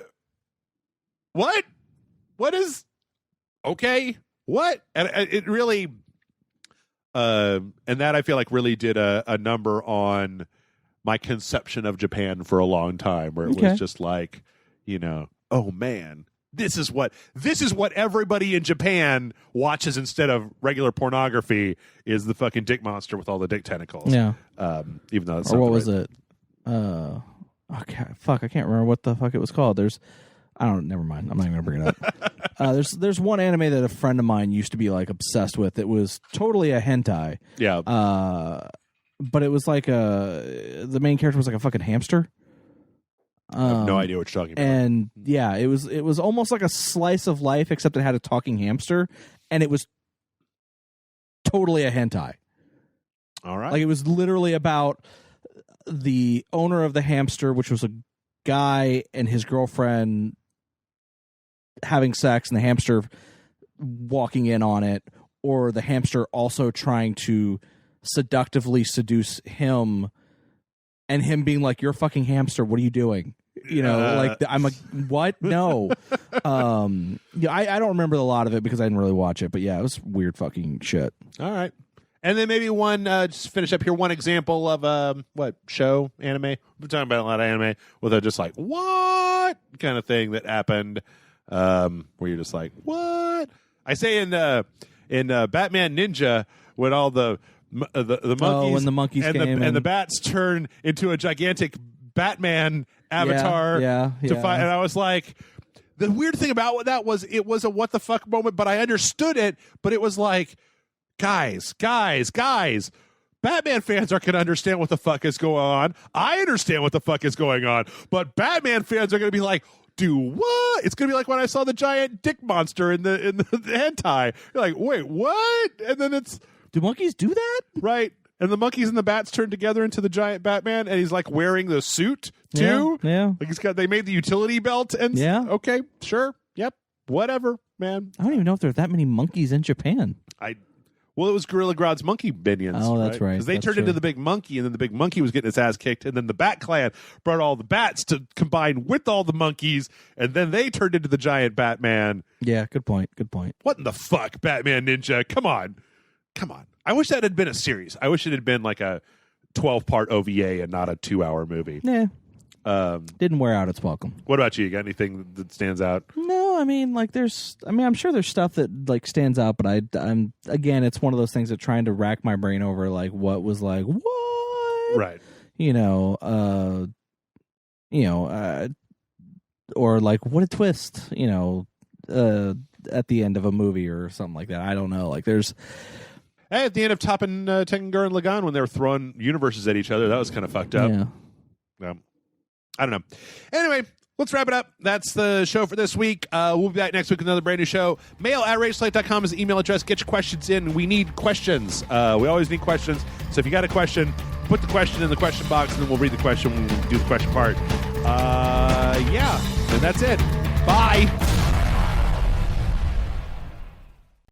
what? What is... Okay, what? And it really... and that I feel like really did a number on my conception of Japan for a long time, where it was just like, oh man, this is what everybody in Japan watches instead of regular pornography is the fucking dick monster with all the dick tentacles. Yeah. Even though it's or what was it? Okay, I can't remember what the fuck it was called. Never mind. I'm not even gonna bring it up. There's one anime that a friend of mine used to be like obsessed with. It was totally a hentai. Yeah. But it was like the main character was like a fucking hamster. I have no idea what you're talking about. And yeah, it was almost like a slice of life, except it had a talking hamster, and it was totally a hentai. All right. Like it was literally about the owner of the hamster, which was a guy, and his girlfriend having sex, and the hamster walking in on it, or the hamster also trying to seductively seduce him, and him being like, "You're a fucking hamster. What are you doing?" I'm like, what? No. I don't remember a lot of it because I didn't really watch it, but yeah, it was weird fucking shit. All right. And then maybe one, just finish up here, one example of, show, anime? We're talking about a lot of anime with a just like, what kind of thing that happened, where you're just like, what? I say in Batman Ninja, when all the monkeys, when the monkeys came and the bats turn into a gigantic Batman avatar to fight, and I was like, the weird thing about that was it was a what the fuck moment, but I understood it, but it was like, guys, Batman fans aren't going to understand what the fuck is going on. I understand what the fuck is going on, but Batman fans are going to be like, do what? It's going to be like when I saw the giant dick monster in the hentai. You're like, wait, what? And then do monkeys do that? Right. And the monkeys and the bats turn together into the giant Batman, and he's like wearing the suit too. Yeah. Like they made the utility belt and okay, sure. Yep. Whatever, man. I don't even know if there are that many monkeys in Japan. Well, it was Gorilla Grodd's monkey minions. Oh, that's right. Because they That's turned true. into the big monkey, and then the big monkey was getting his ass kicked, and then the Bat Clan brought all the bats to combine with all the monkeys, and then they turned into the giant Batman. Yeah, good point. Good point. What in the fuck, Batman Ninja? Come on. I wish that had been a series. I wish it had been like a 12-part OVA and not a 2-hour movie. Yeah. Didn't wear out its welcome. What about you? You got anything that stands out? No, I mean, like, I'm sure there's stuff that like stands out, but I'm again, it's one of those things that trying to rack my brain over like what was like what, Right? Or like what a twist, at the end of a movie or something like that. I don't know. Like, there's. Hey, at the end of Toppin Tengen and Lagan, when they were throwing universes at each other, that was kind of fucked up. Yeah. I don't know. Anyway, let's wrap it up. That's the show for this week. We'll be back next week with another brand new show. mail@rageslate.com is the email address. Get your questions in. We need questions. We always need questions. So if you got a question, put the question in the question box, and then we'll read the question when we do the question part. Yeah, and that's it. Bye.